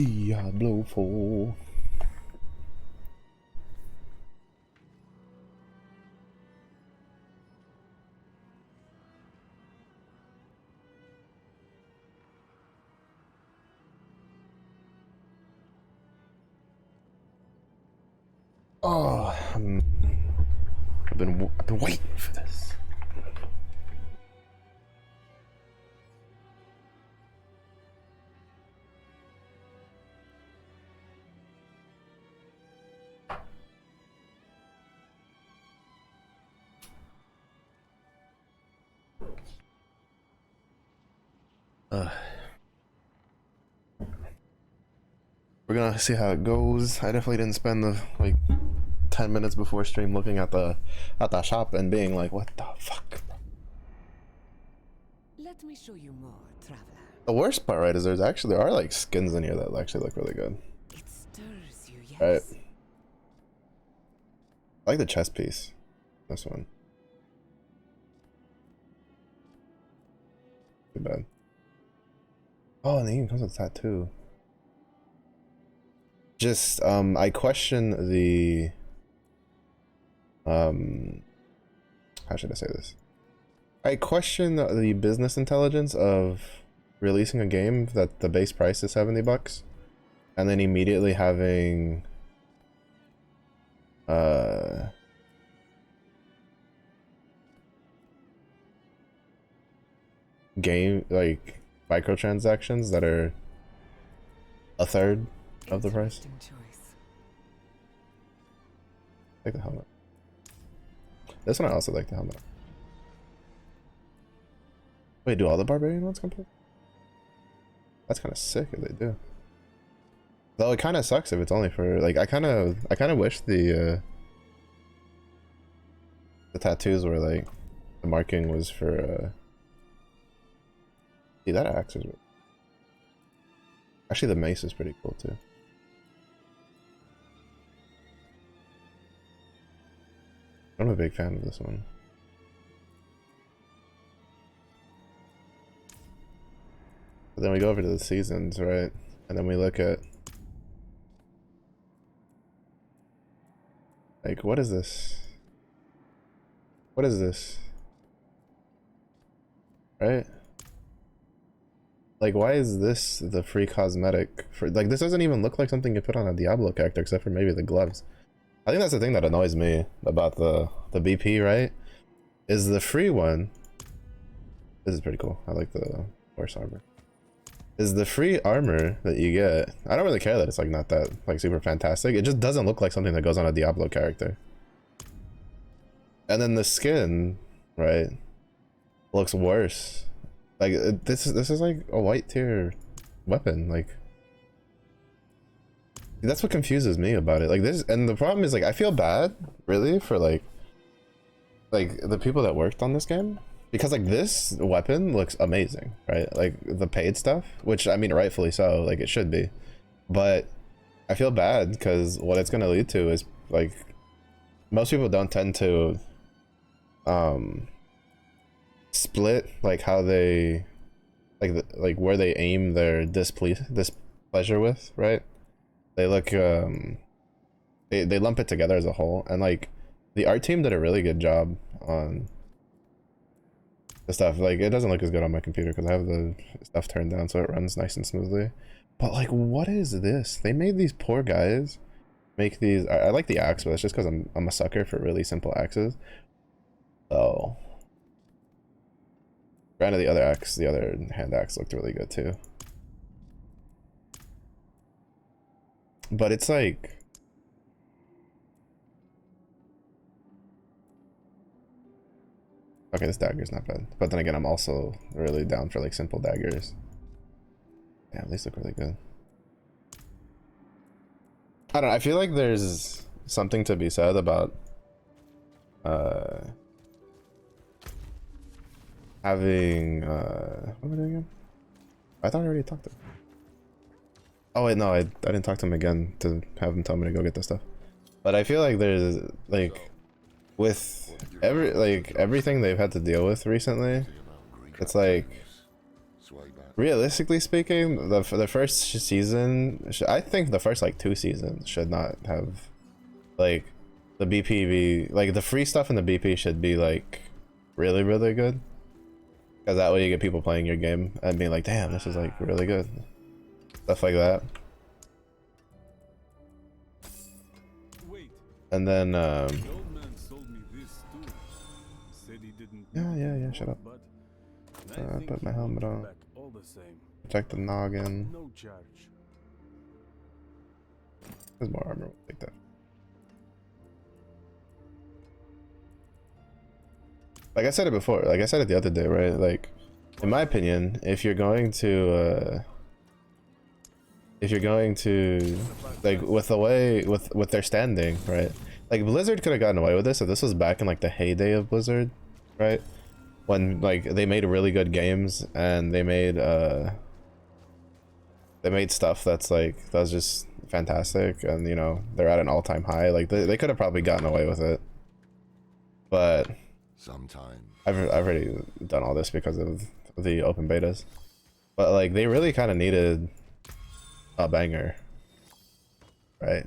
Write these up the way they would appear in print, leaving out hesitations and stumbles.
Diablo 4. Oh, I've been waiting for this. We're gonna see how it goes. I definitely didn't spend the like 10 minutes before stream looking at the shop and being like, what the fuck? Let me show you more, traveler. The worst part, right, is there are like skins in here that actually look really good. It stirs you, yes. Right. I like the chest piece. This one. Too bad. Oh, and it even comes with a tattoo. Just I question the how should I say this? I question the business intelligence of releasing a game that the base price is $70 and then immediately having game like microtransactions that are a third of the price. Choice. I like the helmet. This one I also like the helmet. Wait, do all the barbarian ones complete? That's kind of sick if they do. Though it kind of sucks if it's only for like I kind of wish the tattoos were like the marking was for see that axe is actually the mace is pretty cool too. I'm a big fan of this one. But then we go over to the seasons, right? And then we look at like what is this? What is this? Right? Like why is this the free cosmetic for like this doesn't even look like something you put on a Diablo character except for maybe the gloves. I think that's the thing that annoys me about the BP, right? Is the free one. This is pretty cool. I like the horse armor. Is the free armor that you get. I don't really care that it's like not that like super fantastic. It just doesn't look like something that goes on a Diablo character. And then the skin, right, looks worse. Like this is like a white tier weapon. Like that's what confuses me about it. Like this, and the problem is like I feel bad really for like the people that worked on this game because like this weapon looks amazing, right? Like the paid stuff, which I mean rightfully so, like it should be, but I feel bad because what it's gonna lead to is like most people don't tend to split like how they like where they aim their displeasure with, right? They look they lump it together as a whole, and like the art team did a really good job on the stuff. Like it doesn't look as good on my computer because I have the stuff turned down so it runs nice and smoothly, but like what is this? They made these poor guys make these. I like the axe, but it's just because I'm a sucker for really simple axes. So granted, the other hand axe looked really good too. But it's like okay, this dagger's not bad. But then again, I'm also really down for like simple daggers. Yeah, these look really good. I don't know, I feel like there's something to be said about having what am I doing again? I thought I already talked to him. Oh wait, no, I didn't talk to him again to have him tell me to go get this stuff. But I feel like there's like with everything they've had to deal with recently, it's like realistically speaking, the first season, I think the first like 2 seasons should not have like the BP like the free stuff in the BP should be like really good, because that way you get people playing your game and being like, damn, this is like really good, stuff like that. And then yeah, shut up. Put my helmet on. Protect the noggin. There's more armor. We'll take that. Like I said it before, like I said it the other day, right? Like, in my opinion, if you're going to like with the way with their standing, right? Like Blizzard could have gotten away with this if this was back in like the heyday of Blizzard, right? When like they made really good games and they made stuff that's like that was just fantastic, and you know they're at an all-time high. Like they could have probably gotten away with it, but sometime I've already done all this because of the open betas. But like they really kind of needed a banger, right?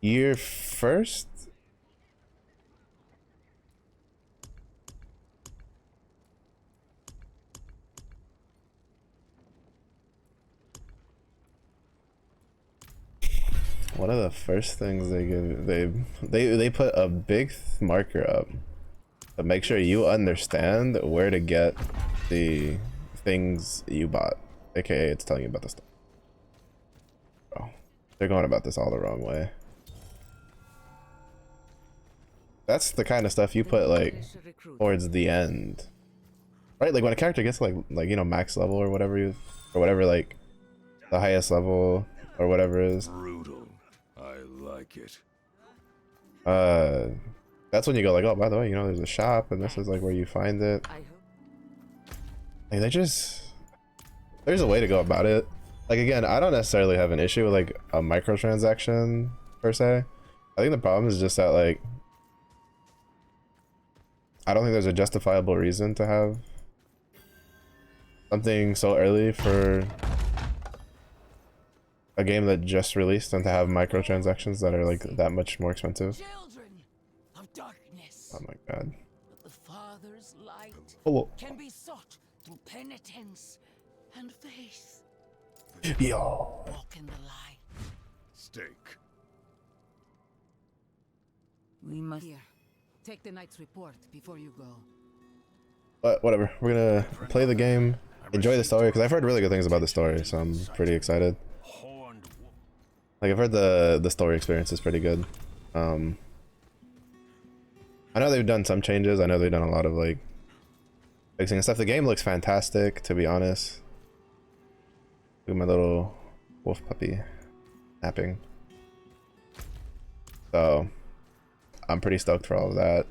Year first. One of the first things they give, they put a big marker up to make sure you understand where to get the things you bought, aka it's telling you about the stuff. Oh, they're going about this all the wrong way. That's the kind of stuff you put like towards the end, right? Like when a character gets like you know max level or whatever like the highest level or whatever is. Brutal. I like it. That's when you go like, oh, by the way, you know, there's a shop and this is like where you find it. Like there's a way to go about it. Like again, I don't necessarily have an issue with like a microtransaction per se. I think the problem is just that like I don't think there's a justifiable reason to have something so early for a game that just released and to have microtransactions that are like that much more expensive. Children of darkness. Oh my god. But the Father's light Oh. can be sought through penitence and faith. Yo. Walk in the light. Steak. We must here. Take the night's report before you go. But whatever. We're gonna play the game, enjoy the story, because I've heard really good things about the story, so I'm pretty excited. Like I've heard the story experience is pretty good. I know they've done some changes. I know they've done a lot of like fixing and stuff. The game looks fantastic, to be honest. Look at my little wolf puppy napping. So I'm pretty stoked for all of that.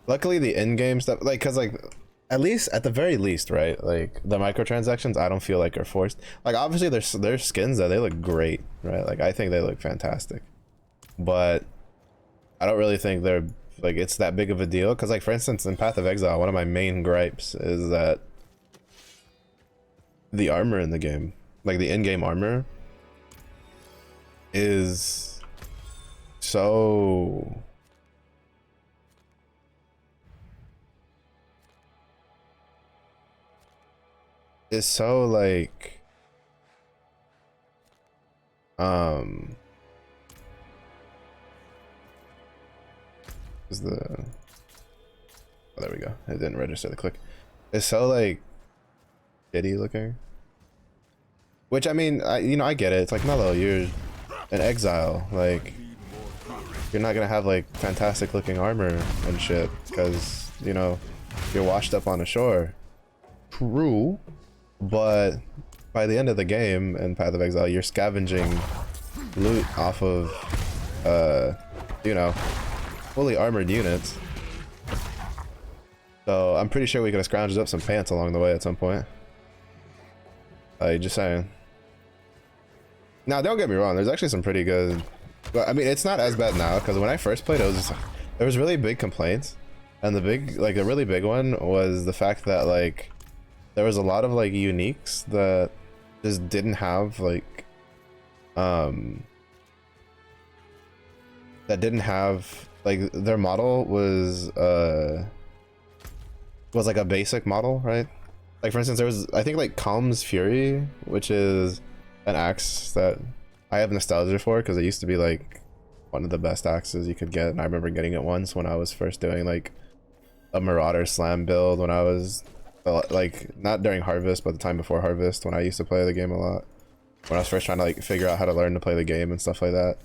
Luckily the in-game stuff, like, cause like at least at the very least, right, like the microtransactions I don't feel like are forced. Like obviously there's skins that they look great, right? Like I think they look fantastic, but I don't really think they're like it's that big of a deal. Because like for instance in Path of Exile, one of my main gripes is that the armor in the game, like the in-game armor, is so like is the oh, there we go, it didn't register the click. It's so like shitty looking, which I mean I get it. It's like Mellow, you're in exile, like you're not gonna have like fantastic looking armor and shit because you know you're washed up on the shore. True, but by the end of the game in Path of Exile you're scavenging loot off of you know fully armored units, so I'm pretty sure we could have scrounged up some pants along the way at some point. Just saying. Now don't get me wrong, there's actually some pretty good, but I mean it's not as bad now, because when I first played there was really big complaints And the big, like a really big one was the fact that like there was a lot of like uniques that just didn't have like that didn't have like their model was like a basic model, right? Like for instance, there was I think like Calm's Fury, which is an axe that I have nostalgia for because it used to be like one of the best axes you could get, and I remember getting it once when I was first doing like a Marauder Slam build when I was like not during Harvest but the time before Harvest when I used to play the game a lot, when I was first trying to like figure out how to learn to play the game and stuff like that.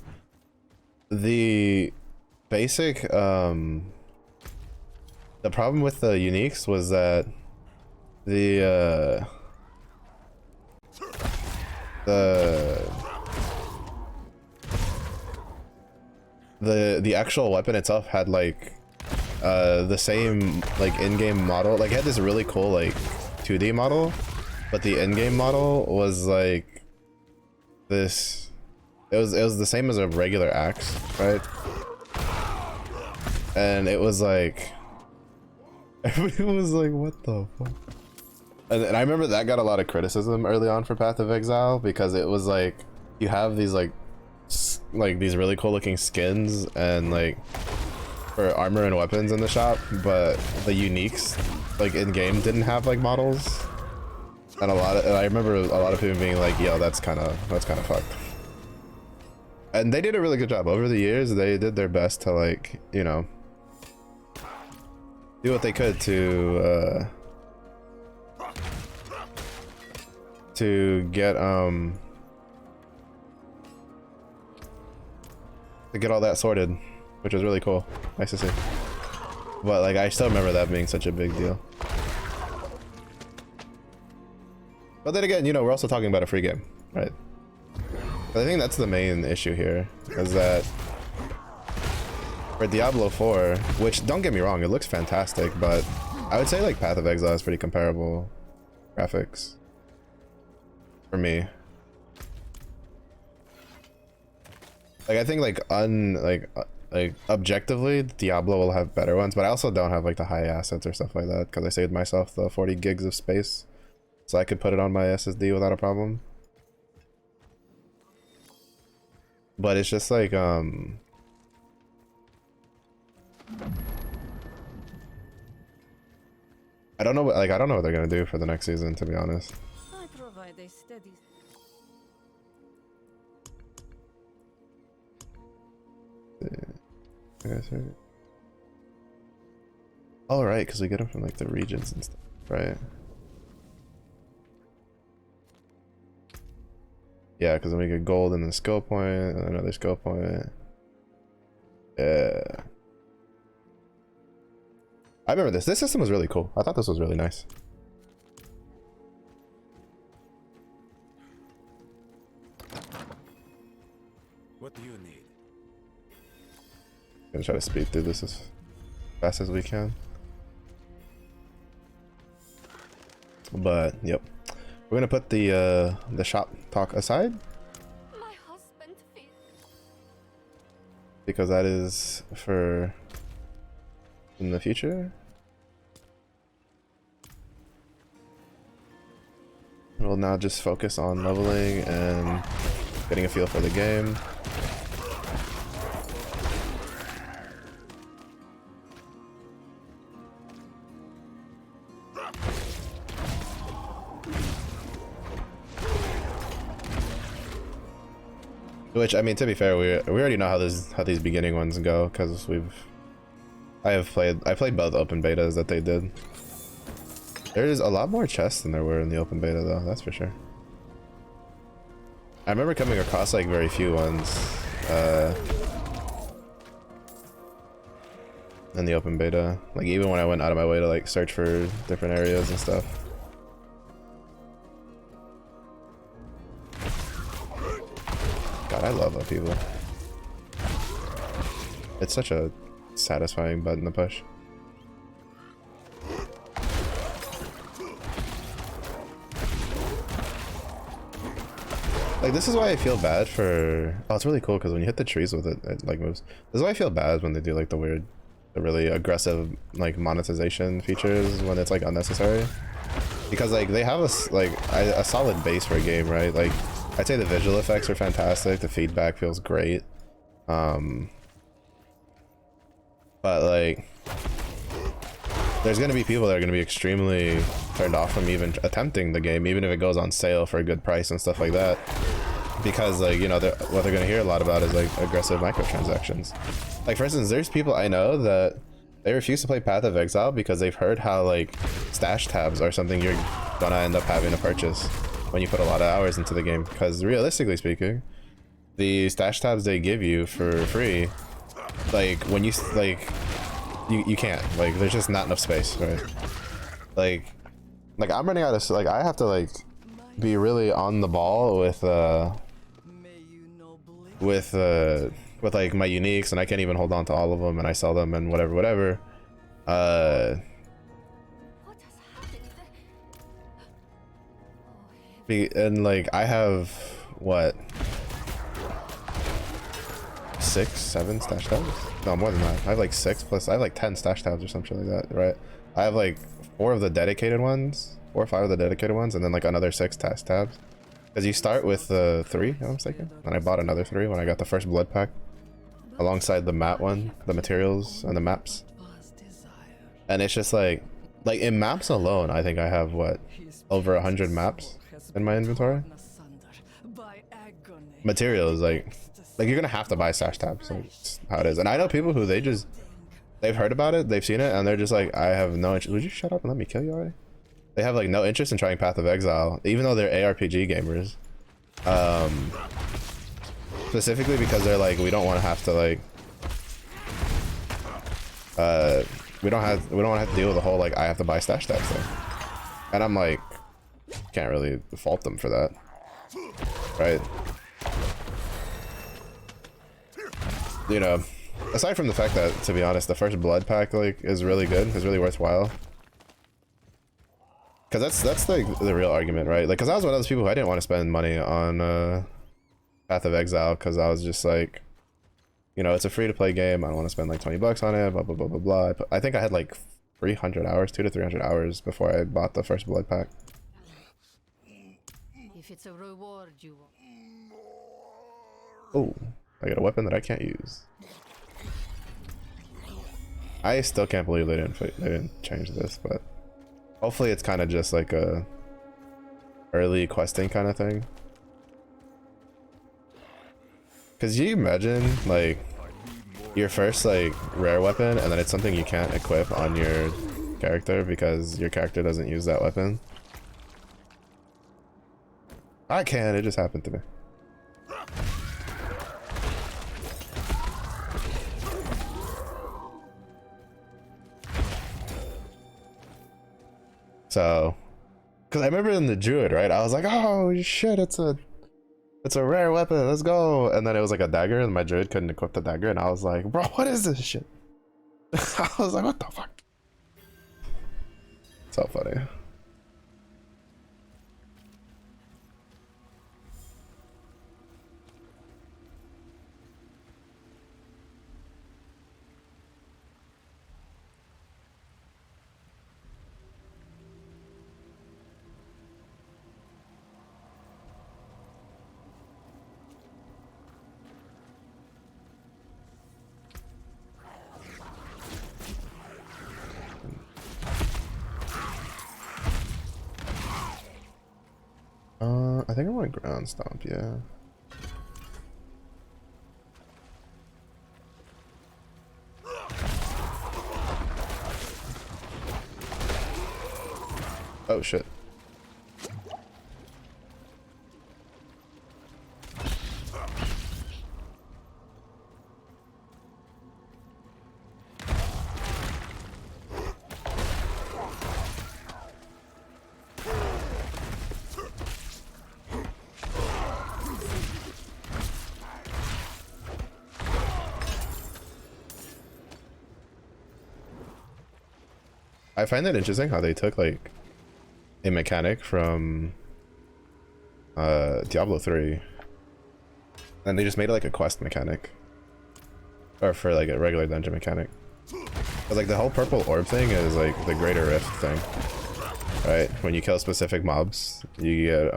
The basic the problem with the uniques was that the the actual weapon itself had like the same like in-game model. Like it had this really cool like 2D model, but the in-game model was like this, it was the same as a regular axe, right? And it was like everyone was like, what the fuck? And I remember that got a lot of criticism early on for Path of Exile because it was like you have these like these really cool looking skins and like for armor and weapons in the shop, but the uniques like in game didn't have like models, and I remember a lot of people being like, yo, that's kind of fucked. And they did a really good job over the years. They did their best to like, you know, do what they could to get all that sorted, which was really cool. Nice to see. But like I still remember that being such a big deal. But then again, you know, we're also talking about a free game, right? But I think that's the main issue here, is that for Diablo 4, which don't get me wrong, it looks fantastic, but I would say like Path of Exile is pretty comparable graphics for me. Like I think like objectively Diablo will have better ones, but I also don't have like the high assets or stuff like that because I saved myself the 40 gigs of space so I could put it on my SSD without a problem. But it's just like I don't know what I don't know what they're gonna do for the next season, to be honest. I provide a steady. All right, because we get them from like the regions and stuff, right? Yeah, because then we get gold and then skill point and another skill point. Yeah, I remember this. This system was really cool. I thought this was really nice. What do you need? Gonna try to speed through this as fast as we can. But yep, we're gonna put the shop talk aside My husband feels. because that is for in the future. We'll now just focus on leveling and getting a feel for the game. Which, I mean, to be fair, we already know how these beginning ones go because I played both open betas that they did. There's a lot more chests than there were in the open beta though, that's for sure. I remember coming across like very few ones in the open beta. Like even when I went out of my way to like search for different areas and stuff. God, I love upheaval. It's such a satisfying button to push. Like this is why I feel bad for. Oh, it's really cool because when you hit the trees with it, it like moves. This is why I feel bad when they do like the weird the really aggressive like monetization features when it's like unnecessary, because like they have a solid base for a game, right? Like I'd say the visual effects are fantastic, the feedback feels great, but like there's gonna be people that are gonna be extremely turned off from even attempting the game, even if it goes on sale for a good price and stuff like that, because like, you know, what they're gonna hear a lot about is like aggressive microtransactions. Like for instance, there's people I know that they refuse to play Path of Exile because they've heard how like stash tabs are something you're gonna end up having to purchase when you put a lot of hours into the game, because realistically speaking, the stash tabs they give you for free, like when you like you can't, like there's just not enough space, right? Like I'm running out of, like I have to like be really on the ball with like my uniques, and I can't even hold on to all of them, and I sell them and whatever. And like I have what, 6, 7 stash tabs? No, more than that. I have like 6 plus, I have like 10 stash tabs or something like that, right? I have like 4 of the dedicated ones, 4 or 5 of the dedicated ones, and then like another 6 stash tabs. Because you start with 3, if I'm mistaken, and I bought another 3 when I got the first blood pack, alongside the mat one, the materials and the maps. And it's just like in maps alone, I think I have what, over 100 maps in my inventory. Materials, like you're gonna have to buy stash tabs, like how it is. And I know people who they've heard about it, they've seen it, and they're just like, I have no interest. Would you shut up and let me kill you already? They have like no interest in trying Path of Exile, even though they're ARPG gamers. Specifically because they're like, we don't want to have to like we don't want to have to deal with the whole like I have to buy stash tabs thing. And I'm like, can't really fault them for that, right? You know, aside from the fact that, to be honest, the first blood pack like is really good, is really worthwhile. Because that's like the real argument, right? Like, because I was one of those people who I didn't want to spend money on Path of Exile, because I was just like, you know, it's a free-to-play game. I don't want to spend like 20 bucks on it, blah, blah, blah, blah, blah. But I think I had like 300 hours, 200 to 300 hours before I bought the first blood pack. If it's a reward you want. Oh, I got a weapon that I can't use. I still can't believe they didn't change this, but hopefully it's kind of just like a early questing kind of thing. Cause you imagine like your first like rare weapon, and then it's something you can't equip on your character because your character doesn't use that weapon. I can, it just happened to me. So, because I remember in the Druid, right? I was like, oh shit, it's a rare weapon, let's go. And then it was like a dagger, and my Druid couldn't equip the dagger, and I was like, bro, what is this shit? I was like, what the fuck? So funny. I think I want to ground stomp, yeah. Oh shit. I find it interesting how they took like a mechanic from Diablo 3 and they just made it like a quest mechanic, or for like a regular dungeon mechanic. Cause like the whole purple orb thing is like the greater rift thing, right? When you kill specific mobs, you get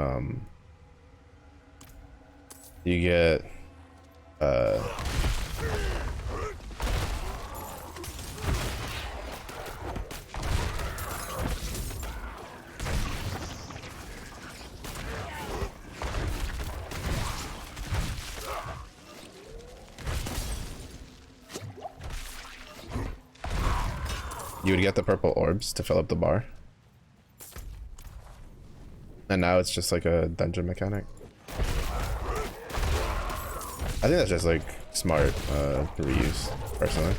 you would get the purple orbs to fill up the bar. And now it's just like a dungeon mechanic. I think that's just like smart reuse, personally.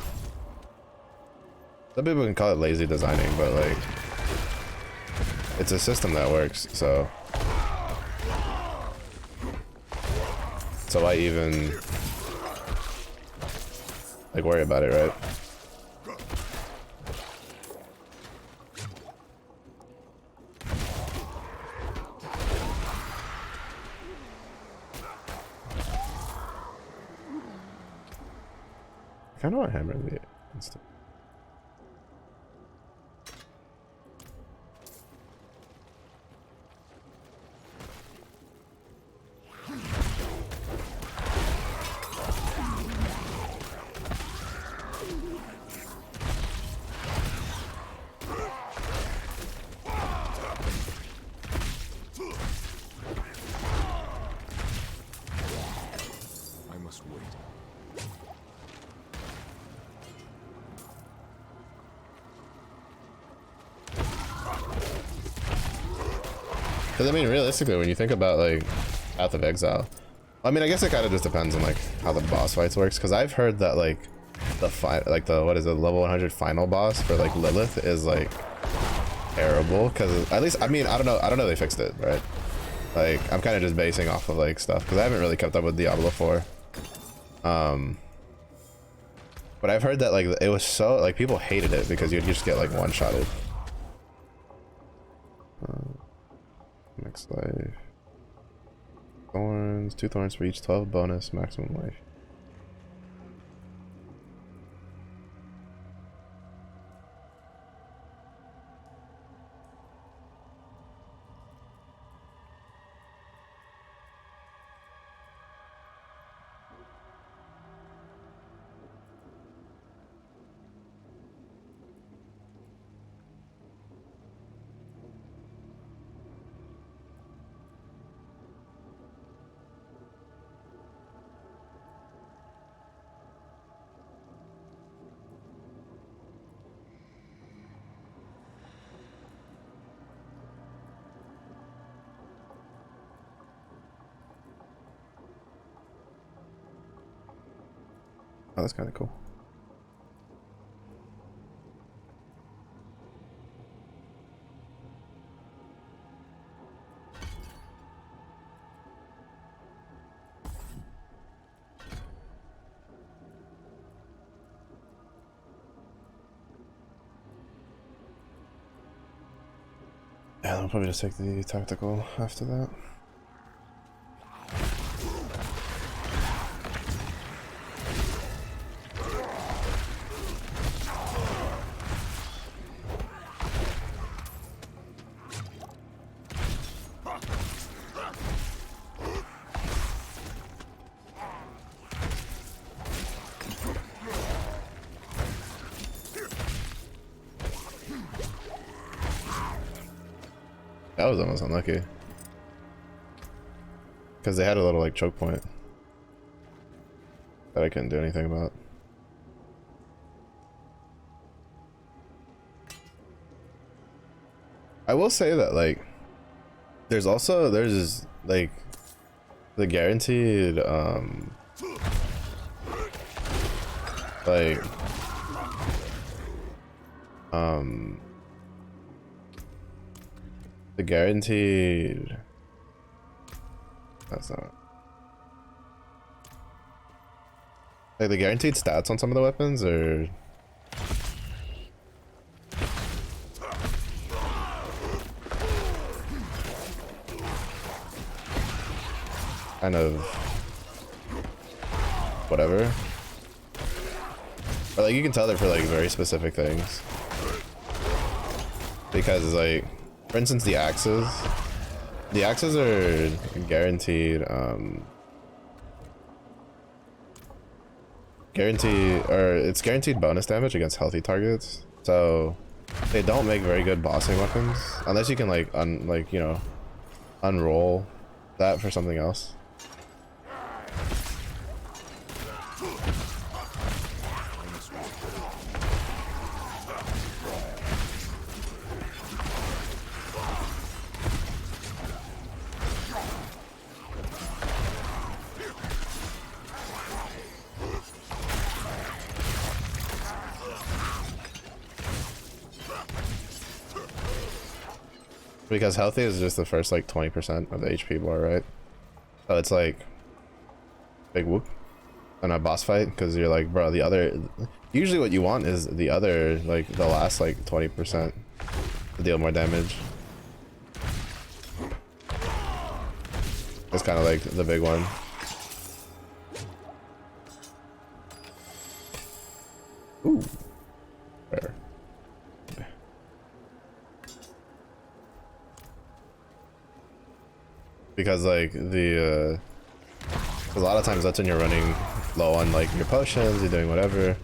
Some people can call it lazy designing, but like it's a system that works, so why even like worry about it, right? I kind of want hammer the instant. I must wait. Because I mean, realistically, when you think about like Path of Exile, I mean, I guess it kind of just depends on like how the boss fights works. Because I've heard that like the what is it, level 100 final boss for like Lilith is like terrible. Because at least I mean, I don't know if they fixed it, right? Like I'm kind of just basing off of like stuff because I haven't really kept up with Diablo 4. But I've heard that like it was so like people hated it because you'd just get like one-shotted. Next life. Thorns, 2 thorns for each 12 bonus maximum life. Oh, that's kind of cool. Yeah, I'll probably just take the tactical after that. That was almost unlucky. Because they had a little like choke point that I couldn't do anything about. I will say that like there's like the guaranteed like the guaranteed, that's not like the guaranteed stats on some of the weapons are kind of whatever. Or like you can tell they're for like very specific things. Because like, for instance, the axes are guaranteed, it's guaranteed bonus damage against healthy targets. So they don't make very good bossing weapons unless you can like unroll that for something else. Because healthy is just the first like 20% of the HP bar, right? So it's like big whoop in a boss fight, because you're like, bro, the other, usually what you want is the other, like the last like 20% to deal more damage. It's kind of like the big one. Ooh, rare. Because like the a lot of times that's when you're running low on like your potions, you're doing whatever.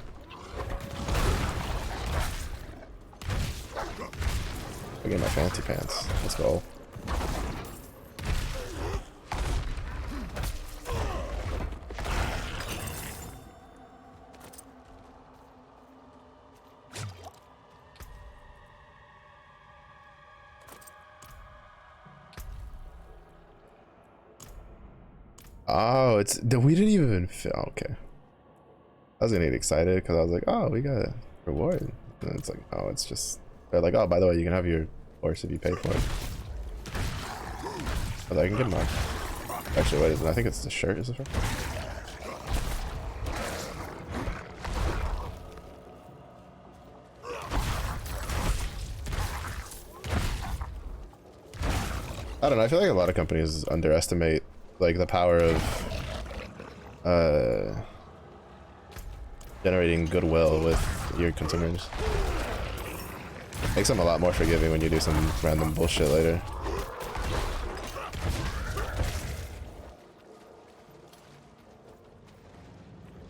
I get my fancy pants. Let's go. Oh, we didn't even feel okay. I was gonna get excited because I was like, oh, we got a reward. And it's like, oh, it's just, they're like, oh, by the way, you can have your horse if you pay for it. But I can get mine. Actually, wait, I think it's the shirt, is it? I don't know, I feel like a lot of companies underestimate like the power of generating goodwill with your consumers. Makes them a lot more forgiving when you do some random bullshit later.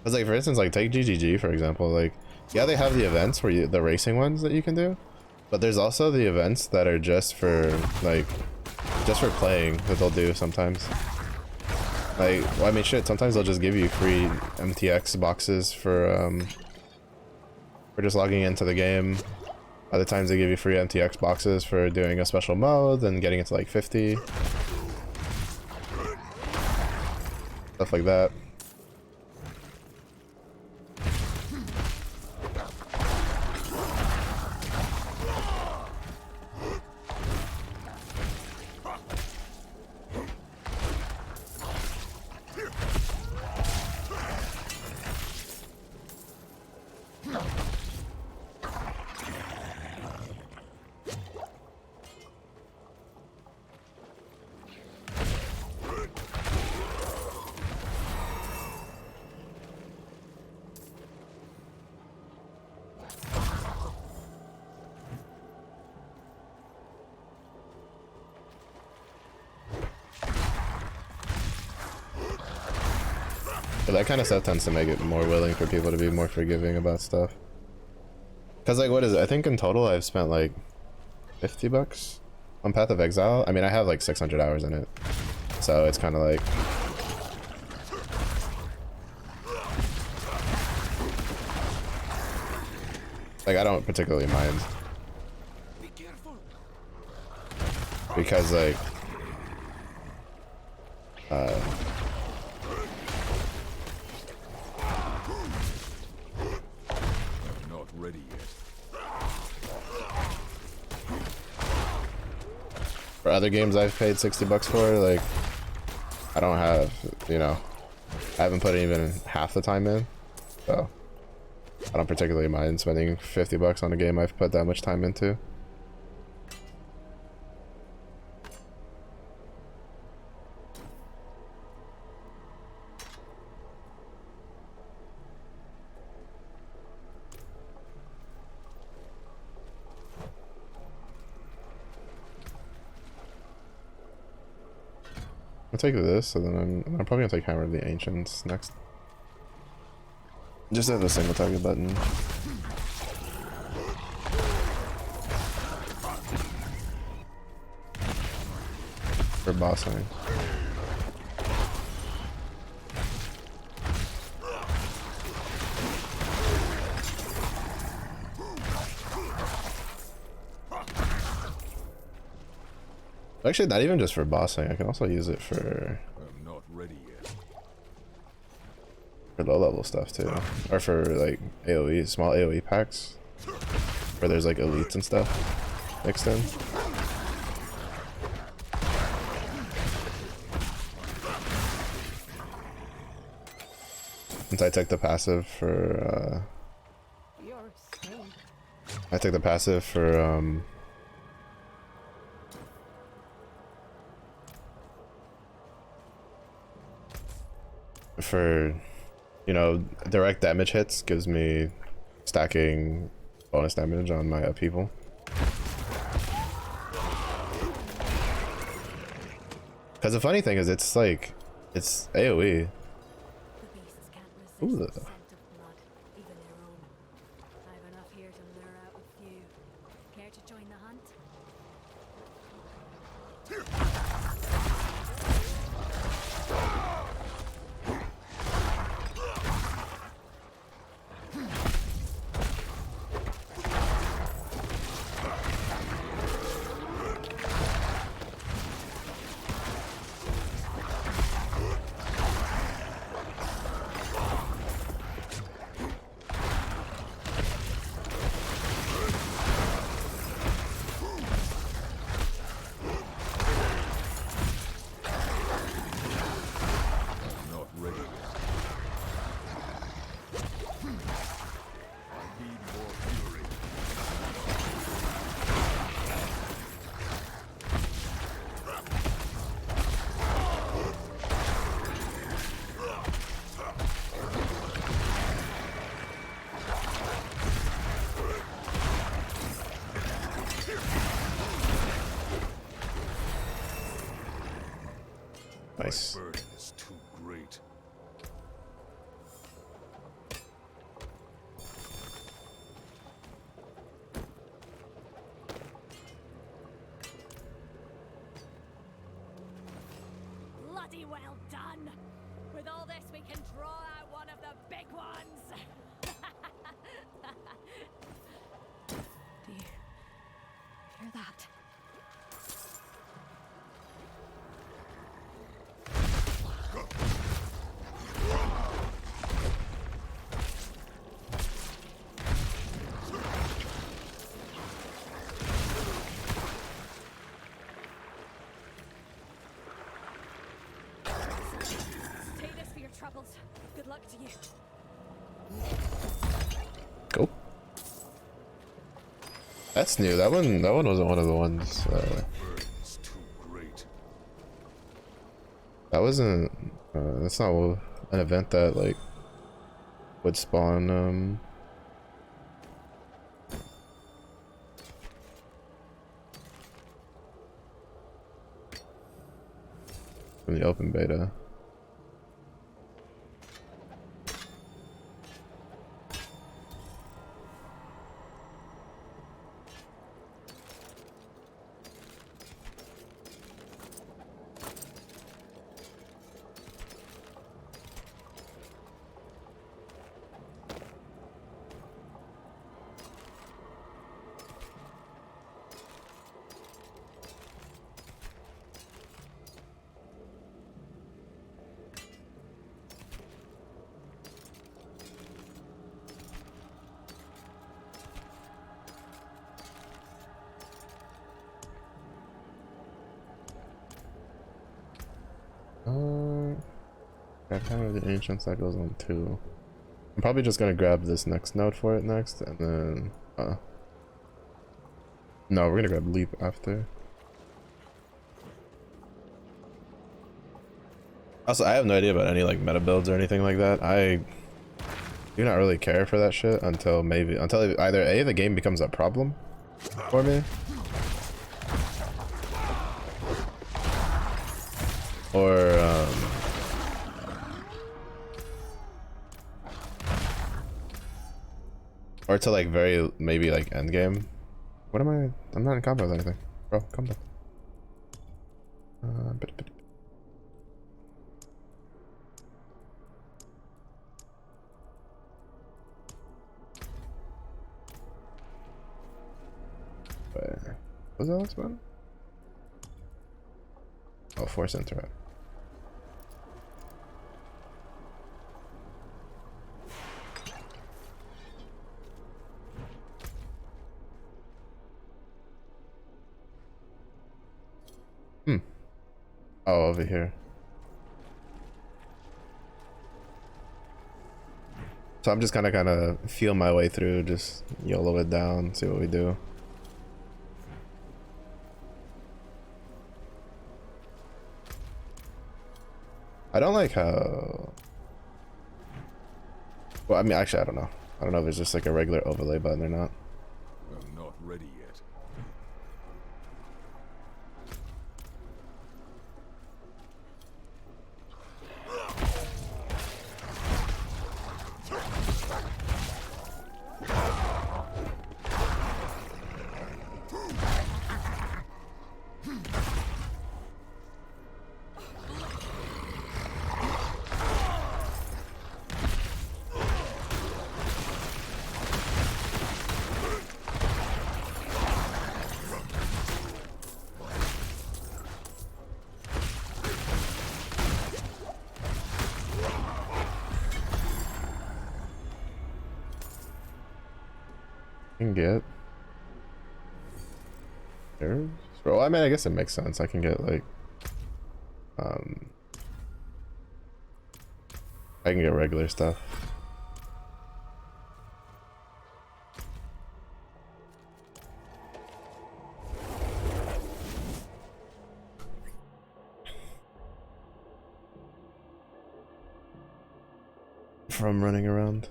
Cause like for instance, like take GGG for example, like yeah, they have the events where the racing ones that you can do, but there's also the events that are just for like just for playing that they'll do sometimes. Like, well, I mean, shit, sometimes they'll just give you free MTX boxes for just logging into the game. Other times they give you free MTX boxes for doing a special mode and getting it to like 50. Stuff like that. But that kind of stuff tends to make it more willing for people to be more forgiving about stuff. Cause like, what is it? I think in total I've spent like 50 bucks on Path of Exile. I mean, I have like 600 hours in it. So it's kind of like... Like, I don't particularly mind. Be careful. Because like... Not ready yet. For other games I've paid 60 bucks for, like, I don't have, you know, I haven't put even half the time in, so I don't particularly mind spending 50 bucks on a game I've put that much time into. I'll take this, and then I'm probably gonna take Hammer of the Ancients next. Just have a single target button. For bossing. Actually, not even just for bossing. I can also use it for I'm not ready yet. low level stuff too, or for like AOE, small AOE packs, where there's like elites and stuff mixed in. Since I took the passive for, I took the passive for, you know, direct damage hits gives me stacking bonus damage on my upheaval. Because the funny thing is, it's like, it's AOE. Ooh. Nice. My burden is too great. Bloody well done! With all this, we can draw out one of the big ones! Do you hear that? Take this for your troubles. Good luck to you. Cool. That's new. That one wasn't one of the ones. Burden's too great. That wasn't. That's not an event that like would spawn. From the open beta. Yeah, kind of the ancients that goes on too. I'm probably just gonna grab this next node for it next, and then no, we're gonna grab leap after. Also, I have no idea about any like meta builds or anything like that. I do not really care for that shit until either A, the game becomes a problem for me, or Or to like very, maybe like end game. What am I? I'm not in combat with anything. Bro, come back. Where was that last one? Oh, force interrupt. Oh, over here. So I'm just kind of feel my way through, just YOLO it down, see what we do. I don't like how... Well, I mean, actually, I don't know. I don't know if it's just like a regular overlay button or not. I'm not ready yet. Can get there. Well, I mean, I guess it makes sense. I can get like I can get regular stuff. From running around.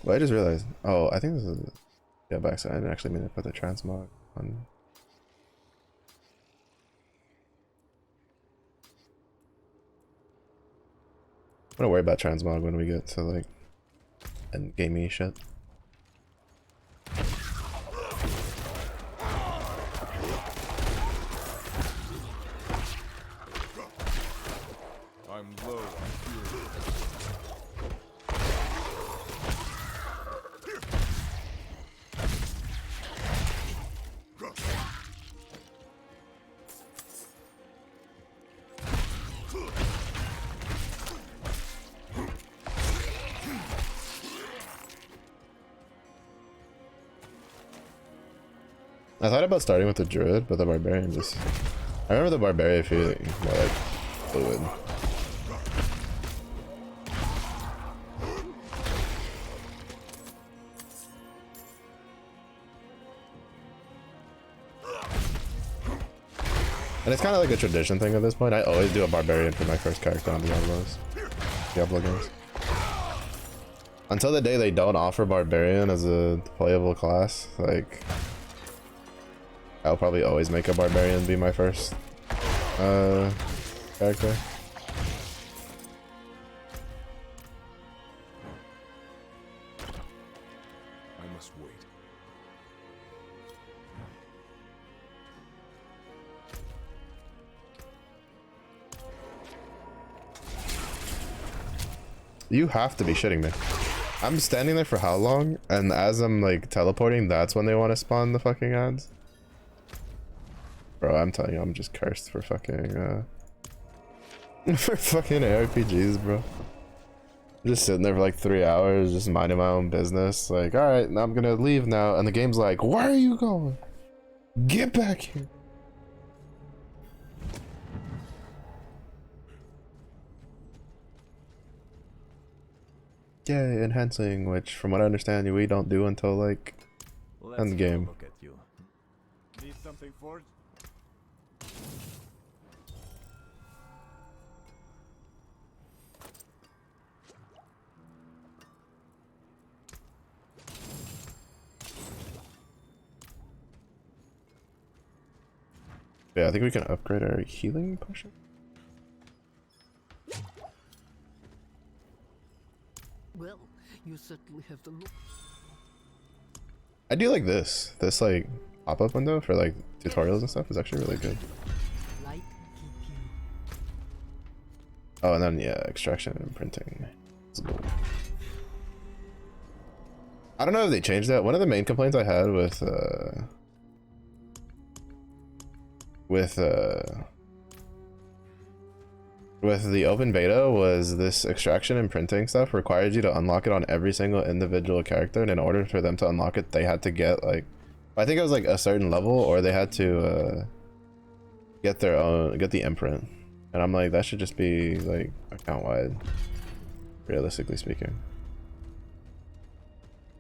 Well, I just realized. Oh, I think this is. Yeah, by accident. I didn't actually mean to put the transmog on. I'm gonna worry about transmog when we get to like end gamey shit. I'm low on fury. I thought about starting with the druid, but the barbarian just. I remember the barbarian feeling more like fluid. And it's kind of like a tradition thing at this point. I always do a barbarian for my first character on Diablo games. Until the day they don't offer barbarian as a playable class, like I'll probably always make a barbarian be my first character. I must wait. You have to be shitting me. I'm standing there for how long? And as I'm like teleporting, that's when they want to spawn the fucking ads? Bro, I'm telling you, I'm just cursed for fucking for fucking ARPGs, bro. I'm just sitting there for like 3 hours, just minding my own business. Like, alright, now I'm gonna leave now. And the game's like, where are you going? Get back here. Yay, enhancing, which from what I understand we don't do until like end game. Look at you. Need something forged? Yeah, I think we can upgrade our healing potion. Well, You certainly have the look. I do like this. This like pop-up window for like tutorials and stuff is actually really good. Light keep you. Oh, and then yeah, extraction and printing. I don't know if they changed that. One of the main complaints I had with the open beta was this extraction and printing stuff required you to unlock it on every single individual character, and in order for them to unlock it, they had to get like, I think it was like a certain level, or they had to get the imprint. And I'm like, that should just be like account wide, realistically speaking.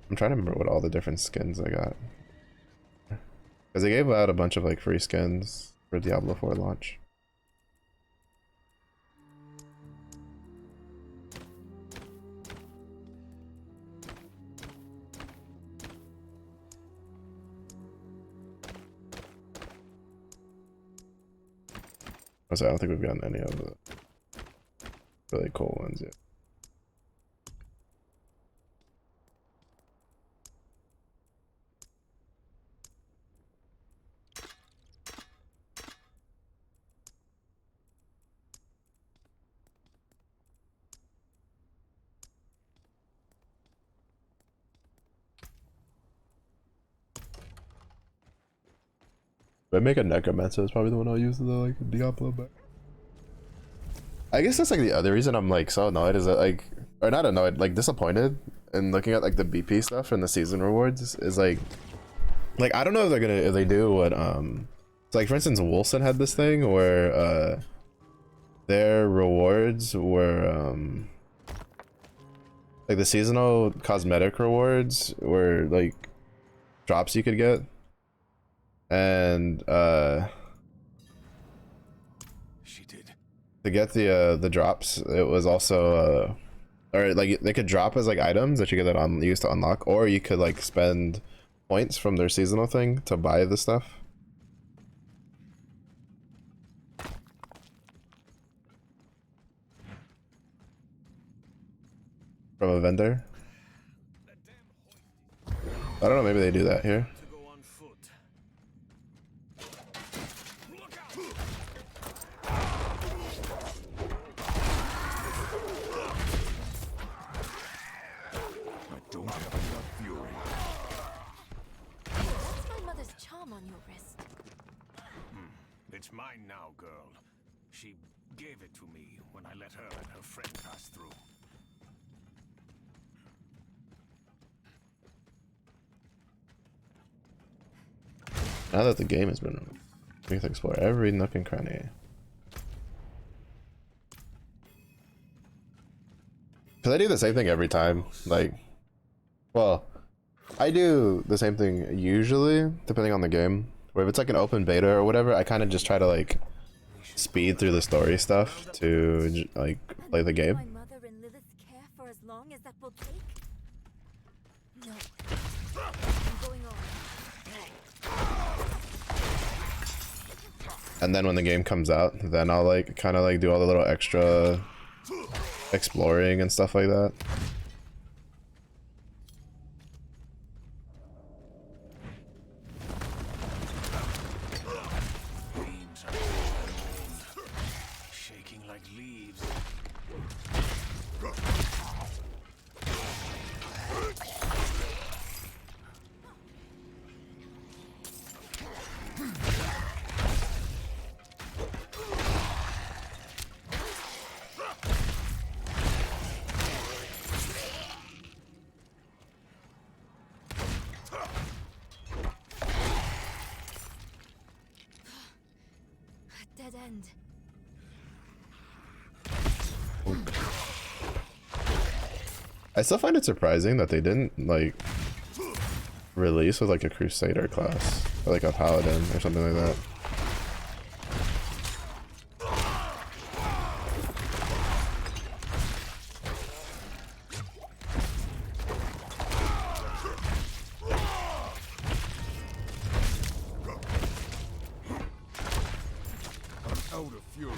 I'm trying to remember what all the different skins I got, because they gave out a bunch of like free skins for Diablo 4 launch. I don't think we've gotten any of the really cool ones yet. If I make a necromancer, it's probably the one I'll use the like Diablo back. I guess that's like the other reason I'm like so annoyed is that like, or not annoyed, like disappointed in looking at like the BP stuff and the season rewards is like I don't know if they're gonna, if they do what so like for instance Wilson had this thing where their rewards were like the seasonal cosmetic rewards were like drops you could get, and She did. to get the drops, it was also or like they could drop as like items that you could use to unlock, or you could like spend points from their seasonal thing to buy the stuff from a vendor. I don't know, maybe they do that here. On your wrist. It's mine now, girl. She gave it to me when I let her and her friend pass through. Now that the game has been, we can explore every nook and cranny. Cause I do the same thing every time. Like, well, I do the same thing usually, depending on the game. Where if it's like an open beta or whatever, I kind of just try to like speed through the story stuff to like play the game. My mother and Lilith care for as long as that will take? No. I'm going on. And then when the game comes out, then I'll like kind of like do all the little extra exploring and stuff like that. Shaking like leaves. Dead end. I still find it surprising that they didn't like release with like a crusader class or like a paladin or something like that. Out of fury.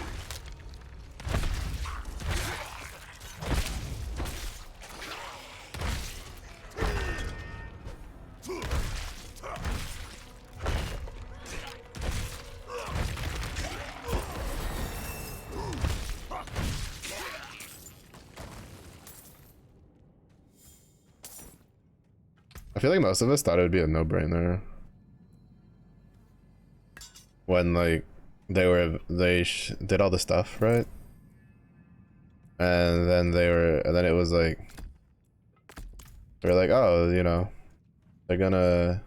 feel like most of us thought it would be a no-brainer when like they did all the stuff, right? And then it was like they were like, oh, you know, they're gonna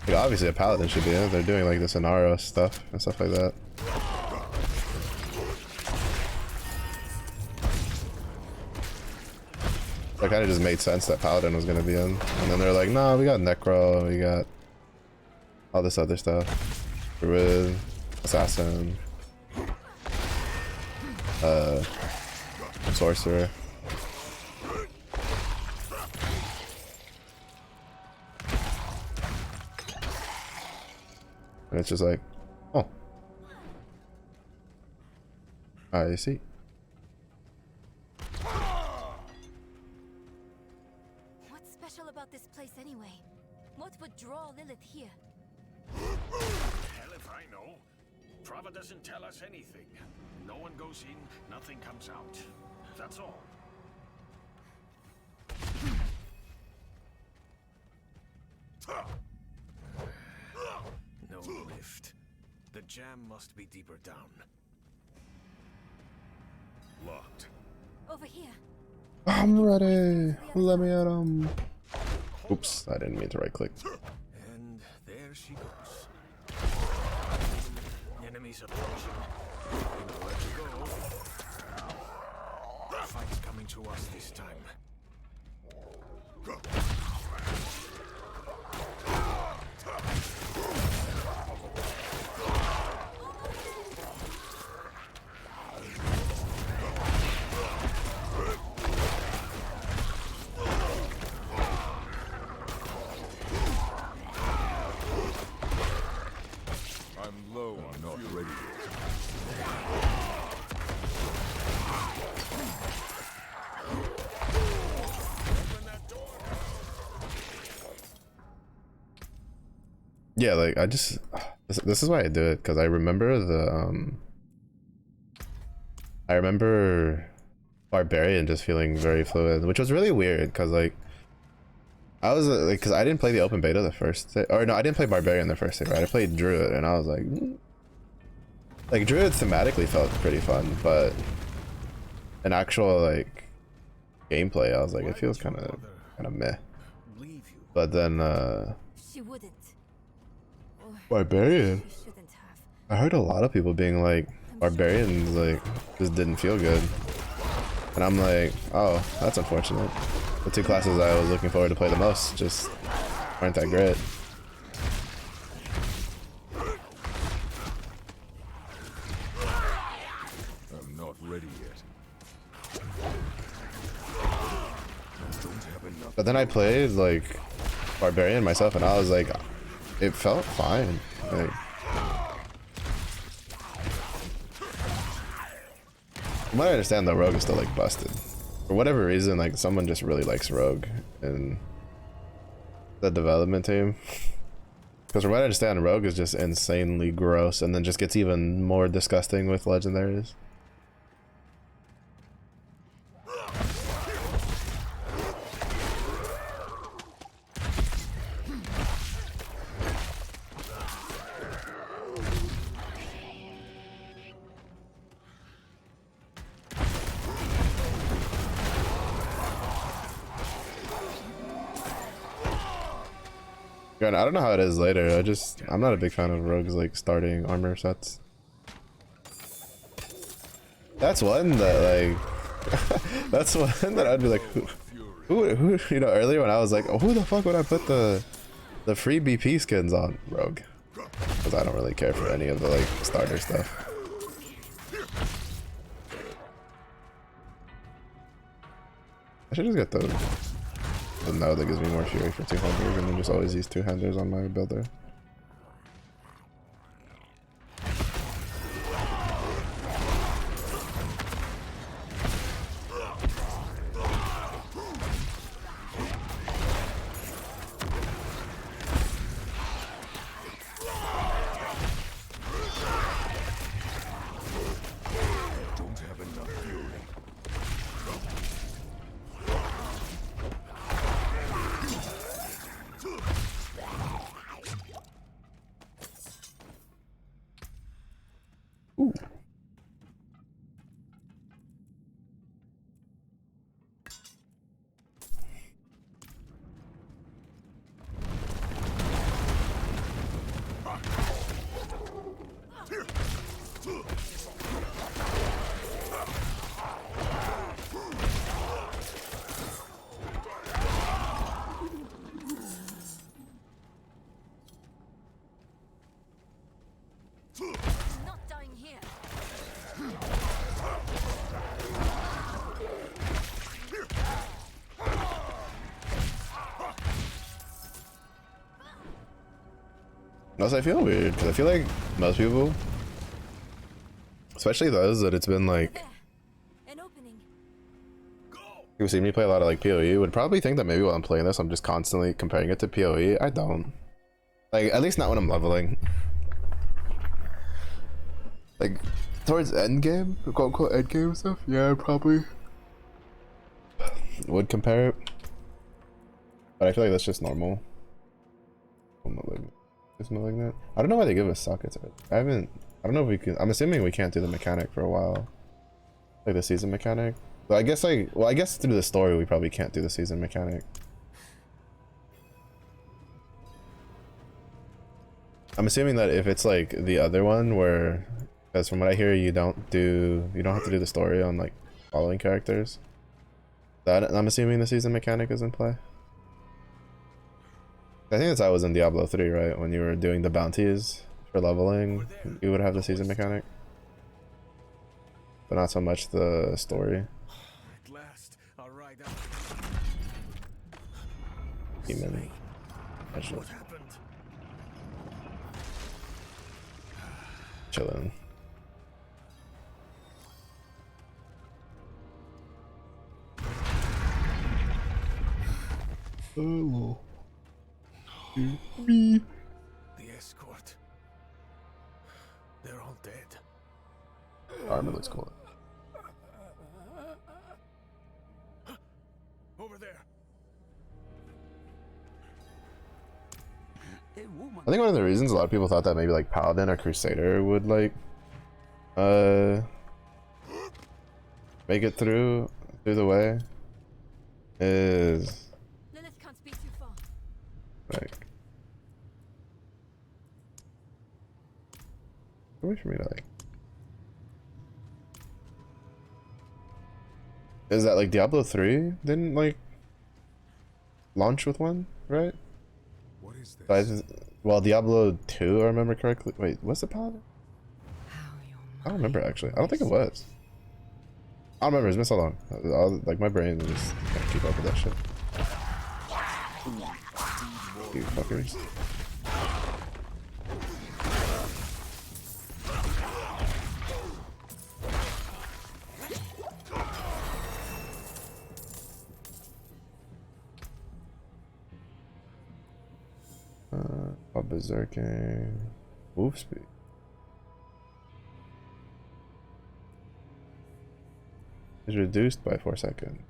like, obviously a paladin should be in it. They're doing like the Sonaro stuff and stuff like that. That kind of just made sense that paladin was gonna be in, and then they're like, no, we got necro, we got all this other stuff, druid, assassin, sorcerer. And it's just like, oh, I see. What's special about this place anyway? What would draw Lilith here? Hell if I know. Trava doesn't tell us anything. No one goes in, nothing comes out. That's all. No lift. The jam must be deeper down. Locked. Over here. I'm ready. Let me at him. Oops, I didn't mean to right click. And there she goes. Enemies approaching. Nowhere to go. The fight's coming to us this time. I'm low. I'm not ready yet. Yeah, like I just this is why I do it, because I remember I remember Barbarian just feeling very fluid, which was really weird because like I was like, because I didn't play the open beta the first day, or no, I didn't play Barbarian the first day, right? I played Druid and I was like Druid thematically felt pretty fun, but an actual like gameplay, I was like, it feels kind of meh. But then She wouldn't. Or Barbarian, she shouldn't have. I heard a lot of people being like Barbarians like just didn't feel good, and I'm like, oh, that's unfortunate. The two classes I was looking forward to play the most just aren't that great. I'm not ready yet. Don't have enough. But then I played like Barbarian myself, and I was like, it felt fine. Like, from what I understand, the Rogue is still like busted. For whatever reason, like someone just really likes Rogue in the development team. Because from what I understand, Rogue is just insanely gross, and then just gets even more disgusting with legendaries. I don't know how it is later. I'm not a big fan of Rogue's like starting armor sets. That's one that like that's one that I'd be like, who you know, earlier when I was like, oh, who the fuck would I put the free BP skins on? Rogue, because I don't really care for any of the like starter stuff. I should just get the no that gives me more fury for 200, and then just always use two-handers on my builder. Don't have enough. Also, I feel weird because I feel like most people, especially those that it's been like, There. An opening. who see me play a lot of like PoE would probably think that maybe while I'm playing this, I'm just constantly comparing it to PoE. I don't. Like, at least not when I'm leveling. Like, towards end game, quote unquote end game stuff, yeah, I probably would compare it. But I feel like that's just normal. Is malignant. I don't know why they give us sockets. I don't know if we can. I'm assuming we can't do the mechanic for a while. Like the season mechanic. So I guess like, well, I guess through the story we probably can't do the season mechanic. I'm assuming that if it's like the other one where, because from what I hear, you don't have to do the story on like following characters. That I'm assuming the season mechanic is in play. I think that's how it was in Diablo 3, right? When you were doing the bounties for leveling, you would have the season mechanic. But not so much the story. At last, I'll ride out. Demon. What happened? Chillin'. Oh. Me. The escort. They're all dead. Armor looks cool. Over there. A woman. I think one of the reasons a lot of people thought that maybe like Paladin or Crusader would like make it through the way is Lilith can't be too far. like a way for me to like is that like Diablo 3 didn't like launch with one, right? What is this? So well, Diablo 2, I remember correctly. Wait, was it Paladin? I don't remember actually. I don't think it was. I don't remember. It's been so long. Like my brain just can't keep up with that shit. You fuckers. Berserking. Move speed. Is reduced by 4 seconds.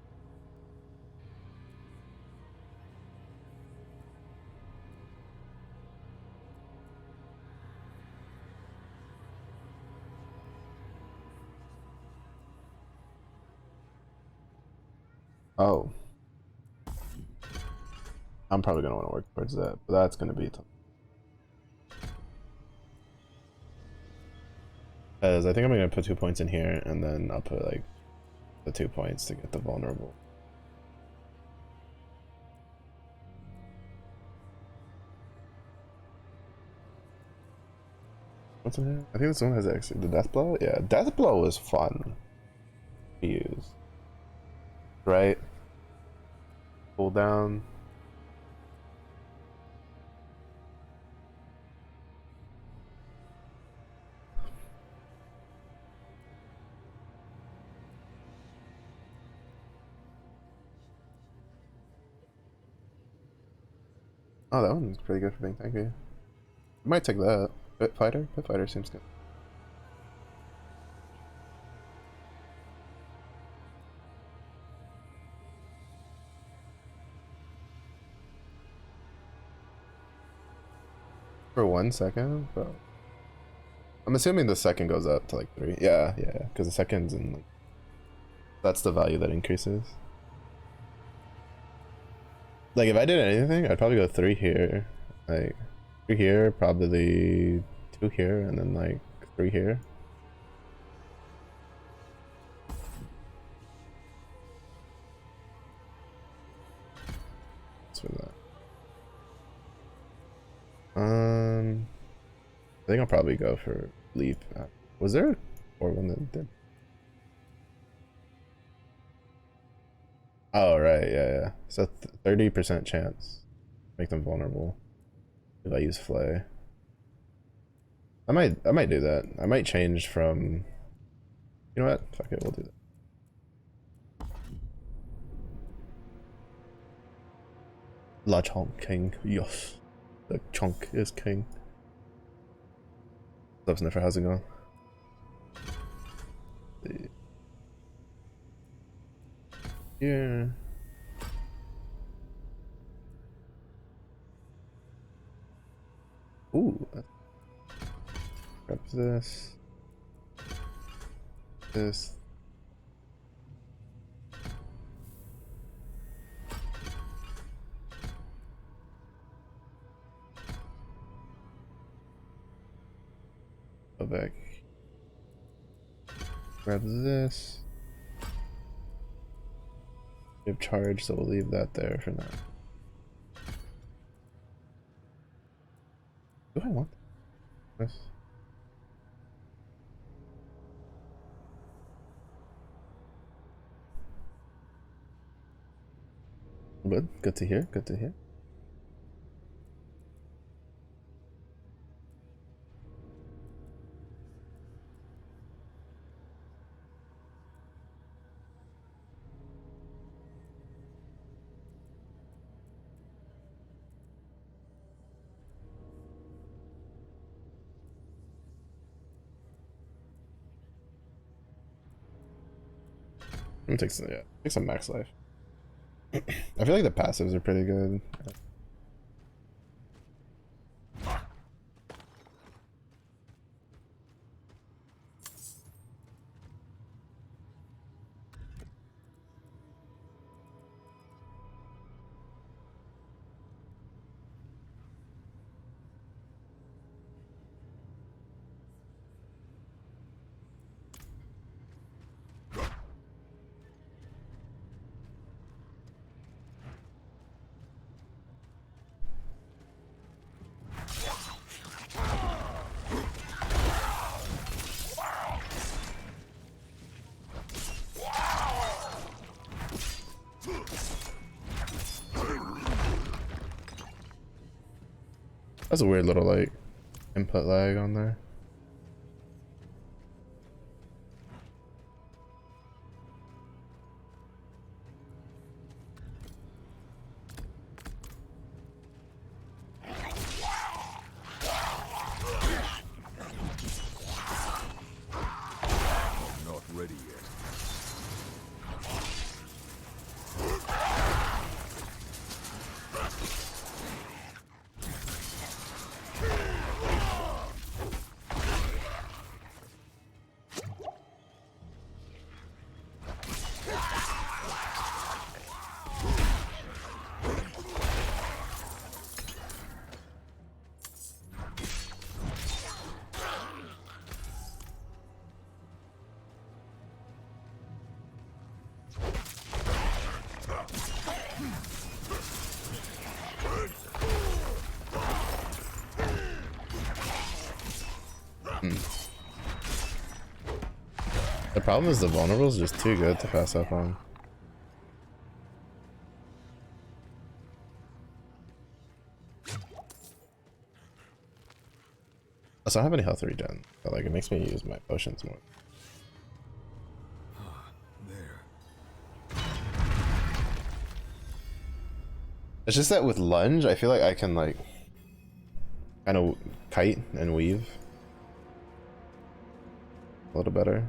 Oh. I'm probably gonna want to work towards that, but that's gonna be tough. Because I think I'm gonna put 2 points in here, and then I'll put like the 2 points to get the vulnerable. What's in here? I think this one has actually the death blow. Yeah, death blow is fun to use. Right? Pull down. Oh, that one's pretty good for being tanky. I might take that. Pit fighter? Pit fighter seems good. For 1 second, bro. I'm assuming the second goes up to like 3. Yeah, yeah, because the second's in like, that's the value that increases. Like if I did anything, I'd probably go 3 here, like 3 here, probably 2 here, and then like 3 here. What's for that? I think I'll probably go for leap. Was there a core one that did? Oh right, yeah, yeah. So 30% chance make them vulnerable if I use flay. I might do that. I might change from. You know what? Fuck it, we'll do that. La Chonk King, yes. The chunk is king. Love Sniffer, how's it going? Yeah. Ooh. Grab this. This. Go back. Grab this. We have charge, so we'll leave that there for now. Do I want this? Good. Good to hear. Good to hear. I'm gonna take some max life. I feel like the passives are pretty good. That's a weird little like input lag on there. Not ready yet. The problem is the vulnerable is just too good to pass up on. Also, I don't have any health regen, but like it makes me use my potions more. There. It's just that with lunge, I feel like I can like kind of kite and weave a little better.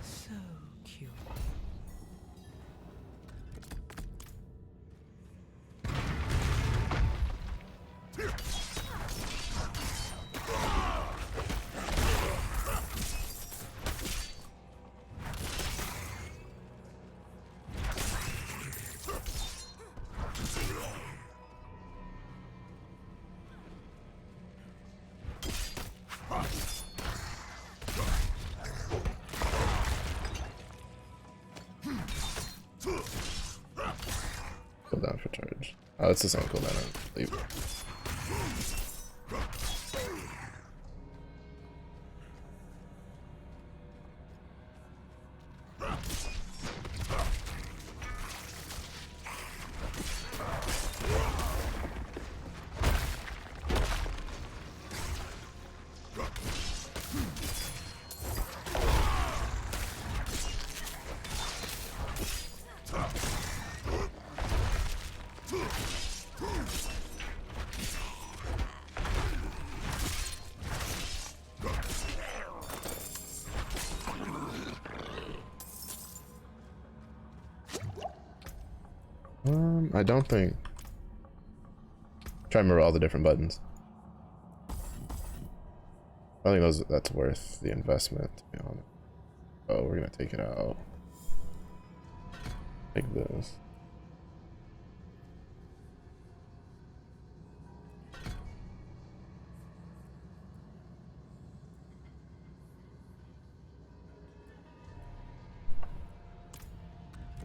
So cute. Cooldown for charge. Oh, it's the same cooldown. I believe. I don't think. Try to remember all the different buttons. I don't think that's worth the investment, to be honest. Oh, we're gonna take it out. Like this.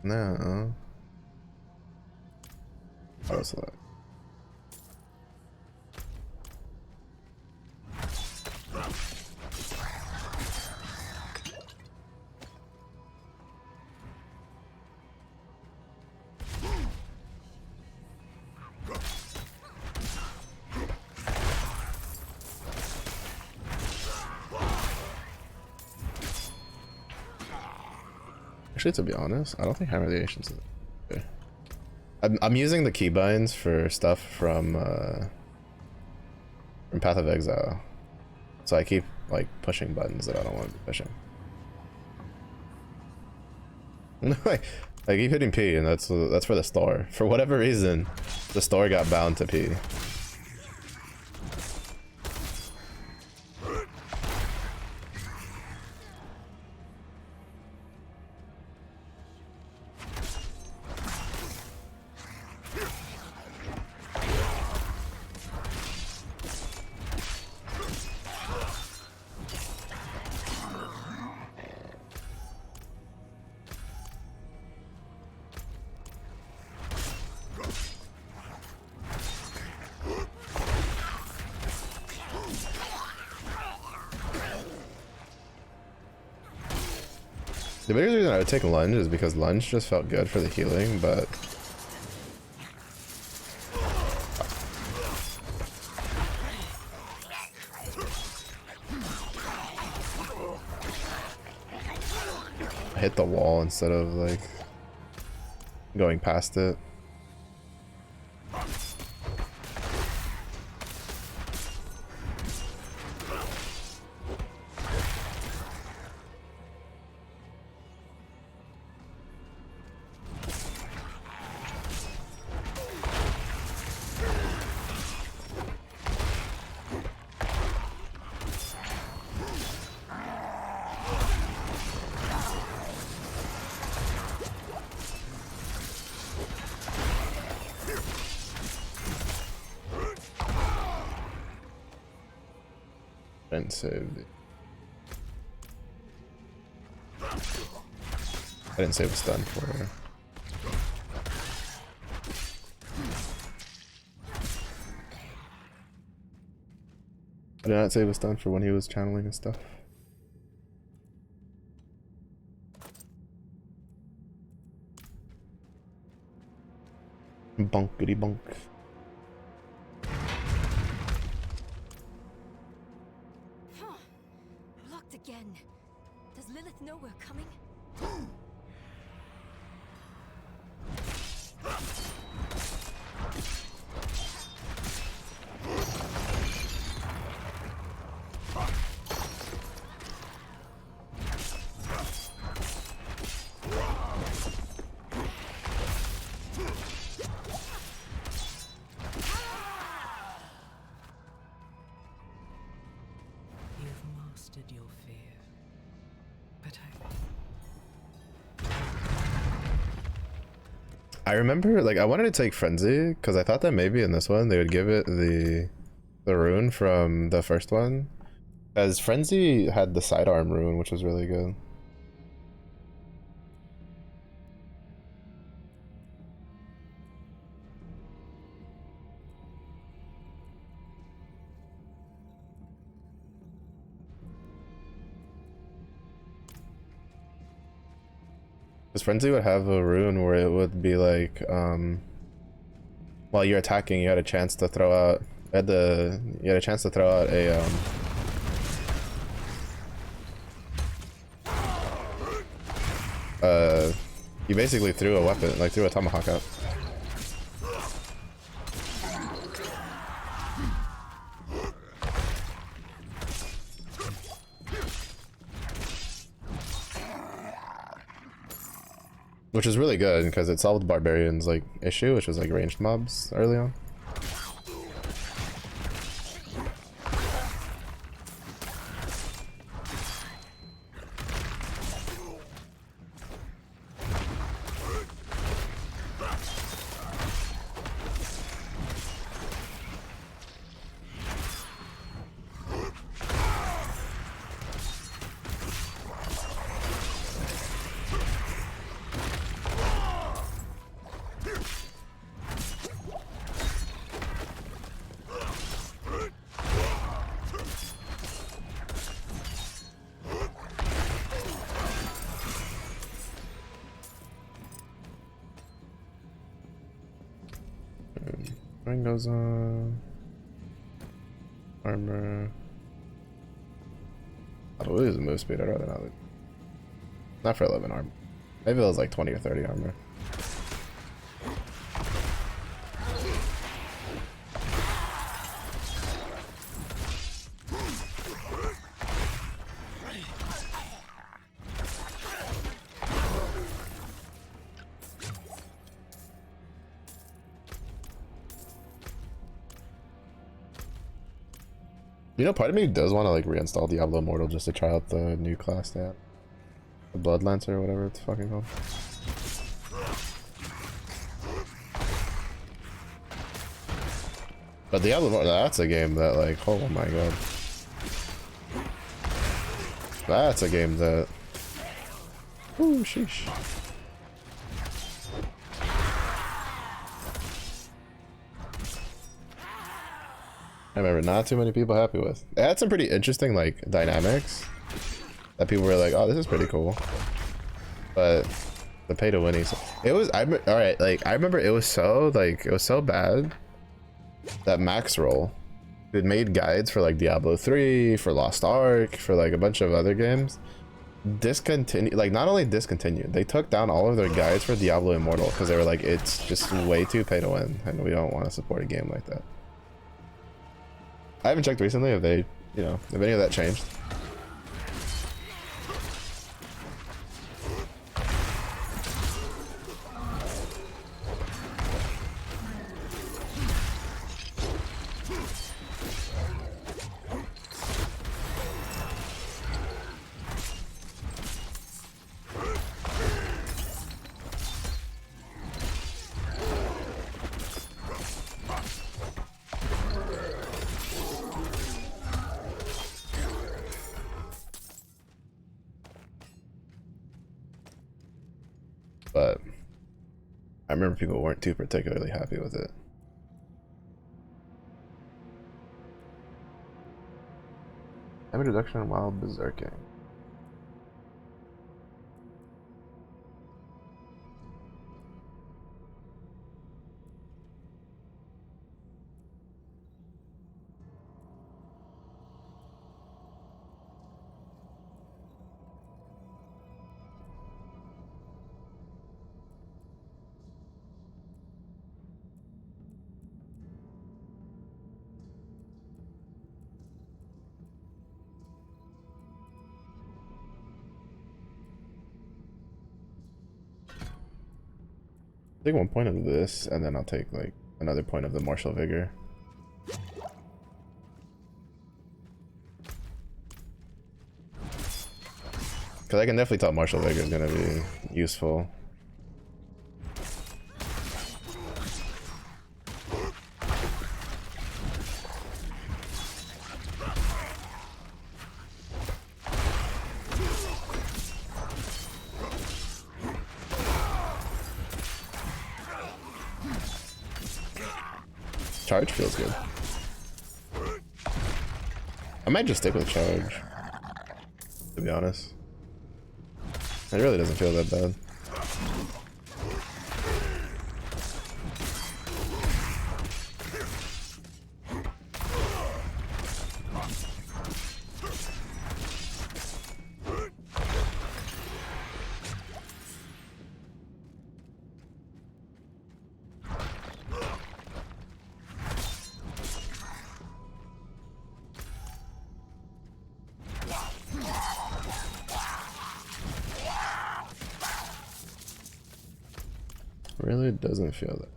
No. Oh, select. Actually, to be honest, I don't think Hammer Radiations is okay. I'm using the keybinds for stuff from Path of Exile, so I keep like pushing buttons that I don't want to be pushing. I keep hitting P, and that's for the store. For whatever reason, the store got bound to P. The biggest reason I would take lunge is because lunge just felt good for the healing, but I hit the wall instead of like going past it. And save the... I didn't save a stun for her. I did not save a stun for when he was channeling and stuff. Bonkity bonk. Locked again. Does Lilith know we're coming? You've mastered your fear. But I remember, like, I wanted to take Frenzy because I thought that maybe in this one they would give it the rune from the first one, as Frenzy had the sidearm rune, which was really good. Because Frenzy would have a rune where it would be like, while you're attacking, you had a chance to throw out, you had a chance to throw out a, you basically threw a weapon, like threw a tomahawk out. which is really good because it solved Barbarian's like issue, which was like ranged mobs early on. Ring goes on. Armor. I'll lose the move speed. I'd rather not lose. Not for 11 armor. Maybe it was like 20 or 30 armor. You know, part of me does want to like reinstall Diablo Immortal just to try out the new class stat. The Blood Lancer or whatever it's fucking called. But Diablo Immortal, that's a game that like, oh my god. That's a game that... Ooh, sheesh. I remember not too many people happy with. It had some pretty interesting like dynamics that people were like, oh, this is pretty cool. But the pay to winning, it was, all right, like I remember it was so like, it was so bad that Max Roll, it made guides for like Diablo 3, for Lost Ark, for like a bunch of other games, discontinued, like not only discontinued, they took down all of their guides for Diablo Immortal because they were like, it's just way too pay to win and we don't want to support a game like that. I haven't checked recently if they, you know, if any of that changed. But I remember people weren't too particularly happy with it. Damage reduction while berserking. Take 1 point of this, and then I'll take like another point of the martial vigor. Because I can definitely tell martial vigor is gonna be useful. Charge feels good. I might just stick with charge, to be honest. It really doesn't feel that bad. really doesn't feel that.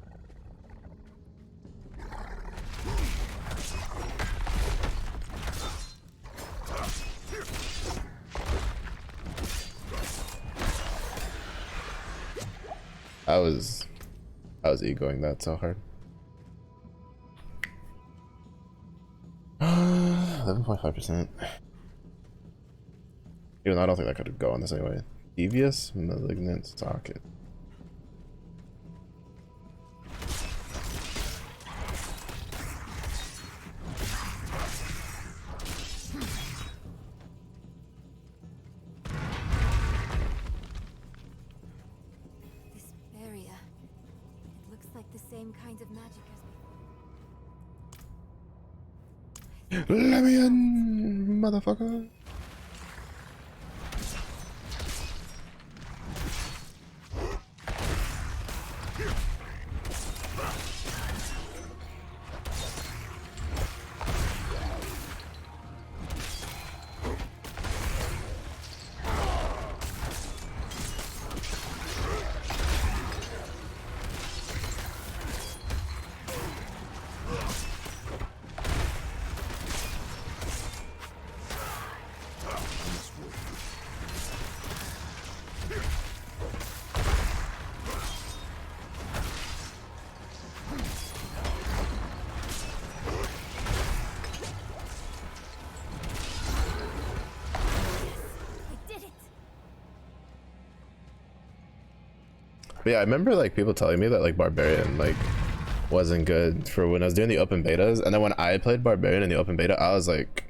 I was egoing that so hard. 11.5%. Even though I don't think that could go on this anyway. Devious malignant socket. This barrier. It looks like the same kind of magic as before. Let me in, motherfucker. But yeah, I remember like people telling me that like Barbarian like wasn't good for when I was doing the open betas, and then when I played Barbarian in the open beta, I was like,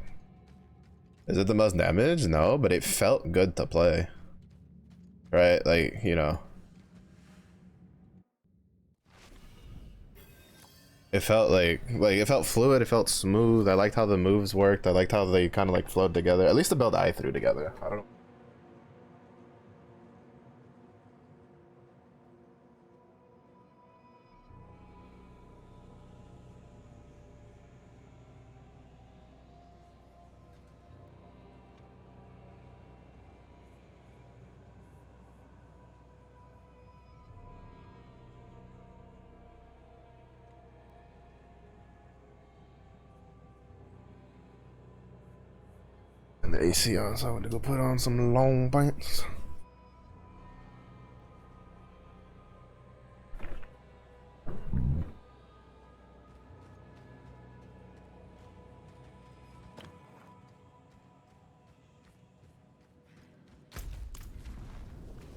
is it the most damage? No, but it felt good to play. Right? Like, you know. It felt like it felt fluid, it felt smooth. I liked how the moves worked. I liked how they kind of like flowed together. At least the build I threw together. I don't know. And the AC on, so I went to go put on some long pants.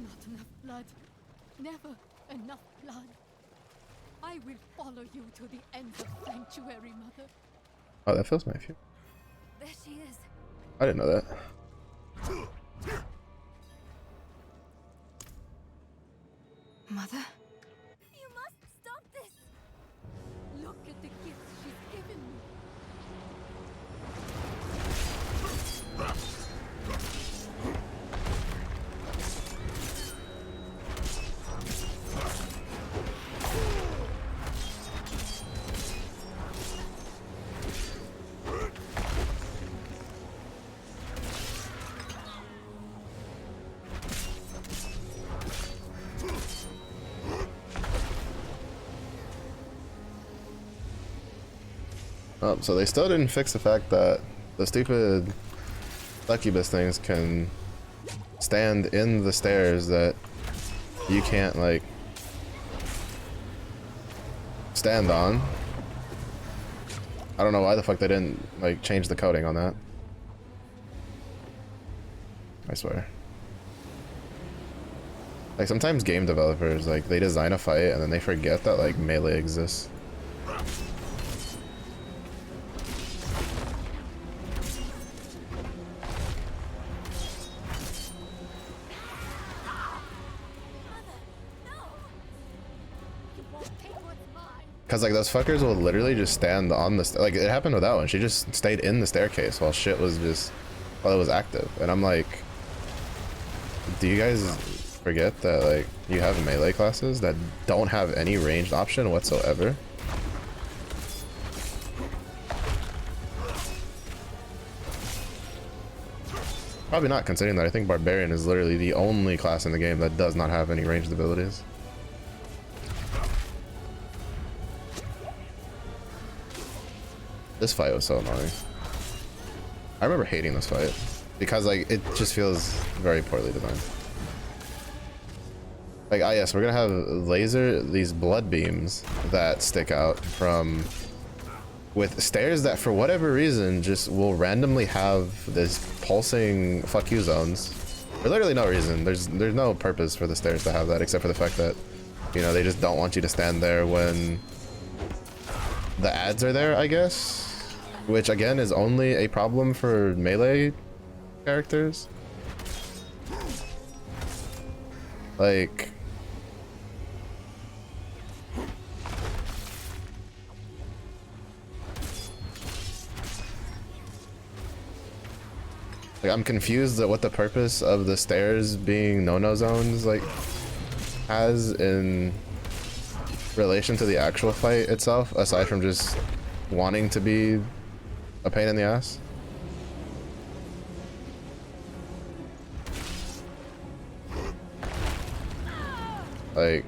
Not enough blood. Never enough blood. I will follow you to the ends of Sanctuary, Mother. Oh, that feels my few. There she is. I didn't know that. Mother? You must stop this! Look at the gifts she's given me. So they still didn't fix the fact that the stupid succubus things can stand in the stairs that you can't like stand on. I don't know why the fuck they didn't like change the coding on that. I swear. Like sometimes game developers like they design a fight and then they forget that like melee exists. Cause like those fuckers will literally just stand on the like it happened with that one. She just stayed in the staircase while shit was just while it was active, and I'm like, do you guys forget that like you have melee classes that don't have any ranged option whatsoever? Probably not, considering that I think Barbarian is literally the only class in the game that does not have any ranged abilities. This fight was so annoying. I remember hating this fight because like it just feels very poorly designed. Like, ah, yes, we're gonna have these blood beams that stick out from, with stairs that for whatever reason just will randomly have this pulsing fuck you zones. For literally no reason. There's no purpose for the stairs to have that except for the fact that, you know, they just don't want you to stand there when the ads are there, I guess. Which again is only a problem for melee characters. Like, I'm confused at what the purpose of the stairs being no-no zones like has in relation to the actual fight itself, aside from just wanting to be a pain in the ass. Like,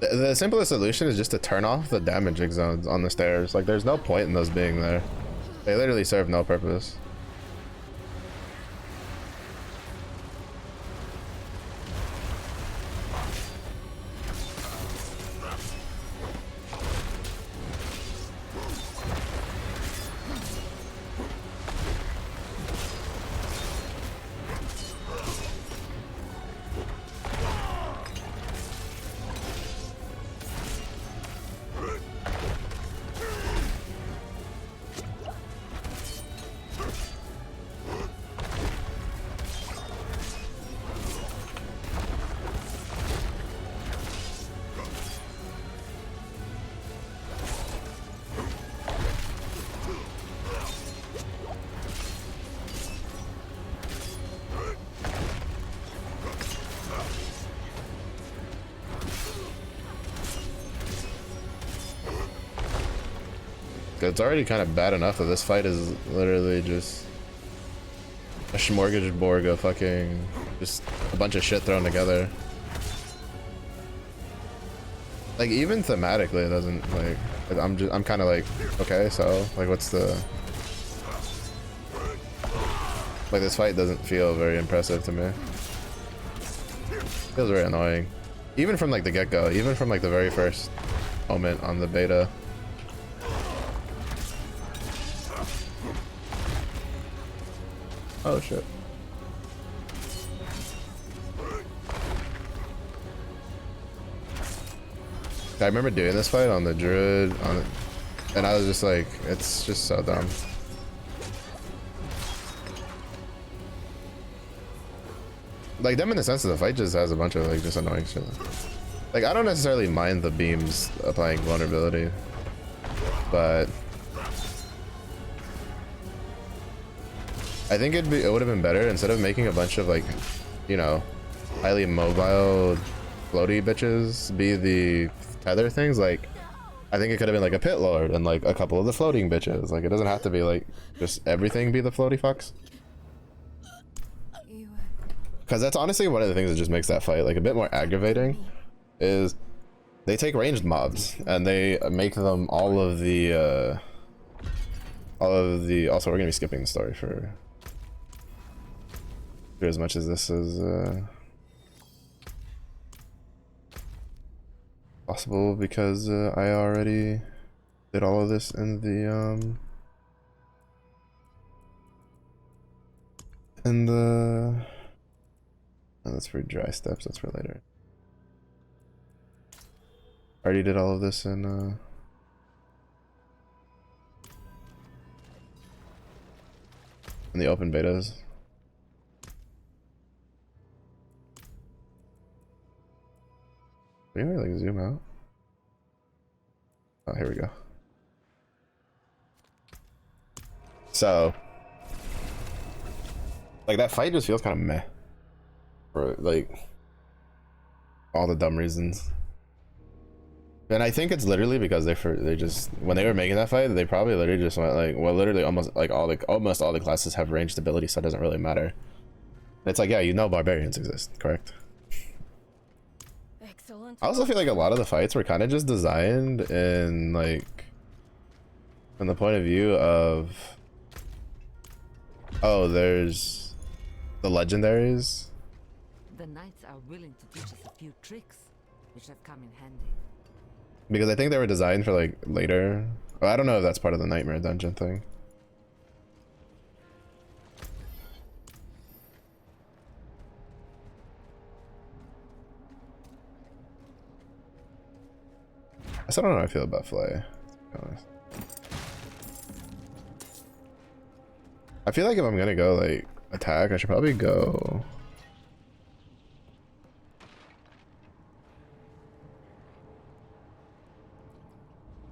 the simplest solution is just to turn off the damaging zones on the stairs. Like, there's no point in those being there. They literally serve no purpose. It's already kind of bad enough that this fight is literally just a smorgasbord of fucking just a bunch of shit thrown together. Like, even thematically it doesn't, like, I'm kind of like, okay, so like what's the, like, this fight doesn't feel very impressive to me. Feels very annoying, even from like the get-go, even from like the very first moment on the beta. Oh shit. I remember doing this fight on the druid and I was just like, it's just so dumb. Like, them in the sense that the fight just has a bunch of like just annoying shit. Like, I don't necessarily mind the beams applying vulnerability, but I think it would have been better instead of making a bunch of like, you know, highly mobile floaty bitches be the tether things. Like, I think it could have been like a pit lord and like a couple of the floating bitches. Like, it doesn't have to be like just everything be the floaty fucks. Because that's honestly one of the things that just makes that fight like a bit more aggravating, is they take ranged mobs and they make them all of the also we're gonna be skipping the story for as much as this is possible, because I already did all of this in the oh, that's for dry steps, that's for later. I already did all of this in the open betas. Can we like zoom out? Oh, here we go. So, like, that fight just feels kind of meh, for like all the dumb reasons. And I think it's literally because they just, when they were making that fight, they probably literally just went like, well, literally almost all the classes have ranged ability, so it doesn't really matter. It's like, yeah, you know, barbarians exist, correct? Excellent. I also feel like a lot of the fights were kind of just designed in like from the point of view of, oh, there's the legendaries. The knights are willing to teach us a few tricks, which have come in handy. Because I think they were designed for like later. Well, I don't know if that's part of the nightmare dungeon thing. I still don't know how I feel about Flay, to be honest. I feel like if I'm gonna go like attack, I should probably go.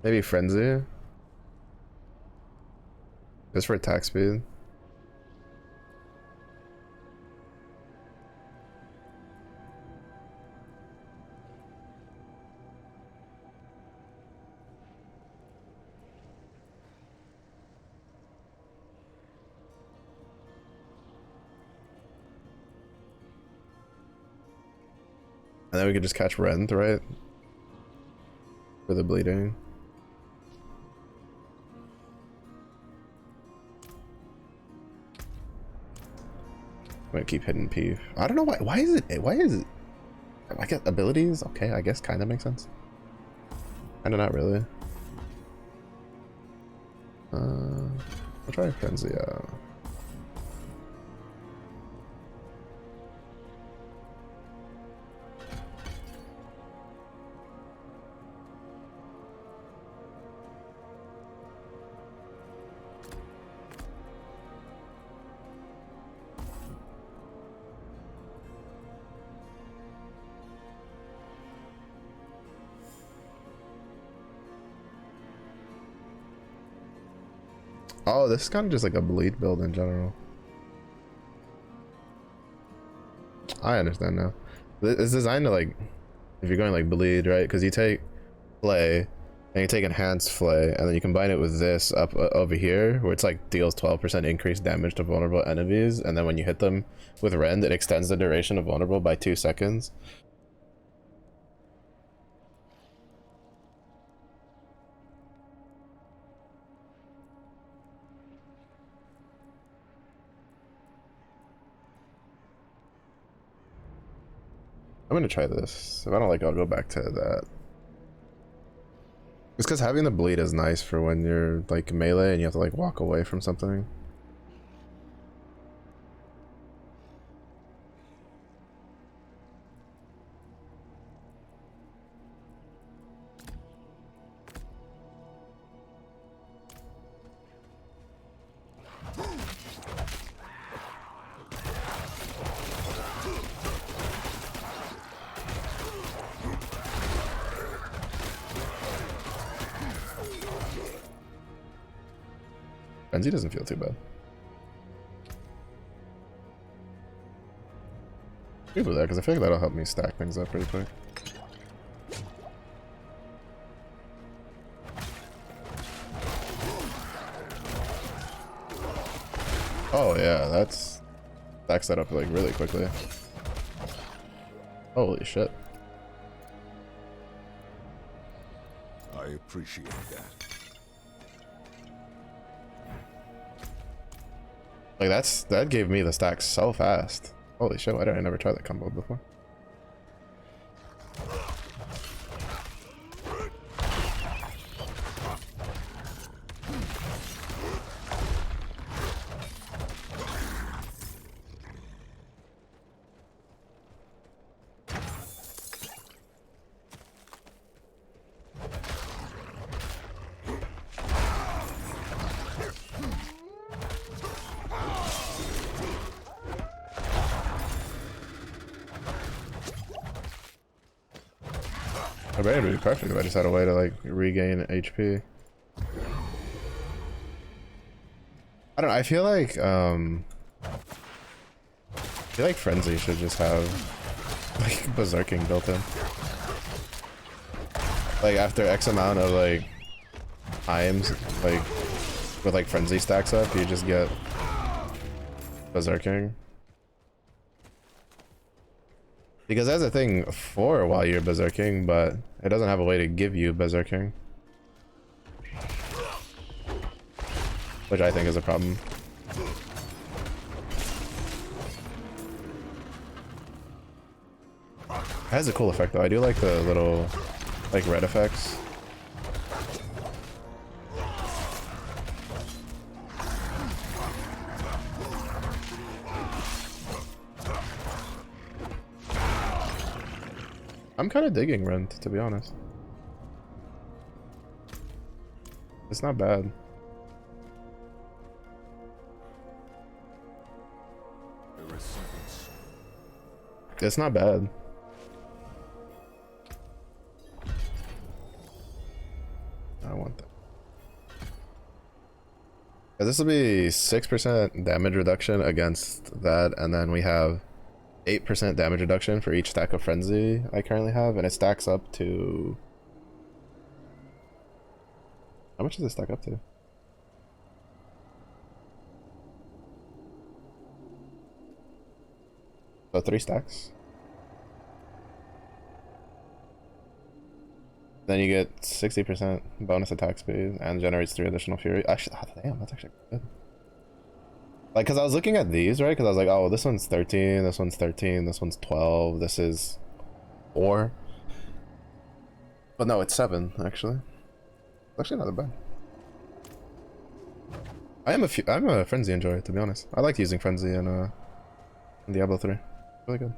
Maybe Frenzy. Just for attack speed. And then we could just catch Rend, right? For the bleeding. I'm gonna keep hitting P. I don't know why. Why is it? I get abilities. Okay, I guess kind of makes sense. Kind of not really. I'll try Frenzy out. Oh, this is kind of just like a bleed build in general. I understand now. It's designed to like, if you're going like bleed, right? Because you take Flay, and you take enhanced Flay, and then you combine it with this up over here, where it's like deals 12% increased damage to vulnerable enemies, and then when you hit them with Rend, it extends the duration of vulnerable by 2 seconds. I'm gonna try this. If I don't like it, I'll go back to that. It's because having the bleed is nice for when you're like melee and you have to like walk away from something. Frenzy doesn't feel too bad. Good with that, because I feel like that'll help me stack things up pretty quick. Oh yeah, that's stacks that up like really quickly. Holy shit. I appreciate that. Like that gave me the stack so fast. Holy shit, why did I never try that combo before? I bet it'd be perfect if I just had a way to like regain HP. I don't know, I feel like Frenzy should just have like berserking built in. Like after X amount of like times like with like Frenzy stacks up, you just get berserking. Because that's a thing for while you're berserking, but it doesn't have a way to give you berserking. Which I think is a problem. It has a cool effect though. I do like the little, like, red effects. I'm kind of digging Rent, to be honest. It's not bad. There is something. It's not bad. I want that. Yeah, this will be 6% damage reduction against that, and then we have 8% damage reduction for each stack of Frenzy I currently have, and it stacks up to... How much does it stack up to? So 3 stacks. Then you get 60% bonus attack speed and generates 3 additional fury. Actually, oh, damn, that's actually good. Like, because I was looking at these, right? Because I was like, oh, this one's 13, this one's 13, this one's 12, this is 4. But no, it's 7, actually. It's actually not that bad. I'm a Frenzy enjoyer, to be honest. I liked using Frenzy in Diablo 3. Really good.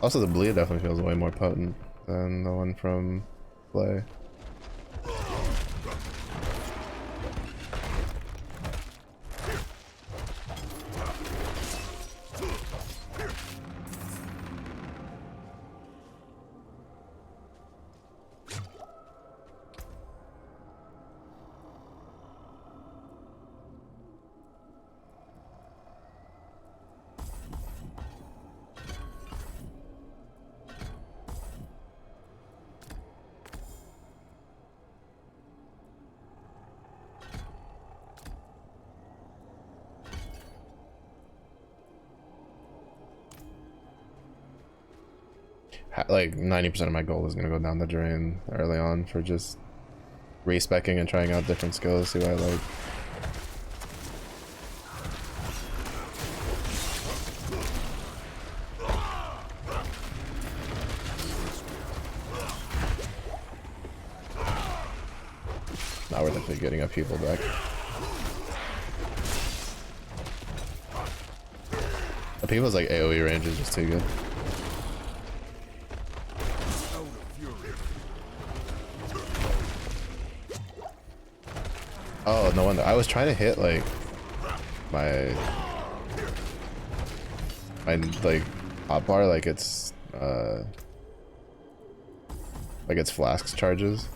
Also, the bleed definitely feels way more potent than the one from Play. Like 90% of my goal is gonna go down the drain early on for just respecking and trying out different skills, see what I like. Now we're definitely getting up people back. The people's like AoE range is just too good. Oh, no wonder. I was trying to hit like my like hotbar like it's flasks charges.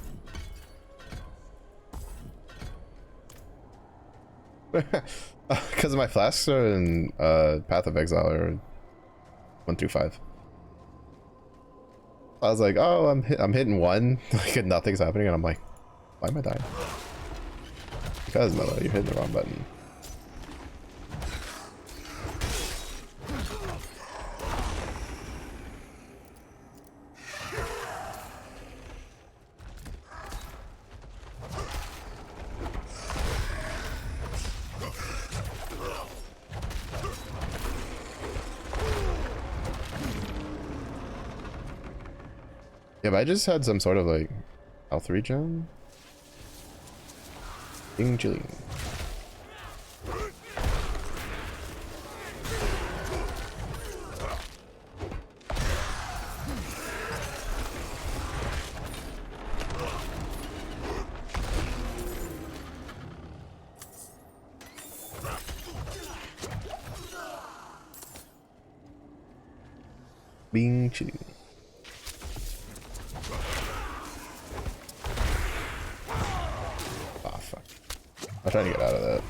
Because my flasks are in Path of Exile or 1 through 5. I was like, oh, I'm hitting 1, like nothing's happening, and I'm like, why am I dying? Because no, you're hitting the wrong button. Yeah, but I just had some sort of like health regen. Ding chilling. Bing chilling. Ah, fuck. I'm trying to get out of that.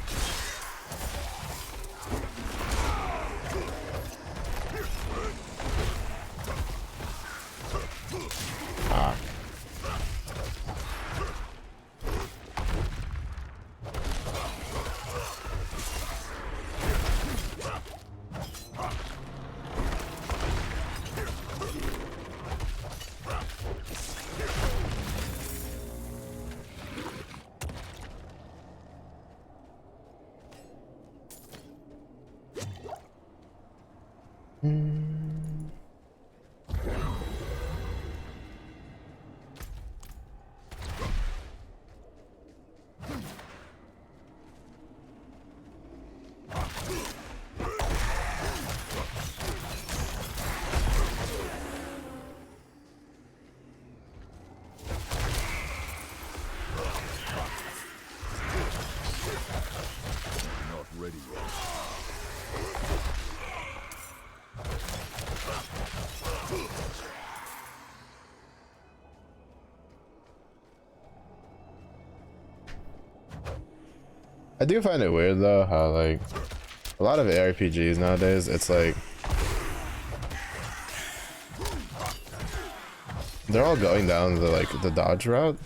I do find it weird though how like a lot of ARPGs nowadays, it's like they're all going down the dodge route,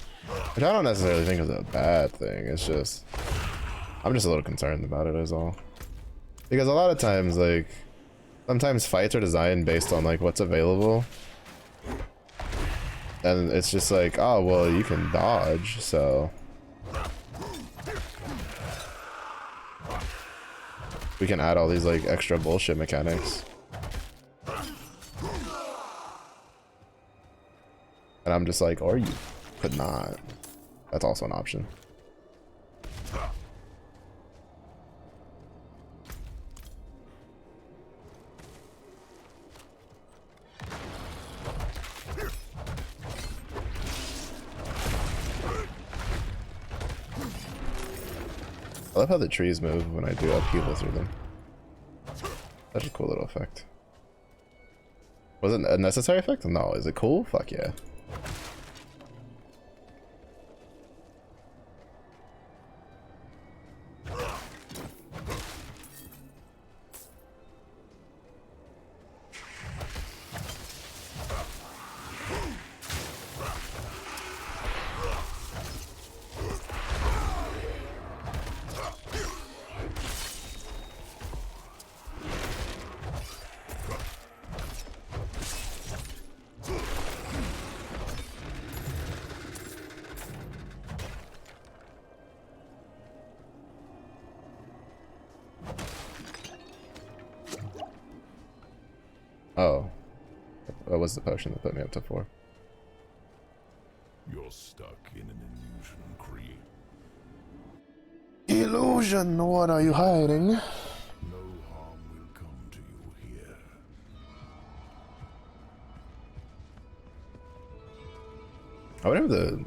which I don't necessarily think is a bad thing. It's just I'm just a little concerned about it is all, because a lot of times like sometimes fights are designed based on like what's available, and it's just like, oh well, you can dodge, so we can add all these like extra bullshit mechanics. And I'm just like, or you could not. That's also an option. I love how the trees move when I do upheaval through them. That's a cool little effect. Was it a necessary effect? No. Is it cool? Fuck yeah. Oh. What was the potion that put me up to 4? You're stuck in an illusion, Kree. Illusion, what are you hiding? No harm will come to you here. I wonder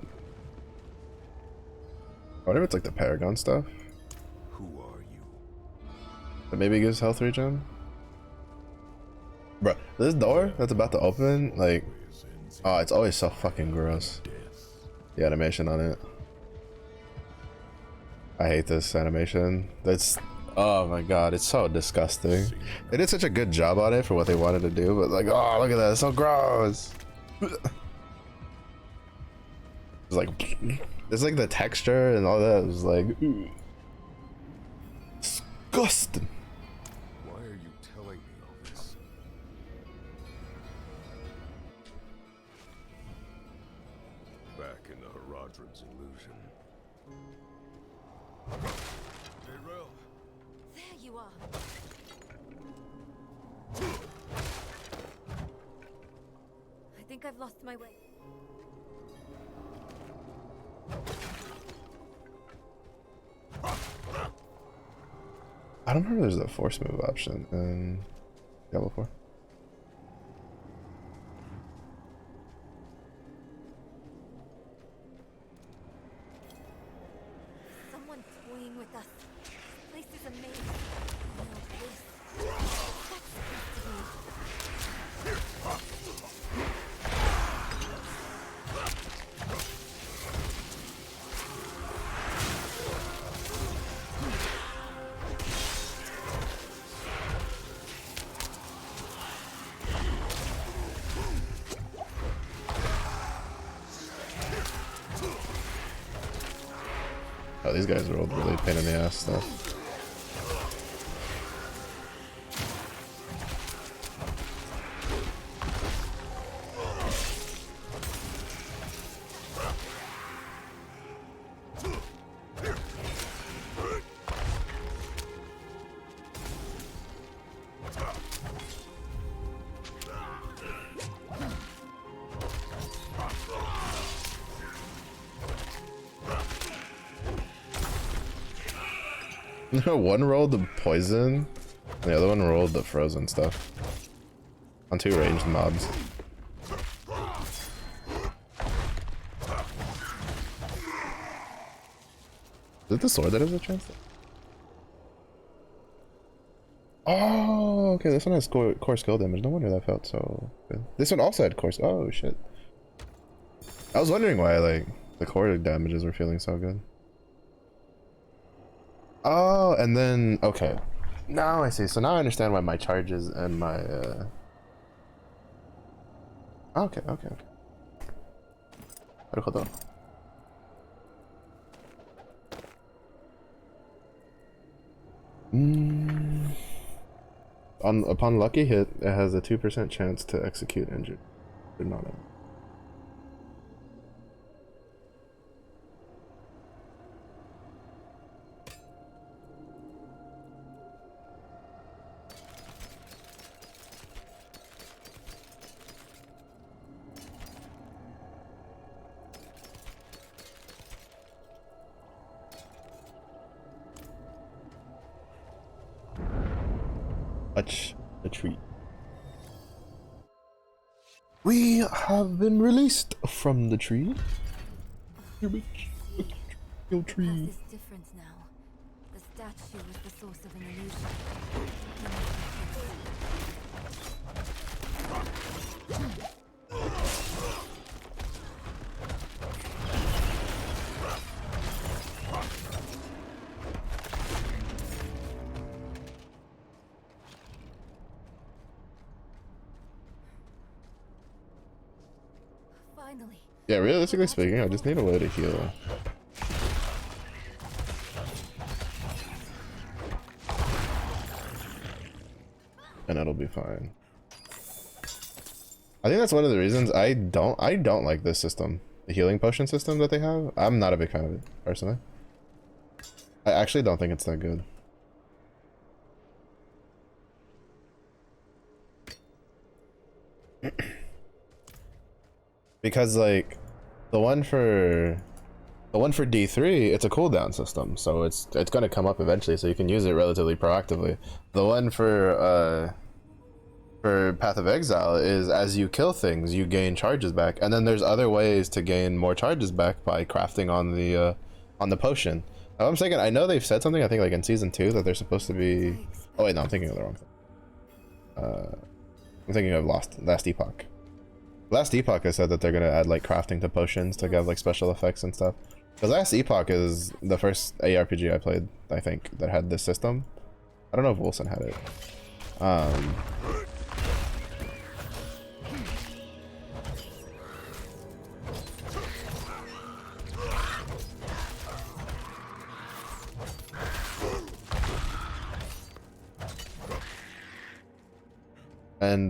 if it's like the Paragon stuff. Who are you? That maybe gives health regen? Bro, this door that's about to open, like, oh, it's always so fucking gross. The animation on it. I hate this animation. That's, oh my god, it's so disgusting. They did such a good job on it for what they wanted to do, but like, oh, look at that, it's so gross. It's like the texture and all that was like, ooh. Disgusting. Why are you telling me all this? Back in the Haradrim's illusion. There you are. I think I've lost my way. I don't remember there's a force move option in Diablo 4. Someone toying with us. This place is amazing. No, this. That's supposed to be. Oh, these guys rolled really pain in the ass stuff. One rolled the poison, and the other one rolled the frozen stuff. On 2 ranged mobs. Is it the sword that has a chance? Oh, okay, this one has core skill damage. No wonder that felt so good. This one also had core. Oh, shit. I was wondering why, like, the core damages were feeling so good. Oh, and then okay. Now I see. So now I understand why my charges and my okay, okay, okay. hold on. Upon lucky hit, it has a 2% chance to execute injured. They're not in. Touch the tree. We have been released from the tree. Your tree. Have this difference now. The statue was the source of an illusion. Finally. Yeah, realistically speaking, I just need a way to heal. And it'll be fine. I think that's one of the reasons I don't like this system. The healing potion system that they have. I'm not a big fan of it, personally. I actually don't think it's that good. Because like the one for D3, it's a cooldown system, so it's gonna come up eventually, so you can use it relatively proactively. The one for Path of Exile is as you kill things, you gain charges back, and then there's other ways to gain more charges back by crafting on the potion. Now, I'm thinking, I know they've said something, I think like in season 2, that they're supposed to be. Oh wait, no, I'm thinking of the wrong thing. I'm thinking of Last Epoch. Last Epoch, I said that they're gonna add like crafting to potions to get like special effects and stuff. Because Last Epoch is the first ARPG I played, I think, that had this system. I don't know if Wilson had it. And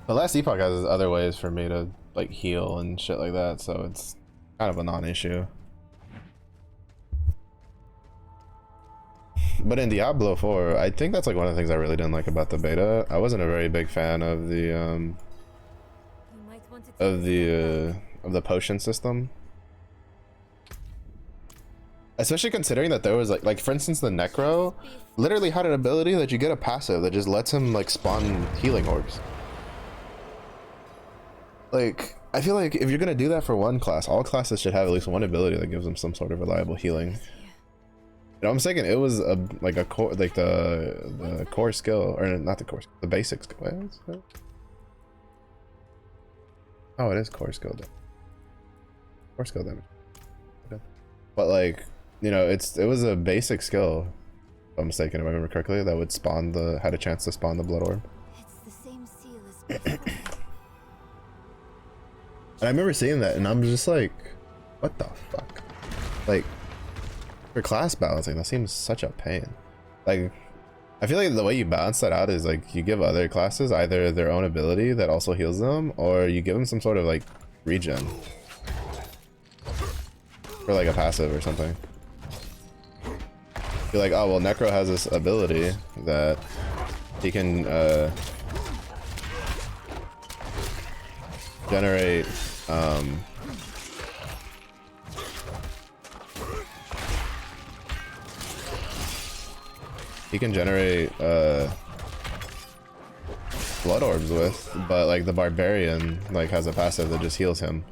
the Last Epoch has other ways for me to like heal and shit like that, so it's kind of a non-issue. But in Diablo 4, I think that's like one of the things I really didn't like about the beta. I wasn't a very big fan of the potion system. Especially considering that there was like for instance the Necro literally had an ability that you get a passive that just lets him like spawn healing orbs. Like, I feel like if you're gonna do that for one class, all classes should have at least one ability that gives them some sort of reliable healing. You know, I'm thinking it was a core, like the core skill, or not the core, the basic skill. What is it? Oh, it is core skill damage. Core skill damage. Okay. But like, you know, it was a basic skill. If I'm mistaken, if I remember correctly, that would spawn had a chance to spawn the blood orb. It's the same seal as before. And I remember seeing that, and I'm just like, what the fuck? Like, for class balancing, that seems such a pain. Like, I feel like the way you balance that out is like you give other classes either their own ability that also heals them, or you give them some sort of like regen for like a passive or something. You're like, oh well, Necro has this ability that he can generate he can generate blood orbs with, but like the barbarian like has a passive that just heals him,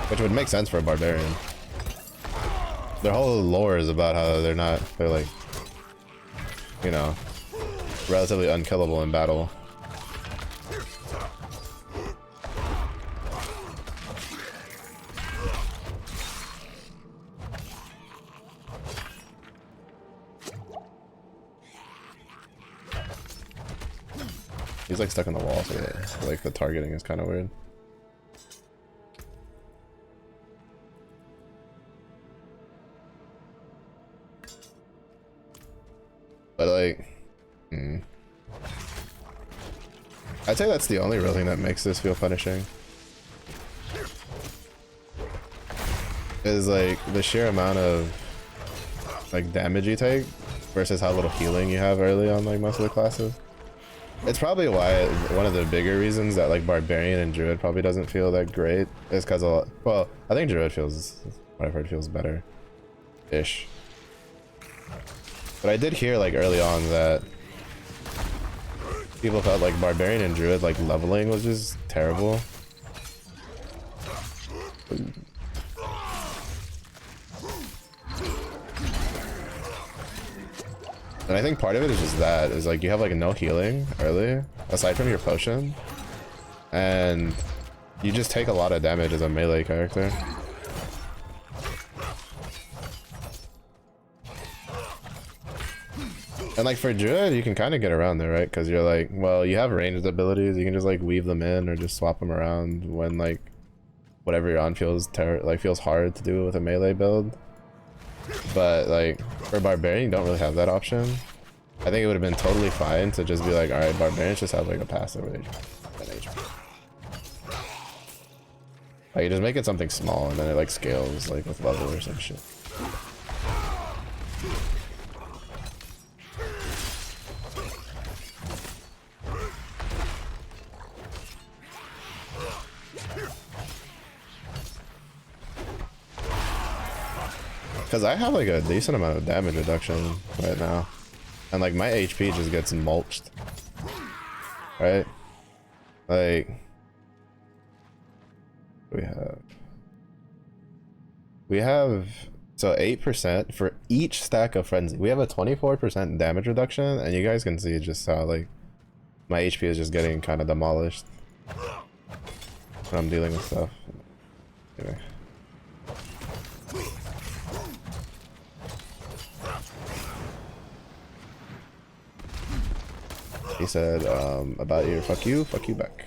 which would make sense for a barbarian. Their whole lore is about how they're like, you know, relatively unkillable in battle. He's like stuck in the wall, so like the targeting is kind of weird. But like, I'd say that's the only real thing that makes this feel punishing. Is like the sheer amount of like damage you take versus how little healing you have early on like most of the classes. It's probably why one of the bigger reasons that like Barbarian and Druid probably doesn't feel that great is because well, I think Druid feels, what I've heard, feels better ish. But I did hear like early on that people felt like Barbarian and Druid like leveling was just terrible. And I think part of it is just that, is like you have like no healing early, aside from your potion. And you just take a lot of damage as a melee character. And like for Druid, you can kind of get around there, right? Because you're like, well, you have ranged abilities, you can just like weave them in or just swap them around when like whatever you're on feels hard to do with a melee build. But like for Barbarian, you don't really have that option. I think it would have been totally fine to just be like, alright, Barbarians just have like a passive rage. Like you just make it something small and then it like scales like with level or some shit. Because I have like a decent amount of damage reduction right now. And like my HP just gets mulched. Right? Like... We have... So 8% for each stack of Frenzy. We have a 24% damage reduction, and you guys can see just how like my HP is just getting kind of demolished when I'm dealing with stuff. Anyway. He said, about you, fuck you back.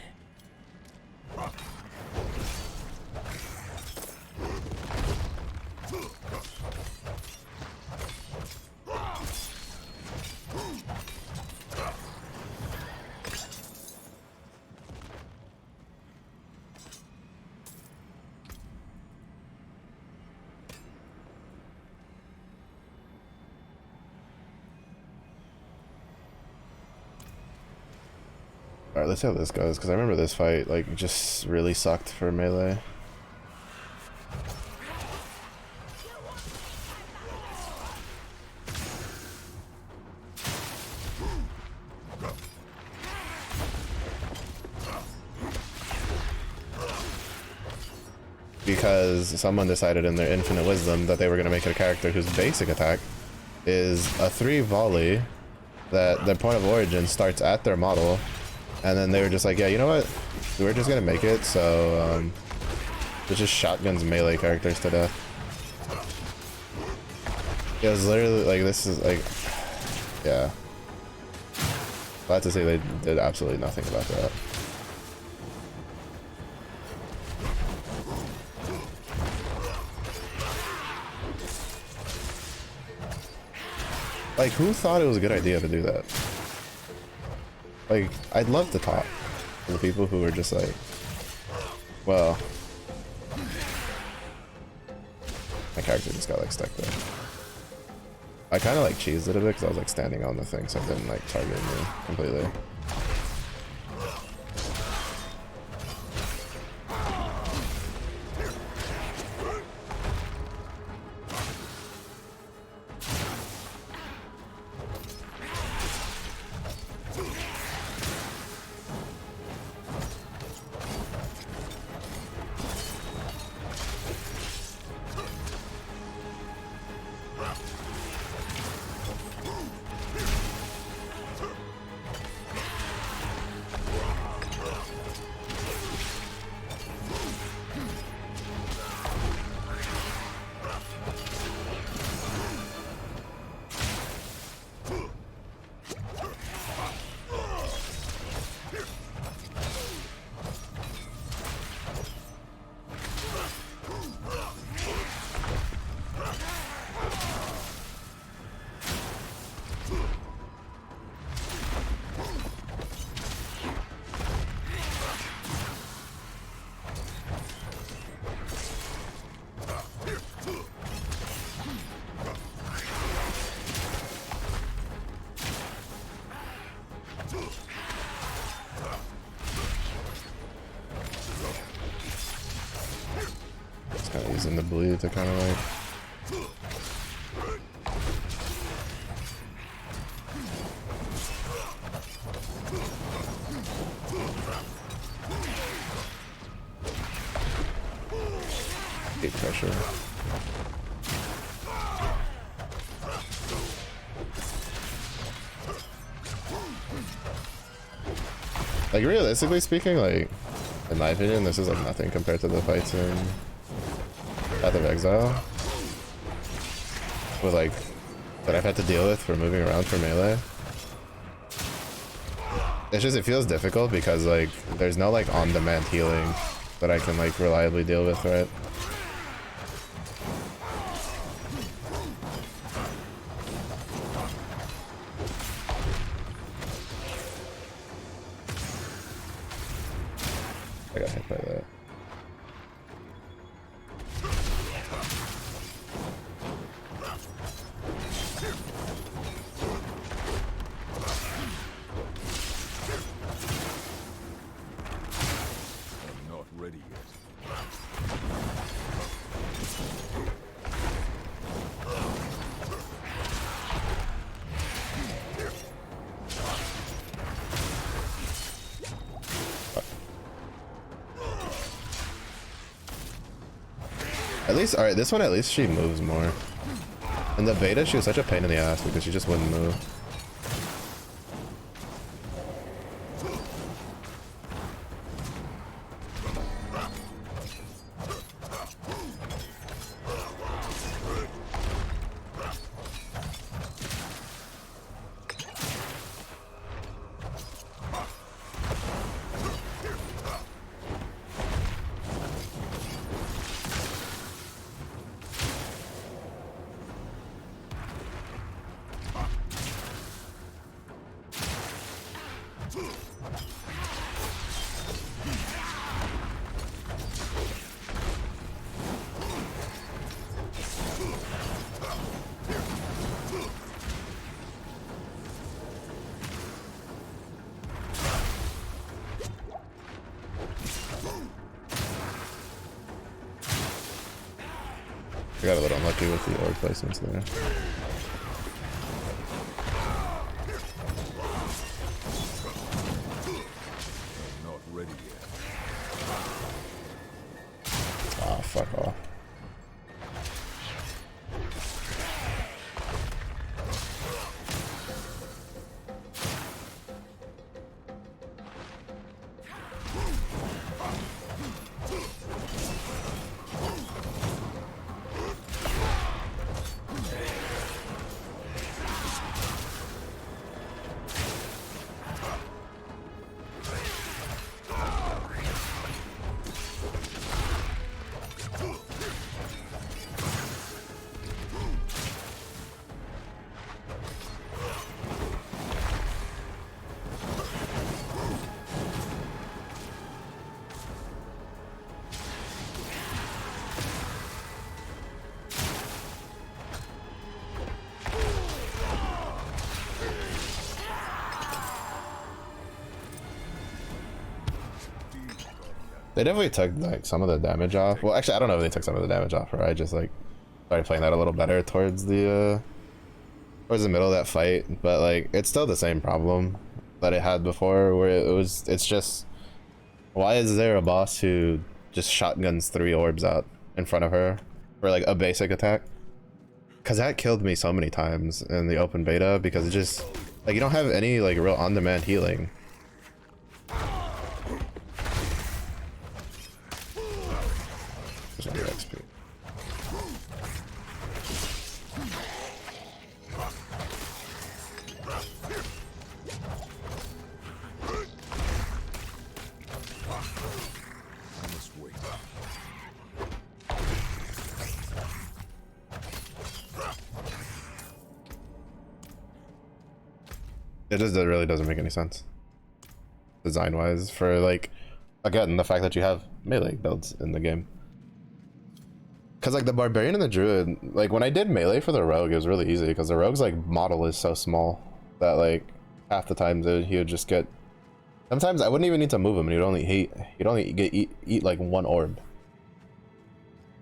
Alright, let's see how this goes, because I remember this fight, like, just really sucked for melee. Because someone decided in their infinite wisdom that they were going to make it a character whose basic attack is a 3 volley, that their point of origin starts at their model. And then they were just like, yeah, you know what? We're just gonna make it so it just shotguns melee characters to death. It was literally like, this is like, yeah. Glad to say they did absolutely nothing about that. Like, who thought it was a good idea to do that? Like, I'd love to talk to the people who were just like, well, my character just got like stuck there. I kind of like cheesed it a bit because I was like standing on the thing, so it didn't like target me completely. using the bleed to kind of like. Hate pressure. Like realistically speaking, like in my opinion, this is like nothing compared to the fights in Path of Exile. With like that I've had to deal with for moving around for melee. It's just, it feels difficult because like there's no like on-demand healing that I can like reliably deal with, right? I got hit by that. I'm not ready yet. At least, alright, this one at least she moves more. In the beta, she was such a pain in the ass because she just wouldn't move. I got a little unlucky with the orb placements there. I'm not ready yet. Ah, fuck off. They definitely took like some of the damage off. Well, actually, I don't know if they took some of the damage off, or I just like started playing that a little better towards the middle of that fight. But like, it's still the same problem that it had before, where it's just, why is there a boss who just shotguns 3 orbs out in front of her for like a basic attack? Because that killed me so many times in the open beta, because it just like, you don't have any like real on-demand healing. There's no XP. I must wait. It just really doesn't make any sense design wise, for like, again, the fact that you have melee builds in the game. Because like the barbarian and the druid, like when I did melee for the rogue, it was really easy because the rogue's like model is so small that like half the time he would just get, sometimes I wouldn't even need to move him and he'd only get eat like 1 orb.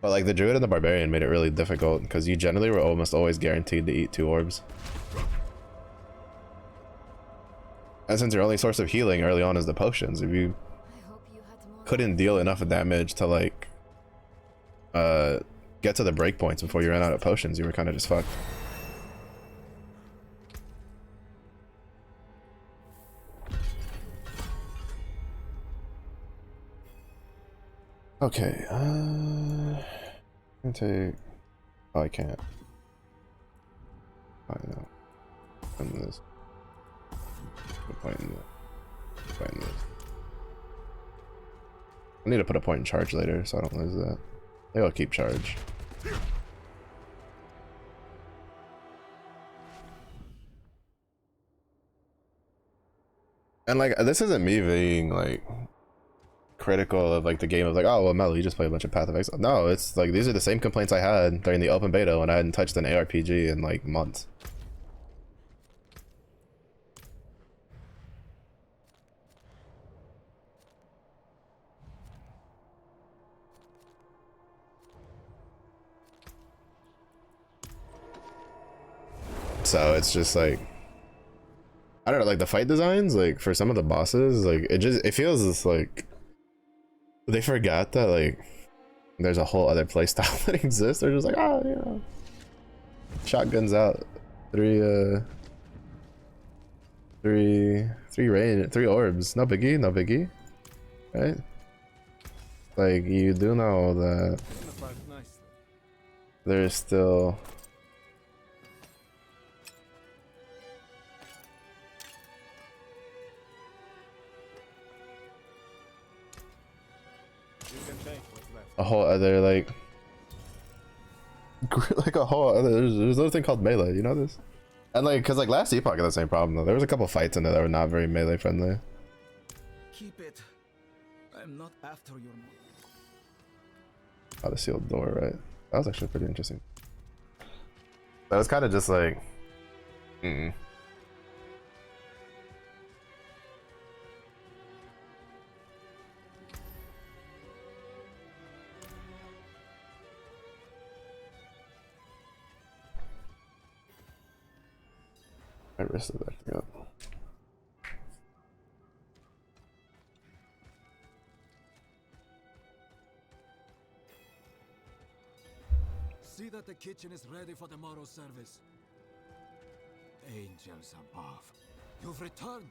But like the druid and the barbarian made it really difficult because you generally were almost always guaranteed to eat 2 orbs. And since your only source of healing early on is the potions, if you I hope you had more. couldn't deal enough damage to like get to the breakpoints before you ran out of potions, you were kind of just fucked. Okay, I'm gonna take. Oh, I can't. I know. And this. Put a point in this. Point in this. I need to put a point in charge later, so I don't lose that. Maybe I'll keep charge. And like, this isn't me being like critical of like the game of like, oh well, Mel, you just play a bunch of Path of Exile. No, it's like these are the same complaints I had during the open beta when I hadn't touched an ARPG in like months. So it's just like, I don't know, like the fight designs, like for some of the bosses, like it feels just like they forgot that like there's a whole other playstyle that exists. They're just like, oh, you know, shotguns out, three orbs, no biggie, no biggie, right? Like you do know that there's still a whole other like like a whole other there's another thing called melee, you know this? And like because like last epoch had the same problem though. There was a couple fights in there that were not very melee friendly. Keep it. I'm not after your money. Oh, the sealed door, right? That was actually pretty interesting. That was kind of just like my wrist is acting up. See that the kitchen is ready for tomorrow's service. Angels above, you've returned.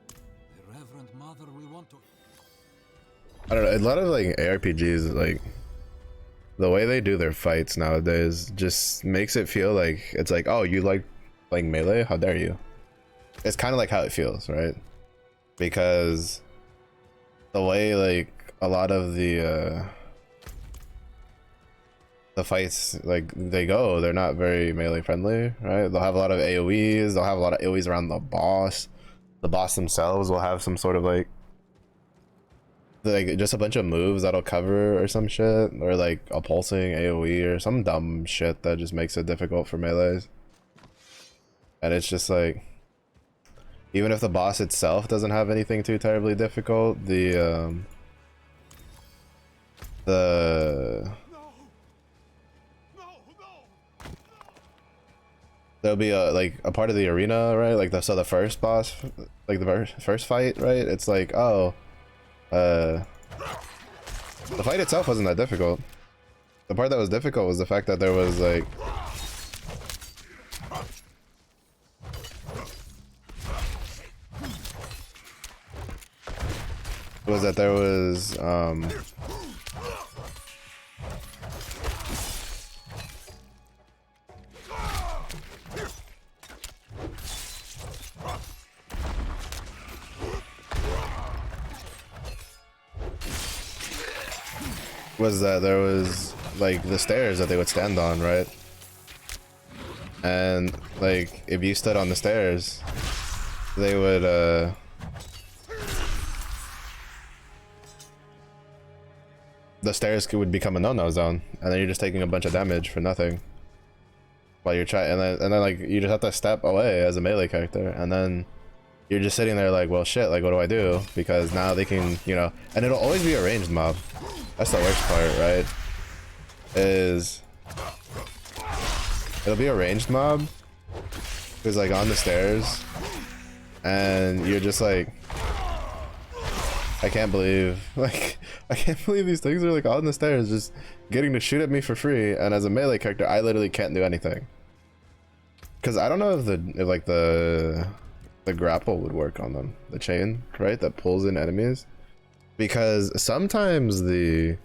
The Reverend Mother will want to. I don't know, a lot of like ARPGs, like the way they do their fights nowadays just makes it feel like it's like, oh, you like playing melee? How dare you? It's kind of like how it feels, right? Because the way like a lot of the fights like they go, they're not very melee friendly, right? They'll have a lot of AoEs, they'll have a lot of AoEs around the boss. The boss themselves will have some sort of like just a bunch of moves that'll cover or some shit, or like a pulsing AoE or some dumb shit that just makes it difficult for melees. And it's just like, even if the boss itself doesn't have anything too terribly difficult, there'll be a part of the arena, right? Like so the first boss, like the first fight, right? It's like, oh, the fight itself wasn't that difficult. The part that was difficult was the fact that there was like there was like the stairs that they would stand on, right? And like if you stood on the stairs, they would the stairs would become a no-no zone, and then you're just taking a bunch of damage for nothing while you're trying, and then like you just have to step away as a melee character, and then you're just sitting there like, well, shit, like, what do I do? Because now they can, you know, and it'll always be a ranged mob. That's the worst part, right? Is it'll be a ranged mob who's like on the stairs, and you're just like, I can't believe, like, I can't believe these things are like on the stairs just getting to shoot at me for free, and as a melee character, I literally can't do anything. Because I don't know if the grapple would work on them, the chain, right, that pulls in enemies, because sometimes the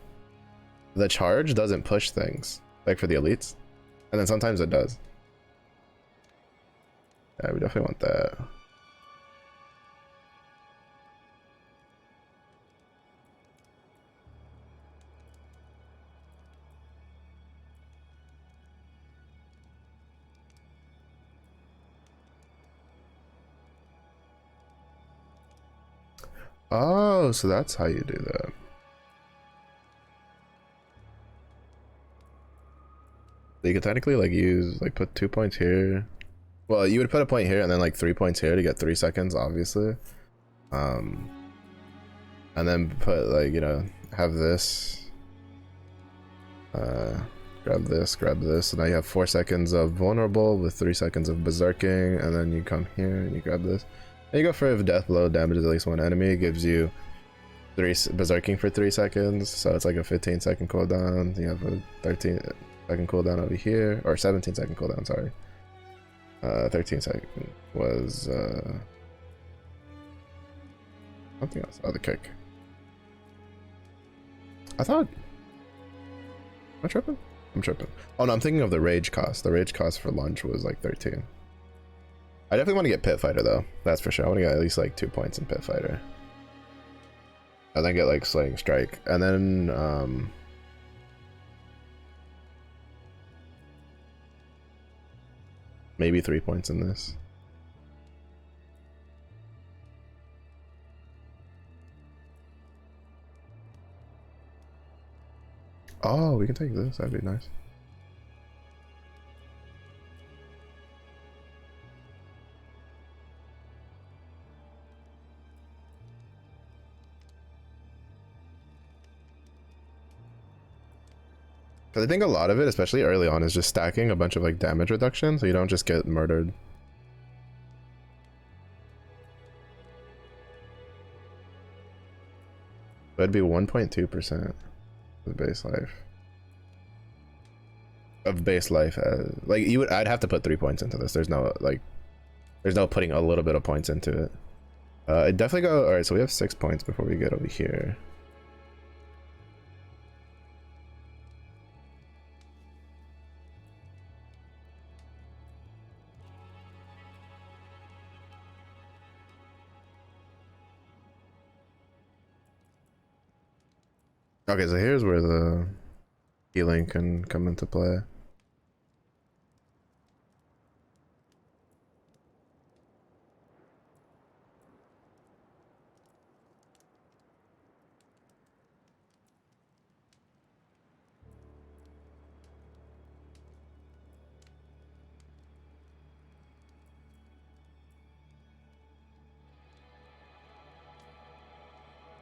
charge doesn't push things, like for the elites, and then sometimes it does. Yeah, we definitely want that. Oh, so that's how you do that. So you could technically like use, like, put 2 points here. Well, you would put a point here and then like 3 points here to get 3 seconds, obviously. And then put, like, you know, have this. Grab this, and now you have 4 seconds of vulnerable with 3 seconds of berserking, and then you come here and you grab this. And you go for if death blow damages at least one enemy, it gives you 3 berserking for 3 seconds, so it's like a 15-second cooldown. You have a 13-second cooldown over here, or 17-second cooldown, sorry. 13-second was something else. Oh, the kick. I thought, am I tripping? I'm tripping. Oh no, I'm thinking of the rage cost. The rage cost for lunch was like 13. I definitely want to get Pit Fighter though. That's for sure. I want to get at least like 2 points in Pit Fighter. And then get like Slaying Strike. And then maybe 3 points in this. Oh, we can take this. That'd be nice. Because I think a lot of it, especially early on, is just stacking a bunch of like damage reduction, so you don't just get murdered. That'd be 1.2% of base life. Of base life, like you would, I'd have to put 3 points into this. There's no like, there's no putting a little bit of points into it. It definitely go. All right, so we have 6 points before we get over here. Okay, so here's where the healing can come into play.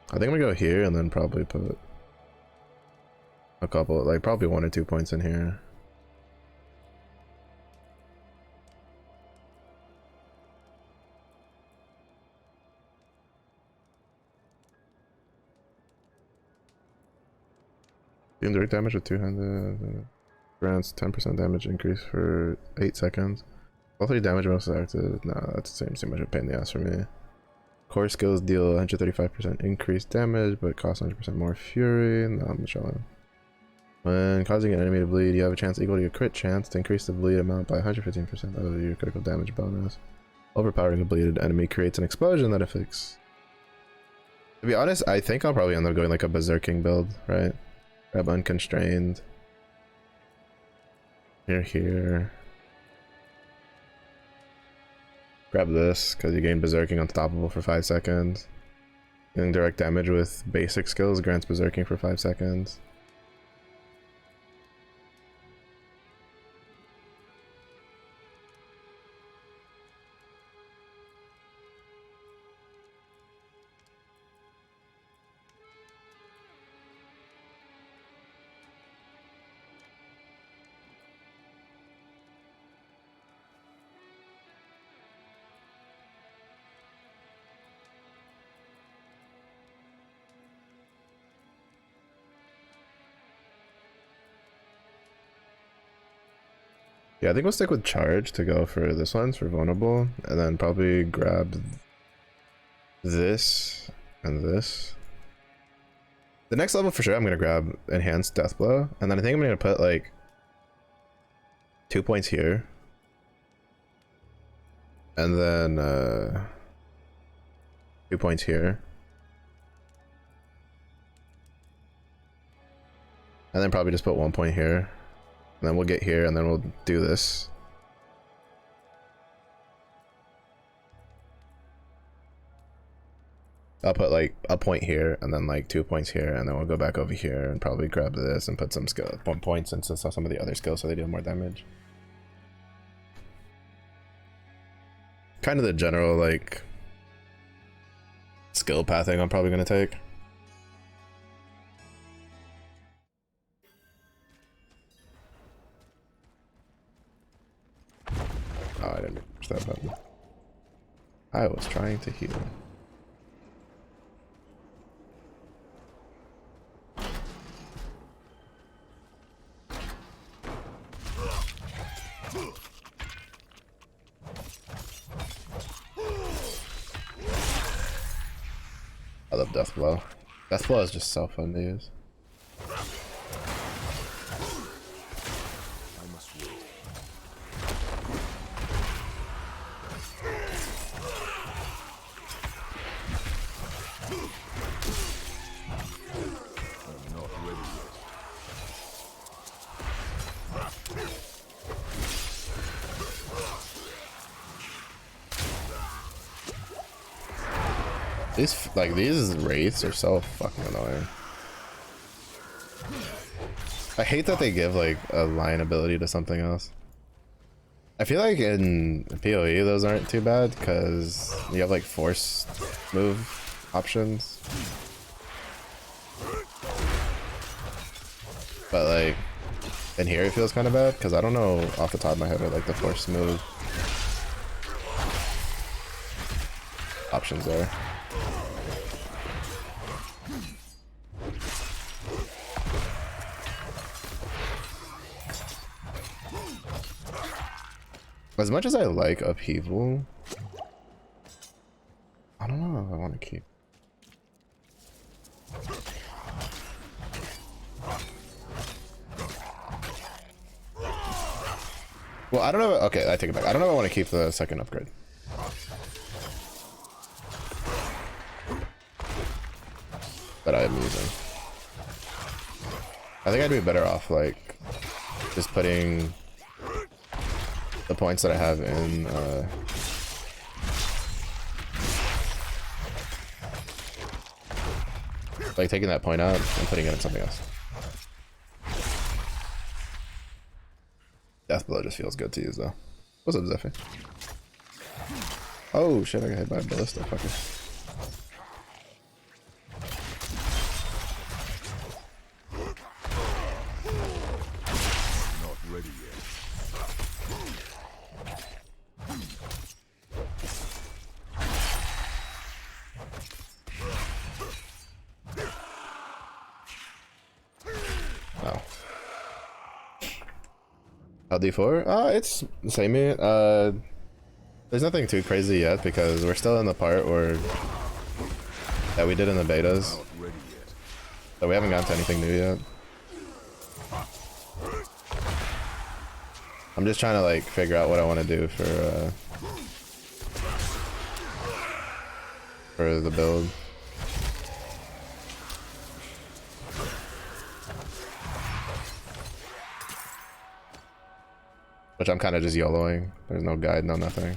I think I'm gonna go here and then probably put a couple, like probably 1 or 2 points in here. Dealing direct damage with 200 grants 10% damage increase for 8 seconds. All 3 damage bonus is active. Nah, that seems too much of a pain in the ass for me. Core skills deal 135% increased damage, but cost 100% more fury. No, I'm chilling. When causing an enemy to bleed, you have a chance equal to your crit chance to increase the bleed amount by 115% of your critical damage bonus. Overpowering a bleeded enemy creates an explosion that affects. To be honest, I think I'll probably end up going like a berserking build, right? Grab unconstrained. Here. Grab this, because you gain berserking unstoppable for 5 seconds. Dealing direct damage with basic skills grants berserking for 5 seconds. Yeah, I think we'll stick with charge to go for this one for vulnerable, and then probably grab this and this. The next level for sure, I'm gonna grab enhanced death blow, and then I think I'm gonna put like 2 points here, and then 2 points here, and then probably just put 1 point here, and then we'll get here, and then we'll do this. I'll put like a point here and then like 2 points here, and then we'll go back over here and probably grab this and put some skill 1 points into some of the other skills so they deal more damage. Kind of the general like skill pathing I'm probably gonna take. Oh, I didn't push that button. I was trying to heal. I love Death Blow. Death Blow is just so fun to use. These wraiths are so fucking annoying. I hate that they give like a line ability to something else. I feel like in PoE those aren't too bad because you have like force move options. But like in here it feels kind of bad because I don't know off the top of my head what like the force move options are. As much as I like Upheaval, I don't know if I want to keep. Well, I don't know. Okay, I take it back. I don't know if I want to keep the second upgrade. That I am using. I think I'd be better off like just putting the points that I have in like taking that point out and putting it in something else. Death Blow just feels good to use though. What's up, Zephy? Oh shit, I got hit by a ballista, fucker. D4? It's samey. There's nothing too crazy yet because we're still in the part where that we did in the betas. So we haven't gotten to anything new yet. I'm just trying to like figure out what I want to do for the build. Which I'm kind of just YOLOing. There's no guide, no nothing.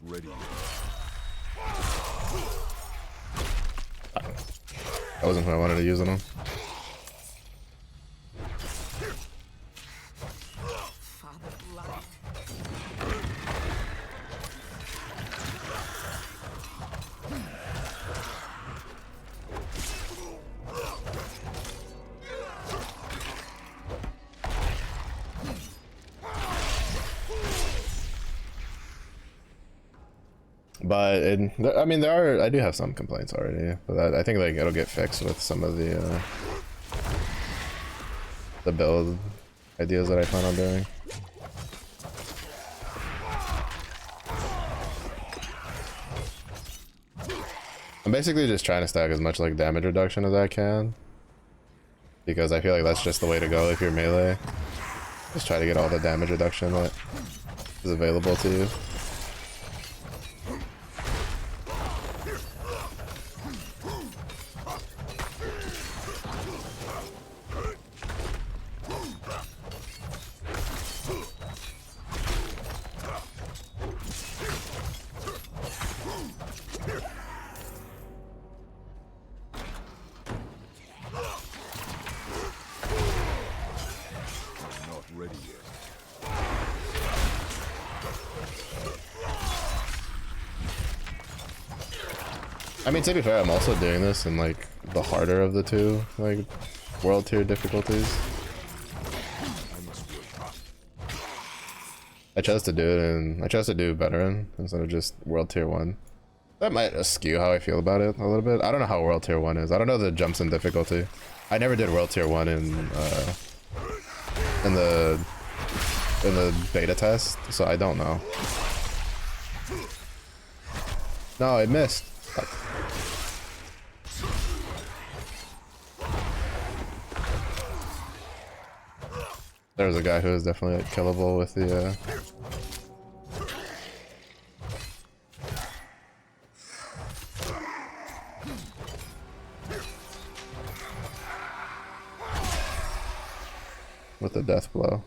ready yet. That wasn't what I wanted to use on him. Father lied. But I mean, I do have some complaints already, but I think like it'll get fixed with some of the build ideas that I plan on doing. I'm basically just trying to stack as much like damage reduction as I can, because I feel like that's just the way to go if you're melee. Just try to get all the damage reduction that is available to you. Not ready yet. I mean, to be fair, I'm also doing this in like the harder of the two like world tier difficulties. I chose to do it and I chose to do veteran instead of just world tier 1. That might skew how I feel about it a little bit. I don't know how world tier 1 is. I don't know the jumps in difficulty. I never did world tier 1 in the beta test, so I don't know. No, I missed. Fuck. There was a guy who was definitely like, killable with the with the death blow.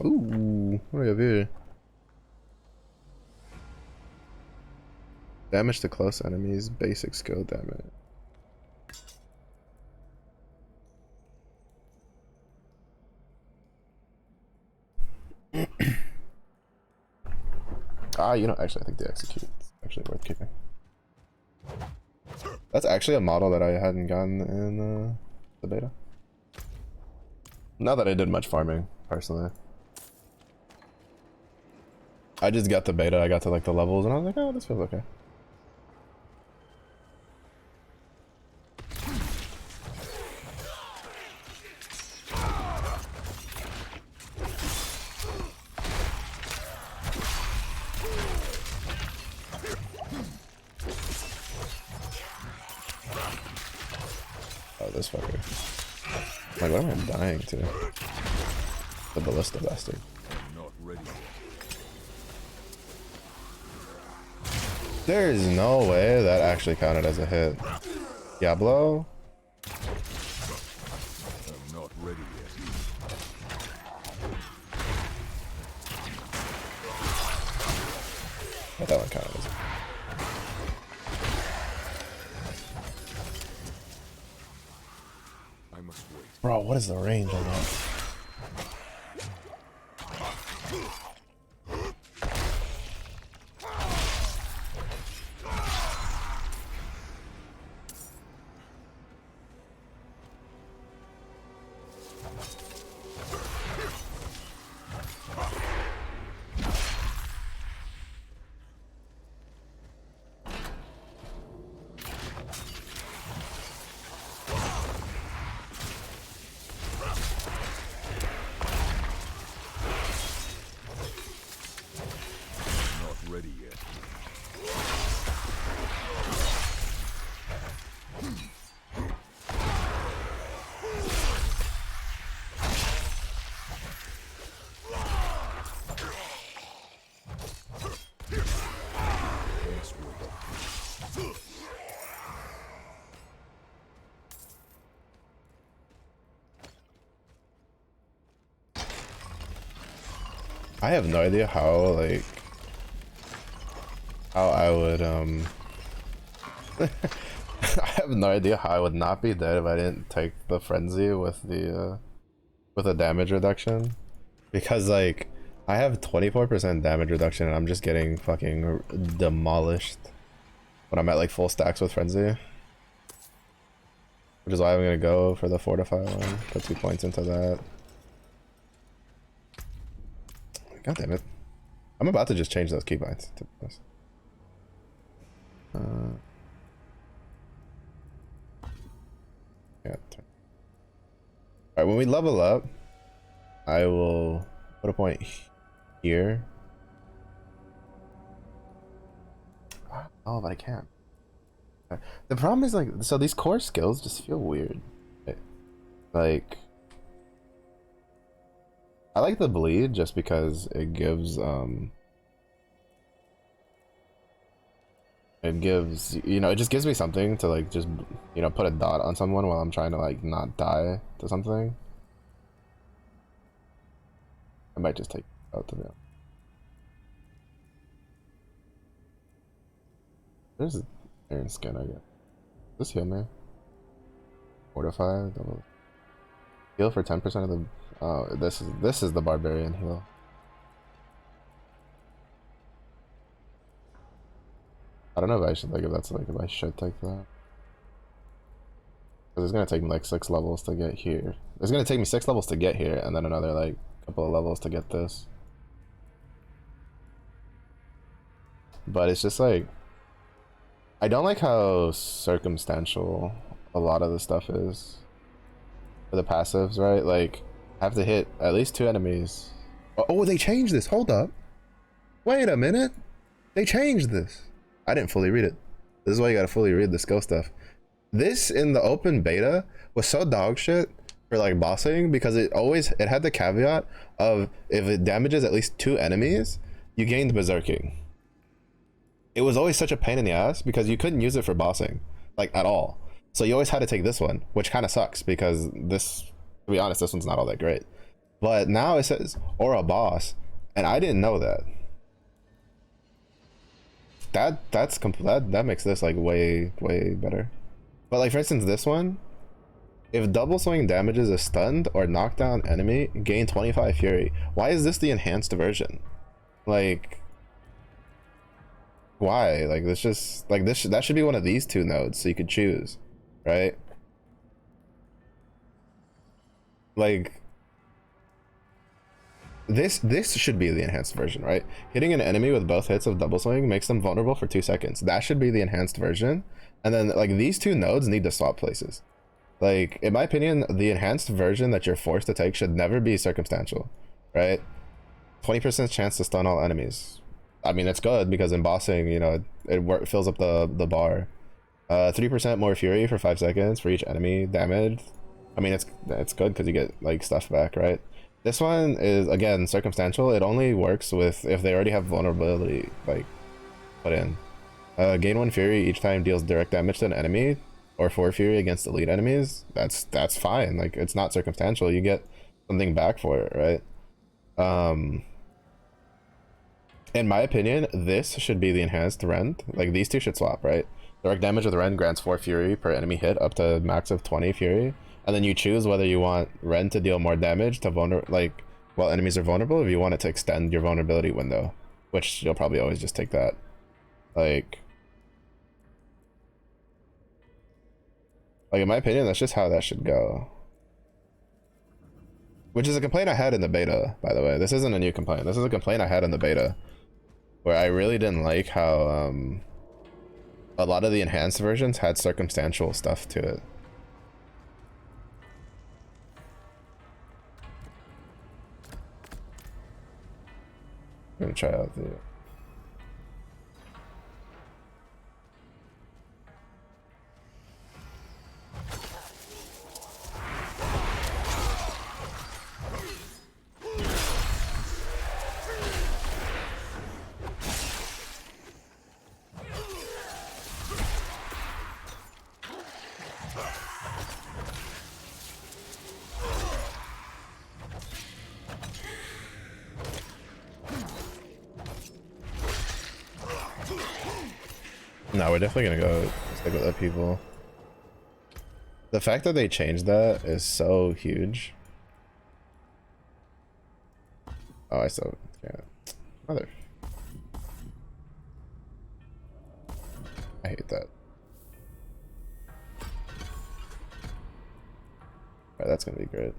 Ooh, what do we have here? Damage to close enemies, basic skill damage. You know, actually, I think the execute is actually worth keeping. That's actually a model that I hadn't gotten in the beta. Not that I did much farming, personally. I just got the beta, I got to like the levels, and I was like, oh, this feels okay. Oh, this fucker. Like, what am I dying to? The ballista bastard. Not ready yet. There is no way that actually counted as a hit. Diablo? I'm not ready yet. Oh, that one counted as a hit. I must wait. Bro, what is the range on that? I have no idea how, like, how I would, I have no idea how I would not be dead if I didn't take the frenzy with the damage reduction. Because, like, I have 24% damage reduction and I'm just getting fucking demolished when I'm at, like, full stacks with frenzy. Which is why I'm gonna go for the fortify one. Put 2 points into that. God damn it. I'm about to just change those keybinds, to be honest. Yeah. Alright, when we level up, I will put a point here. Oh, but I can't. The problem is, like, so these core skills just feel weird. Like, I like the bleed just because it gives, you know, it just gives me something to, like, just, you know, put a dot on someone while I'm trying to, like, not die to something. I might just take it out to be honest. There's an iron skin, I guess. This heal me. Fortify, double. Heal for 10% of the. Oh, this is the barbarian heal. I don't know if I should, like, if that's, like, if I should take that. Because it's gonna take me like 6 levels to get here. It's gonna take me 6 levels to get here, and then another, like, couple of levels to get this. But it's just like, I don't like how circumstantial a lot of the stuff is for the passives, right? Like, I have to hit at least 2 enemies. Oh, they changed this. Hold up. Wait a minute. They changed this. I didn't fully read it. This is why you gotta fully read the skill stuff. This in the open beta was so dog shit for, like, bossing, because it had the caveat of if it damages at least 2 enemies, you gained berserking. It was always such a pain in the ass because you couldn't use it for bossing, like, at all. So you always had to take this one, which kind of sucks because this, to be honest, this one's not all that great. But now it says or a boss, and I didn't know that. That makes this, like, way better. But, like, for instance, this one, if double swing damages a stunned or knockdown enemy, gain 25 fury. Why is this the enhanced version? Like, why? Like, this just, like, that should be one of these 2 nodes so you could choose, right? Like, this should be the enhanced version, right? Hitting an enemy with both hits of double swing makes them vulnerable for 2 seconds. That should be the enhanced version. And then, like, these 2 nodes need to swap places. Like, in my opinion, the enhanced version that you're forced to take should never be circumstantial, right? 20% chance to stun all enemies. I mean, it's good because in bossing, you know, it fills up the bar. 3% more fury for 5 seconds for each enemy damaged. I mean, it's good because you get, like, stuff back, right? This one is, again, circumstantial. It only works with if they already have vulnerability, like, put in. Gain 1 fury each time deals direct damage to an enemy, or 4 fury against elite enemies. That's fine. Like, it's not circumstantial. You get something back for it, right? In my opinion, this should be the enhanced rend. Like, these 2 should swap, right? Direct damage with rend grants 4 fury per enemy hit up to max of 20 fury. And then you choose whether you want rend to deal more damage to like, while enemies are vulnerable, or if you want it to extend your vulnerability window, which you'll probably always just take that. Like, in my opinion, that's just how that should go. Which is a complaint I had in the beta, by the way. This isn't a new complaint. This is a complaint I had in the beta, where I really didn't like how a lot of the enhanced versions had circumstantial stuff to it. I'm gonna try out the... No, we're definitely gonna go stick with upheaval. The fact that they changed that is so huge. Oh, I still can't. Mother. I hate that. Alright, that's gonna be great.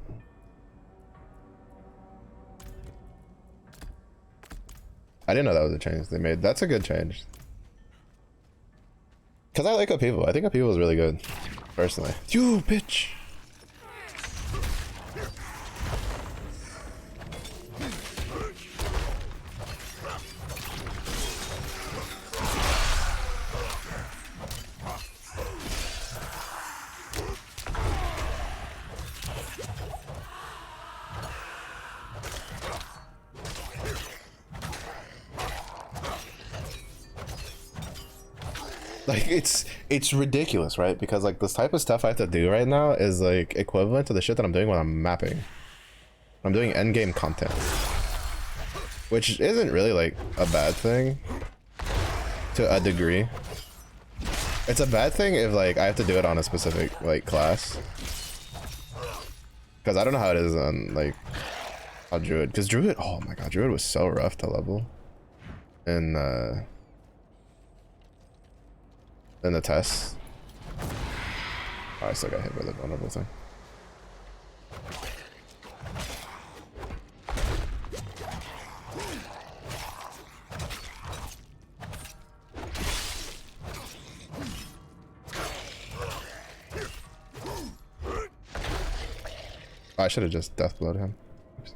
I didn't know that was a change they made. That's a good change. Cause I like upheaval. I think upheaval is really good, personally. You bitch. Like it's ridiculous, right? Because like this type of stuff I have to do right now is like equivalent to the shit that I'm doing when I'm mapping. I'm doing endgame content, which isn't really like a bad thing to a degree. It's a bad thing if like I have to do it on a specific like class, because I don't know how it is on like how druid. Because druid, oh my god, druid was so rough to level in the tests. Oh, I still got hit by the vulnerable thing. Oh, I should have just death blowed him. Oops.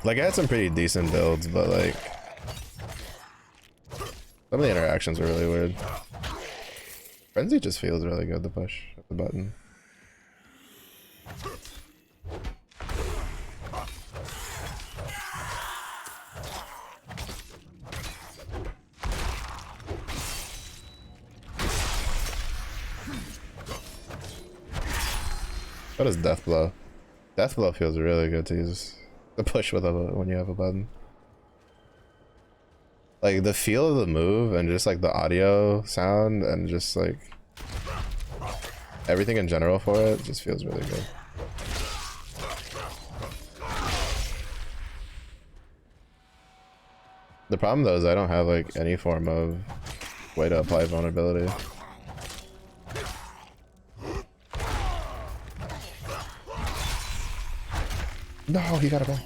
Like I had some pretty decent builds, but like some of the interactions were really weird. Frenzy just feels really good to push at the button. What is death blow? Death blow feels really good to use the push with when you have a button. Like the feel of the move and just like the audio sound and just like everything in general for it just feels really good. The problem though is I don't have like any form of way to apply vulnerability. No, he got it back.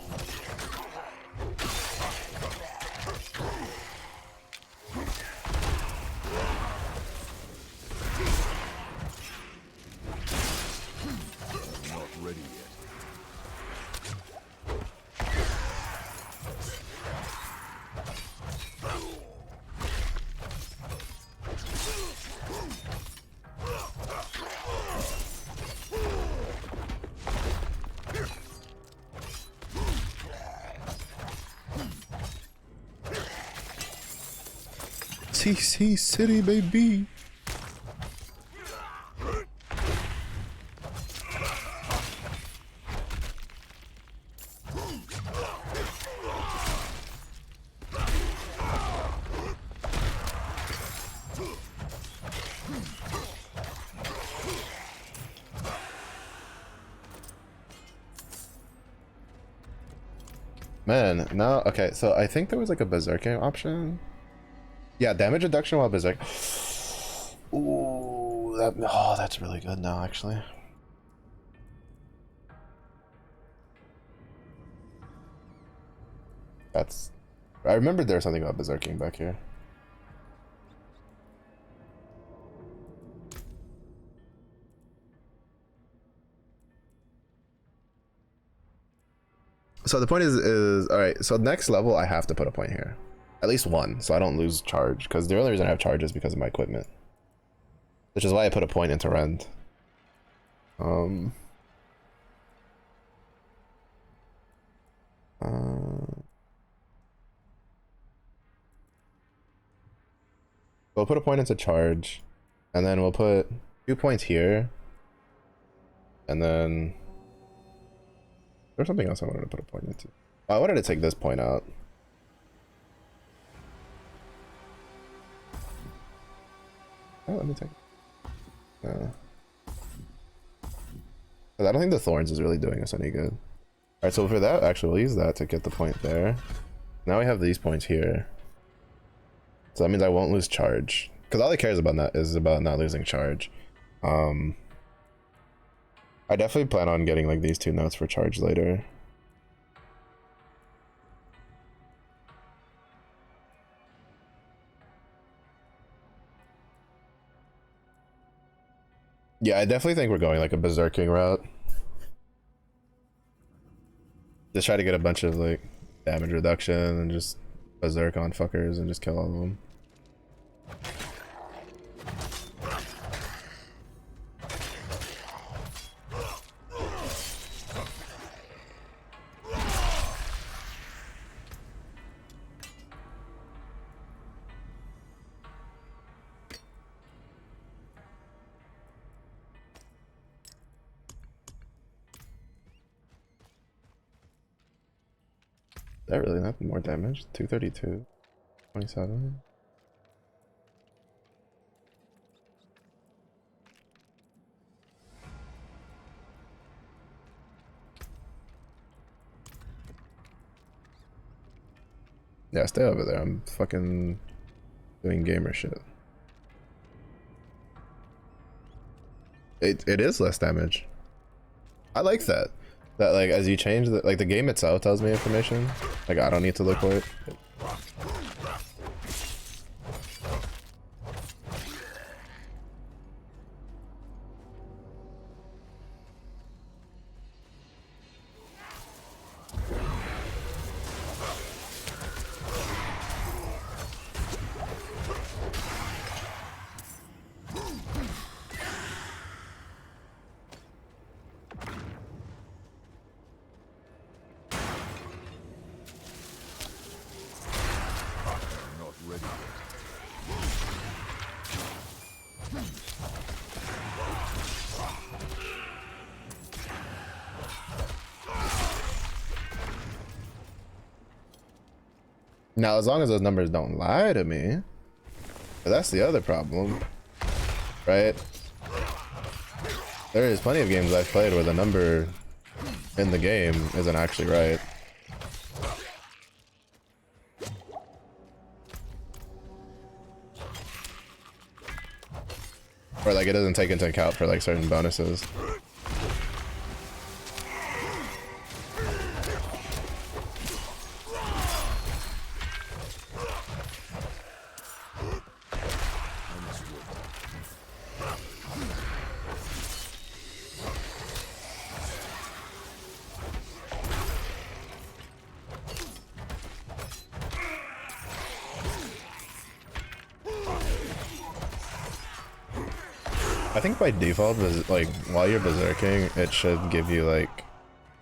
CC City, baby. Man, no, okay, so I think there was like a berserking option. Yeah, damage reduction while berserk. Ooh, oh, that's really good now, actually. That's. I remembered there was something about berserking back here. So the point is all right. So next level, I have to put a point here, at least one, so I don't lose charge. Because the only reason I have charge is because of my equipment, which is why I put a point into rend. We'll put a point into charge, and then we'll put 2 points here, and then there's something else I wanted to put a point into. Oh, I wanted to take this point out. Oh, let me take. I don't think the thorns is really doing us any good. Alright, so for that, actually, we'll use that to get the point there. Now we have these points here. So that means I won't lose charge. Because all it cares about that is about not losing charge. I definitely plan on getting like these 2 notes for charge later. Yeah, I definitely think we're going like a berserking route. Just try to get a bunch of like damage reduction and just berserk on fuckers and just kill all of them. That really not more damage? 232, 27. Yeah, stay over there. I'm fucking doing gamer shit. It is less damage. I like that. That like as you change the like the game itself tells me information. Like I don't need to look for it. Not ready Now as long as those numbers don't lie to me, but that's the other problem, right? There is plenty of games I've played where the number in the game isn't actually right. Or like it doesn't take into account for like certain bonuses. I think by default, like while you're berserking, it should give you like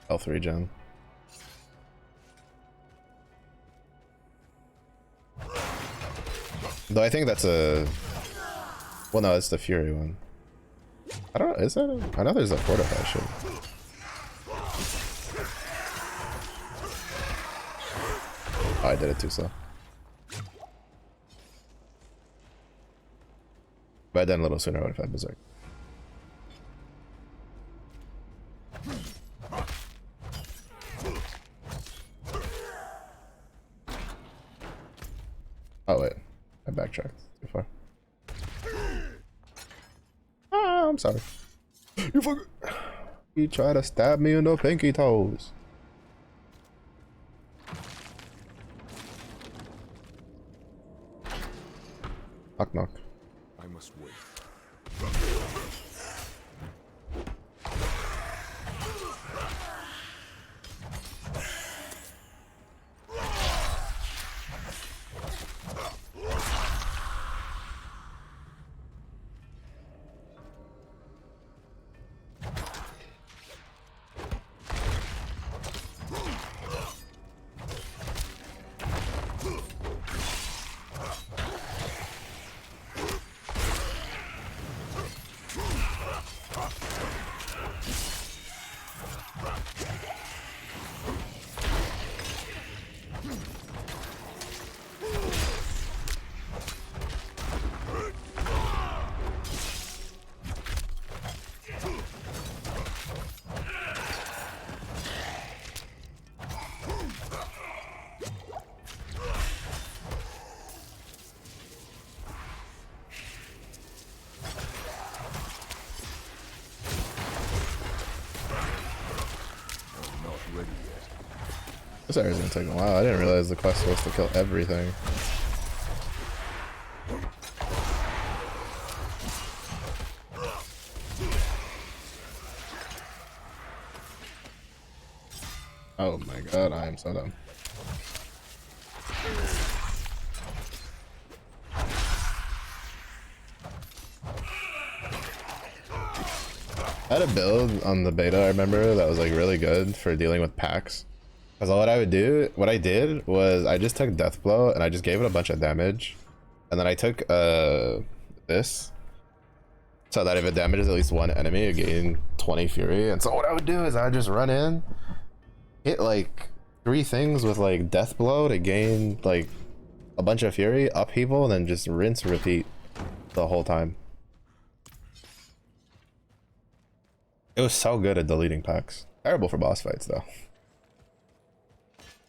health regen. Though I think that's a, well, no, it's the Fury one. I don't know. Is that? I know there's a fortify shit. Oh, I did it too slow. If I done a little sooner, I would have had berserk. Oh wait, I backtracked too far. Ah, I'm sorry. You fucker. He tried to stab me in the pinky toes. Knock knock. I must wait. This area's gonna take a while. I didn't realize the quest was to kill everything. Oh my god, I am so dumb. I had a build on the beta, I remember, that was like really good for dealing with packs. Because what I did was I just took Death Blow and I just gave it a bunch of damage. And then I took this, so that if it damages at least one enemy, it gained 20 fury. And so what I would do is I would just run in, hit like 3 things with like Death Blow to gain like a bunch of fury, upheaval, and then just rinse repeat the whole time. It was so good at deleting packs. Terrible for boss fights though.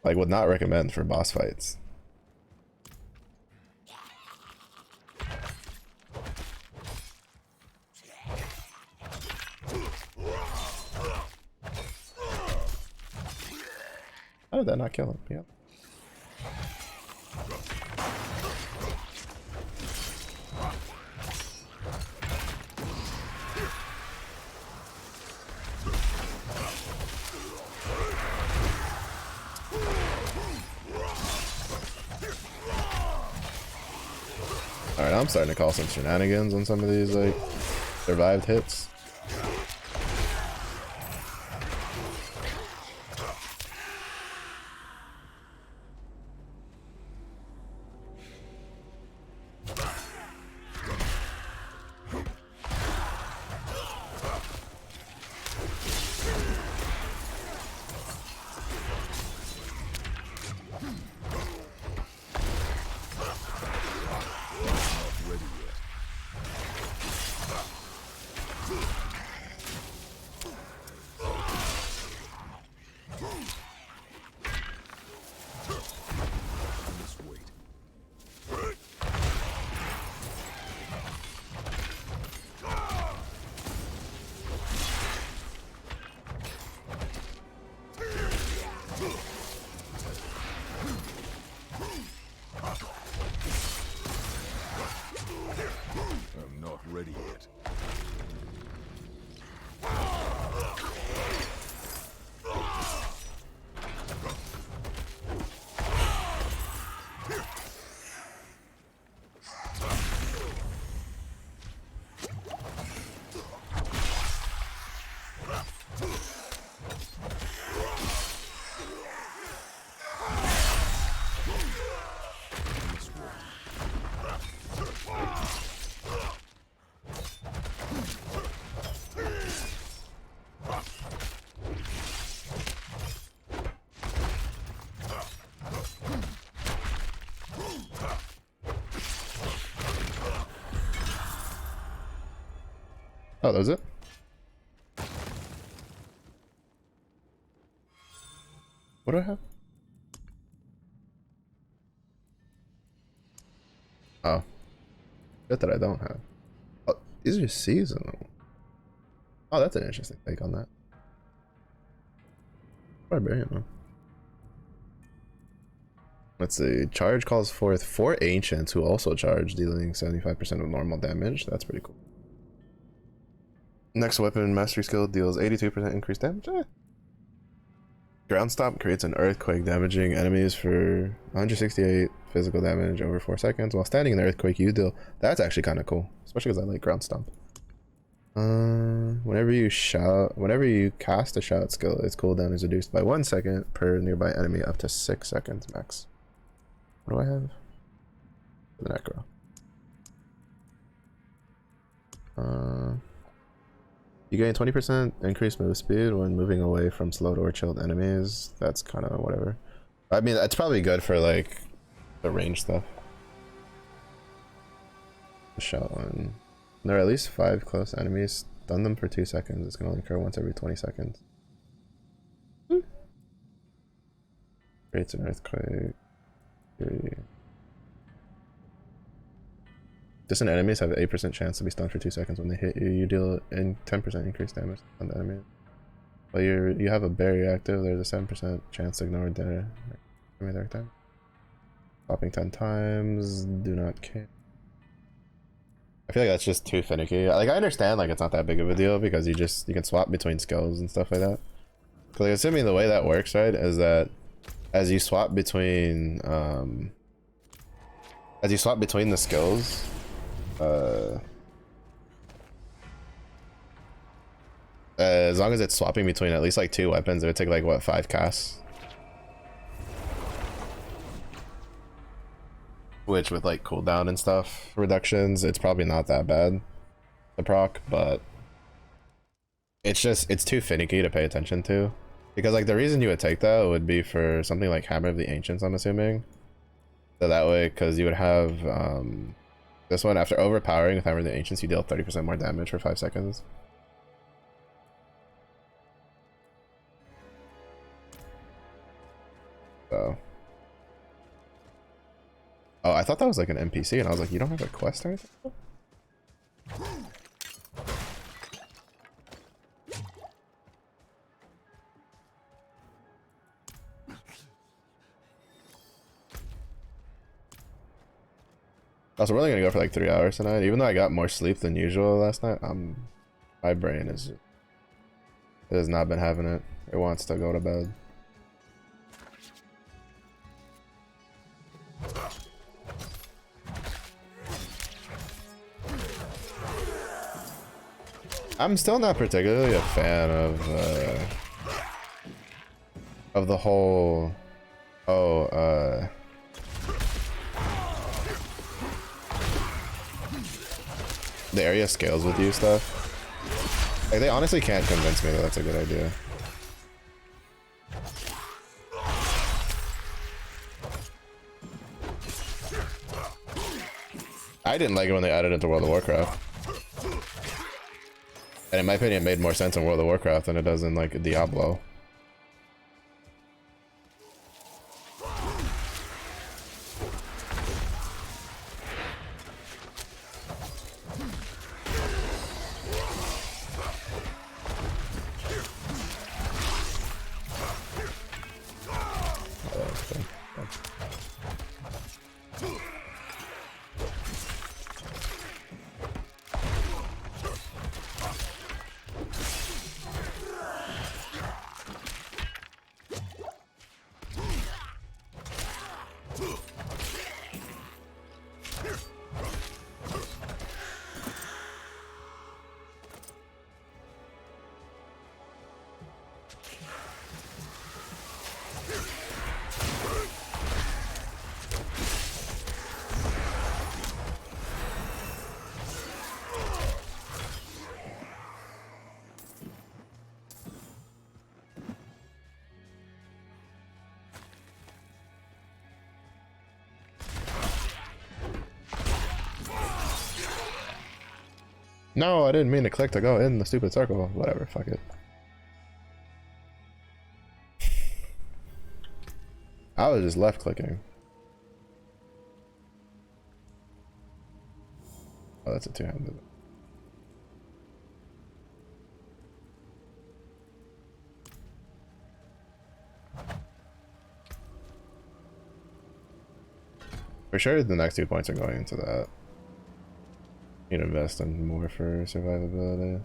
Like, would not recommend for boss fights. How did that not kill him? Yep. Alright, I'm starting to call some shenanigans on some of these, like, survived hits. I'm not ready yet. Oh, that was it? What do I have? Oh. Good that I don't have. Oh, these are seasonal. Oh, that's an interesting take on that. Barbarian, though. Let's see. Charge calls forth 4 ancients who also charge, dealing 75% of normal damage. That's pretty cool. Next weapon mastery skill deals 82% increased damage. Ground Stomp creates an earthquake, damaging enemies for 168 physical damage over 4 seconds. While standing in the earthquake, you deal. That's actually kind of cool, especially because I like Ground Stomp. Whenever you cast a shout skill, its cooldown is reduced by 1 second per nearby enemy, up to 6 seconds max. What do I have? The Necro. You gain 20% increased move speed when moving away from slowed or chilled enemies. That's kind of whatever. I mean, that's probably good for like the range stuff. The shot one. There are at least 5 close enemies. Stun them for 2 seconds. It's gonna only occur once every 20 seconds. Creates an earthquake. Distant enemies have an 8% chance to be stunned for 2 seconds when they hit you. You deal in 10% increased damage on the enemy. Well, you have a barrier active. There's a 7% chance to ignore dinner. Time. Swapping 10 times. Do not care. I feel like that's just too finicky. Like I understand like it's not that big of a deal because you can swap between skills and stuff like that. Cause like assuming the way that works, right, is that as you swap between the skills, as long as it's swapping between at least like 2 weapons, it would take like what, 5 casts? Which with like cooldown and stuff reductions, it's probably not that bad to proc, but it's too finicky to pay attention to. Because like the reason you would take that would be for something like Hammer of the Ancients, I'm assuming. So that way, because you would have this one, after overpowering with Hammer of the Ancients, you deal 30% more damage for 5 seconds. So. Oh, I thought that was like an NPC, and I was like, you don't have a quest or anything? Also, we're only gonna go for like 3 hours tonight. Even though I got more sleep than usual last night, my brain it has not been having it. It wants to go to bed. I'm still not particularly a fan of the whole the area scales with you stuff. Like they honestly can't convince me that that's a good idea. I didn't like it when they added it to World of Warcraft. And in my opinion, it made more sense in World of Warcraft than it does in like Diablo. No, I didn't mean to click to go in the stupid circle. Whatever, fuck it. I was just left clicking. Oh, that's a two-handed. For sure, the next 2 points are going into that. Need to invest in more for survivability.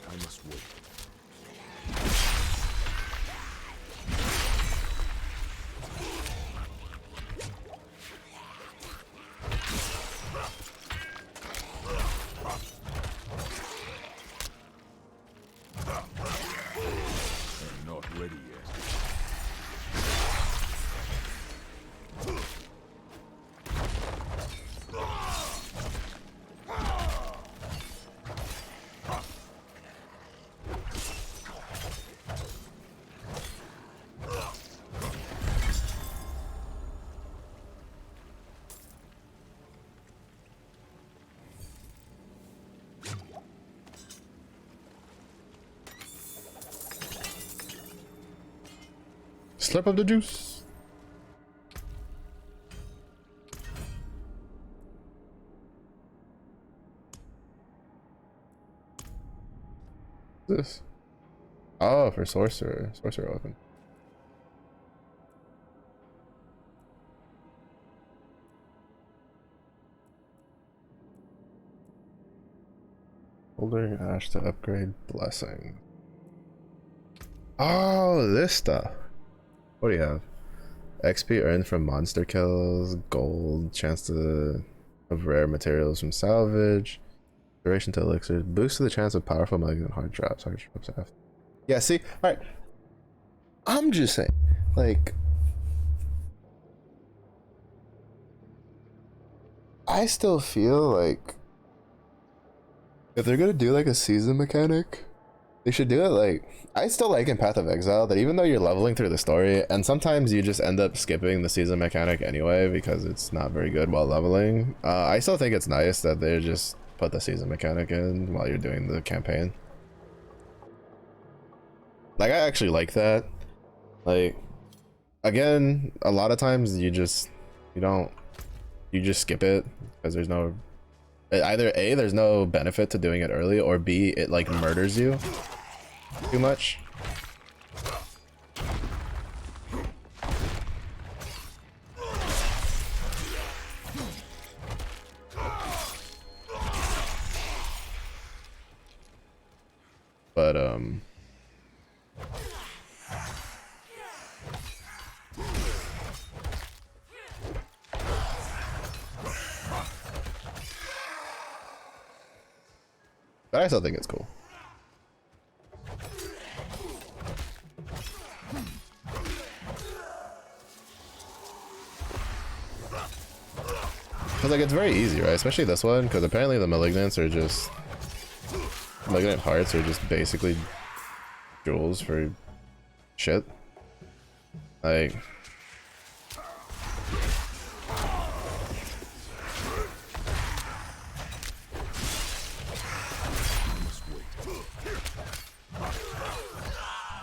I must wait. I'm not ready yet. Slurp of the juice. This? Oh, for sorcerer. Sorcerer weapon. Holding ash to upgrade blessing. Oh, this stuff. What do you have? XP earned from monster kills, gold, chance to of rare materials from salvage, duration to elixirs, boost to the chance of powerful malignant hard drops. Hard drops after. Yeah, see, all right. I'm just saying, like, I still feel like if they're gonna do like a season mechanic, they should do it like I still like in Path of Exile that even though you're leveling through the story and sometimes you just end up skipping the season mechanic anyway because it's not very good while leveling, I still think it's nice that they just put the season mechanic in while you're doing the campaign. Like, I actually like that. Like, again, a lot of times you just skip it because there's no either A, there's no benefit to doing it early, or B, it like murders you too much. But I still think it's cool. Cause like it's very easy, right? Especially this one, because apparently the malignants are just malignant hearts are just basically jewels for shit. Like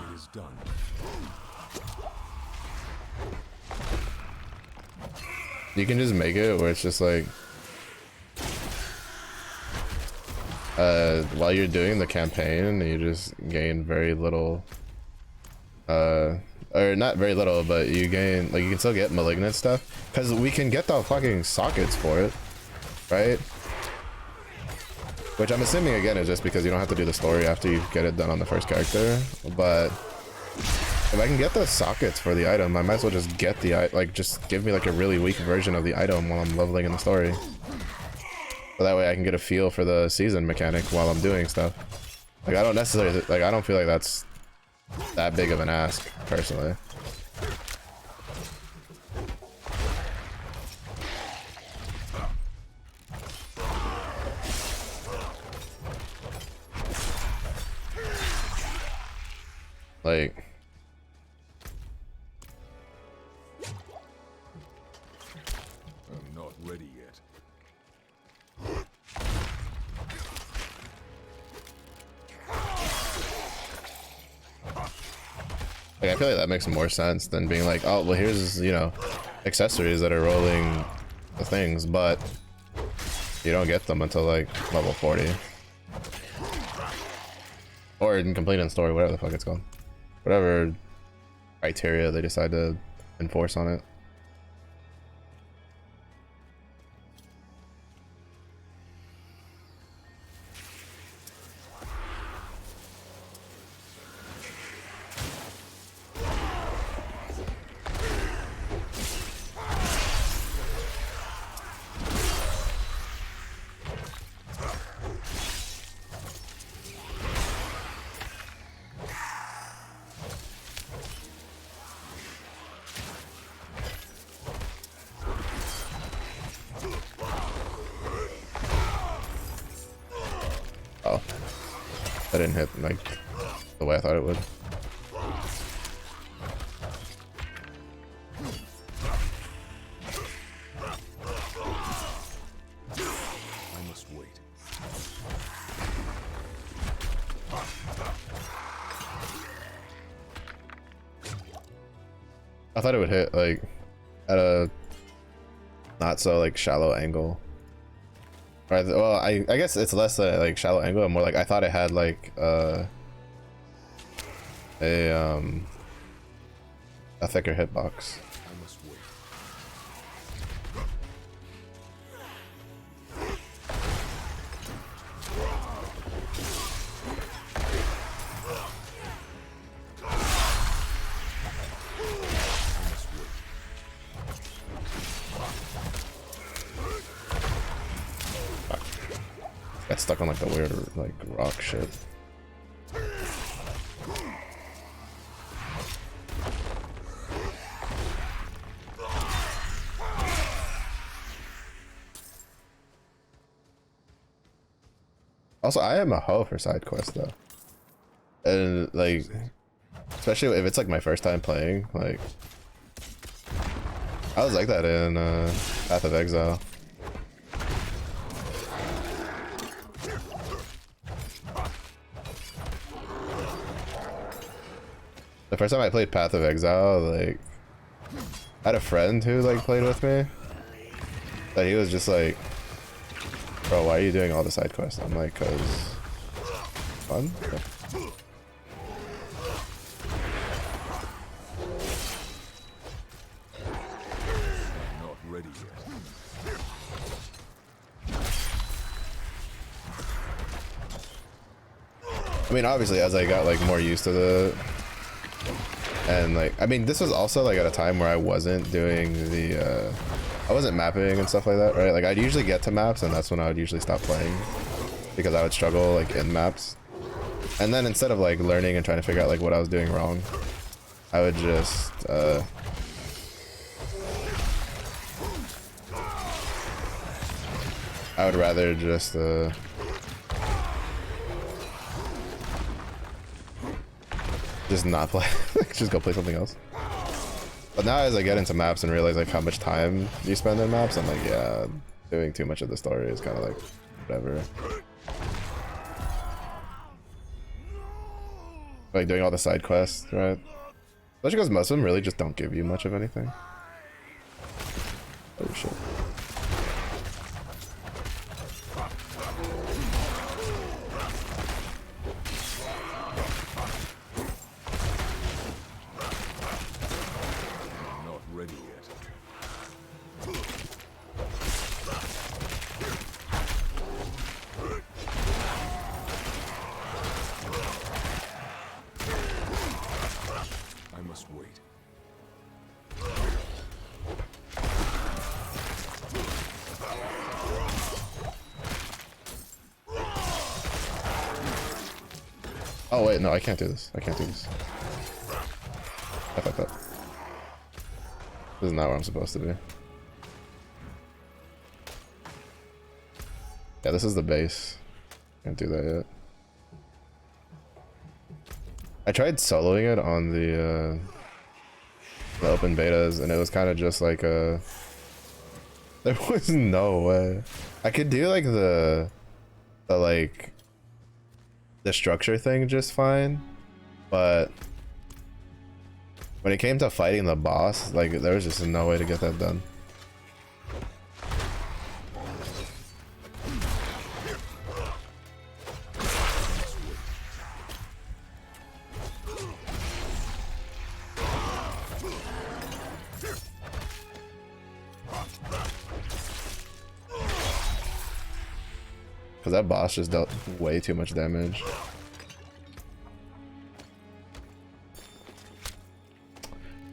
It is done. you can just make it where it's just like while you're doing the campaign you just gain very little or not very little, but you gain like you can still get malignant stuff because we can get the fucking sockets for it, right? Which I'm assuming again is just because you don't have to do the story after you get it done on the first character. But if I can get the sockets for the item, I might as well just get the like just give me like a really weak version of the item while I'm leveling in the story. So that way I can get a feel for the season mechanic while I'm doing stuff. Like I don't necessarily like I don't feel like that's that big of an ask personally. Like I'm not ready yet. I feel like that makes more sense than being like, oh, well, here's, you know, accessories that are rolling the things, but you don't get them until like level 40. Or in completing story, whatever the fuck it's called. Whatever criteria they decide to enforce on it. Oh, that didn't hit like the way I thought it would. I must wait. I thought it would hit like at a not so like shallow angle. Right, well, I guess it's less like shallow angle and more like I thought it had like a thicker hitbox. I must wait. Got stuck on like the weird like rock shit. Also, I am a hoe for side quests though, and like, especially if it's like my first time playing, like, I was like that in Path of Exile. The first time I played Path of Exile, like, I had a friend who like played with me, but he was just like, bro, why are you doing all the side quests? I'm like, cause fun. Not ready yet. I mean, obviously, as I got like more used to the, and like, I mean, this was also like at a time where I wasn't doing the, I wasn't mapping and stuff like that, right? Like, I'd usually get to maps, and that's when I would usually stop playing because I would struggle like in maps. And then instead of like learning and trying to figure out like what I was doing wrong, I would just I would rather just not play. Just go play something else. But now as I get into maps and realize like how much time you spend in maps, I'm like, yeah, doing too much of the story is kind of like whatever. Like doing all the side quests, right? Especially because most of them really just don't give you much of anything. Oh shit. Not ready yet. I must wait. Oh wait, no, I can't do this. I can't do this. I fucked up. This is not where I'm supposed to be. Yeah, this is the base. Can't do that yet. I tried soloing it on the open betas, and it was kind of just like a. There was no way. I could do like the like the structure thing just fine, but when it came to fighting the boss, like there was just no way to get that done. Because that boss just dealt way too much damage.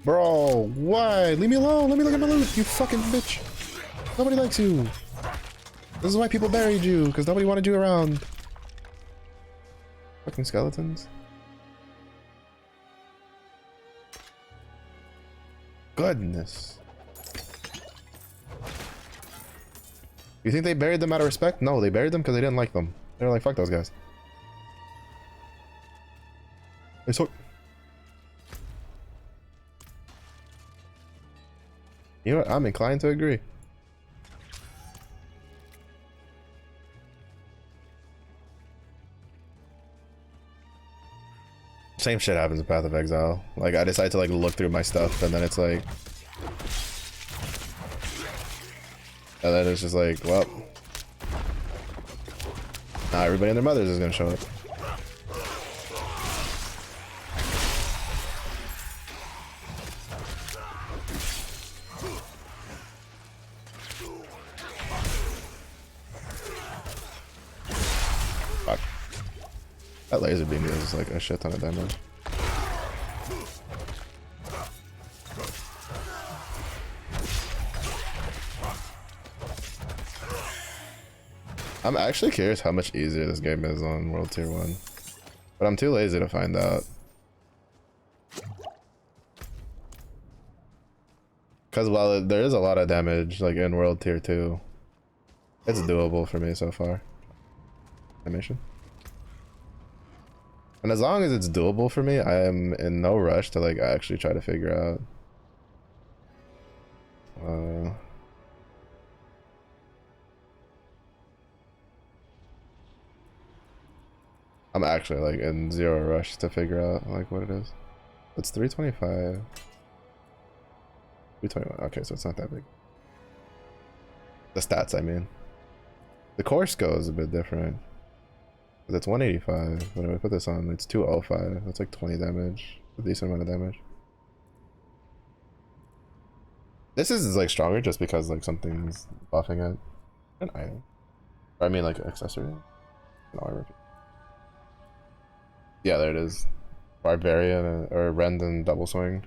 Bro, why? Leave me alone. Let me look at my loot, you fucking bitch. Nobody likes you. This is why people buried you, because nobody wanted you around. Fucking skeletons. Goodness. You think they buried them out of respect? No, they buried them because they didn't like them. They were like, fuck those guys. They so. You know what? I'm inclined to agree. Same shit happens in Path of Exile. Like, I decide to like look through my stuff, and then it's like. And then it's just like, well, now everybody and their mothers is gonna show up. That laser beam does like a shit ton of damage. I'm actually curious how much easier this game is on World Tier 1. But I'm too lazy to find out. Because while there is a lot of damage like in World Tier 2, it's doable for me so far. Animation. And as long as it's doable for me, I am in no rush to like actually try to figure out. I'm actually like in zero rush to figure out like what it is. It's 325. 321. Okay, so it's not that big. The stats, I mean. The core skill is a bit different. It's 185. When I put this on, it's 205. That's like 20 damage. A decent amount of damage. This is like stronger just because like something's buffing it. An item. Or I mean like an accessory. An armor. Yeah, there it is. Barbarian or Rend and double swing.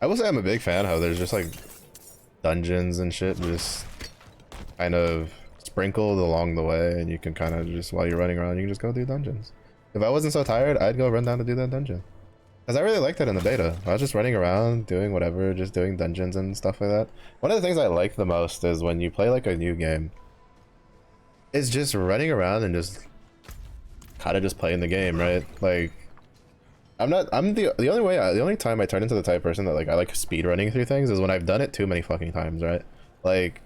I will say I'm a big fan how there's just like dungeons and shit just kind of sprinkled along the way, and you can kind of just, while you're running around, you can just go do dungeons. If I wasn't so tired, I'd go run down to do that dungeon. Because I really liked that in the beta. I was just running around, doing whatever, just doing dungeons and stuff like that. One of the things I like the most is when you play like a new game, is just running around and just kind of just playing the game, right? Like, I'm the only time I turn into the type of person that like I like speed running through things is when I've done it too many fucking times, right? Like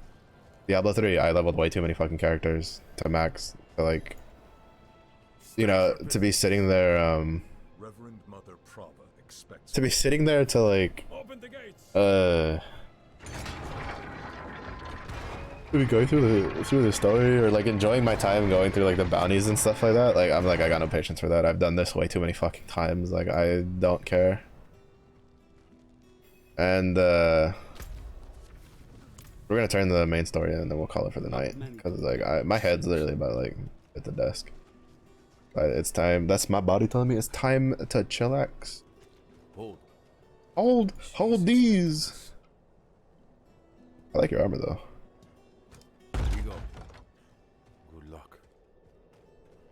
Diablo 3, I leveled way too many fucking characters to max to like, you know, to be sitting there Reverend Mother Prava expects to be sitting there to like open the gates. to be going through the story or like enjoying my time going through like the bounties and stuff like that. Like I'm like, I got no patience for that. I've done this way too many fucking times. Like I don't care. And we're gonna turn the main story in and then we'll call it for the night, because like my head's literally about like at the desk. But it's time. That's my body telling me it's time to chillax. Hold these. I like your armor though. Here we go. Good luck.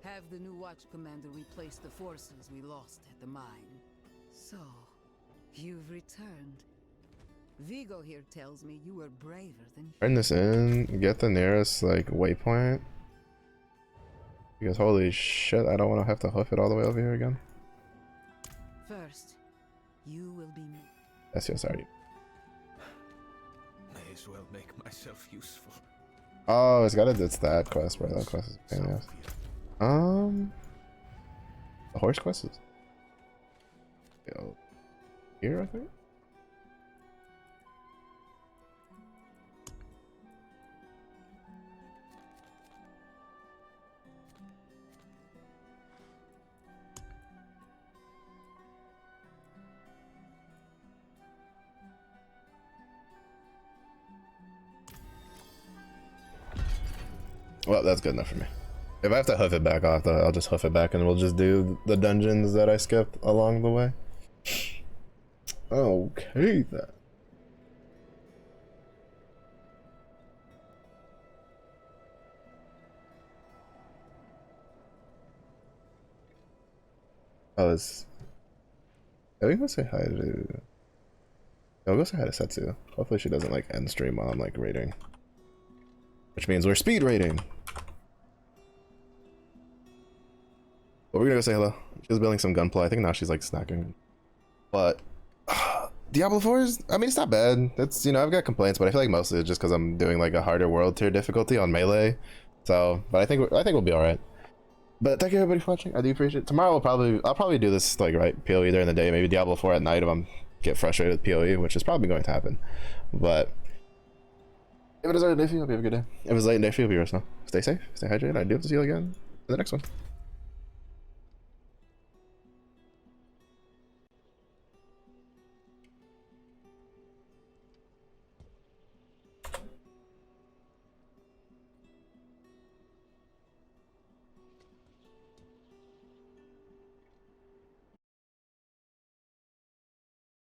Have the new watch commander replace the forces we lost at the mine. So, you've returned. Vigo here tells me you were braver than... Turn this in, get the nearest like waypoint. Because holy shit, I don't want to have to hoof it all the way over here again. First, you will be... Yes, already. May as well make myself useful. Oh, it's that quest, bro. That quest is a pain in the ass. The horse quest is... Yo, here, I think? Well, that's good enough for me. If I have to hoof it back, I'll just hoof it back and we'll just do the dungeons that I skipped along the way. Okay, then. Oh, I think I'll say hi to... I'll go say hi to Setsu. Hopefully she doesn't like end stream while I'm like raiding. Which means we're speed raiding. But we're gonna go say hello. She was building some gunpla. I think now she's like snacking. But Diablo 4 is, I mean, it's not bad. It's, you know, I've got complaints, but I feel like mostly it's just because I'm doing like a harder world tier difficulty on melee. So, but I think we'll be all right. But thank you everybody for watching. I do appreciate it. Tomorrow I'll probably do this like PoE during the day. Maybe Diablo 4 at night if I'm get frustrated with PoE, which is probably going to happen. But if it is early day for you, hope you have a good day. If it's late in day for you, hope you rest now. Stay safe, stay hydrated. I do hope to see you again in the next one.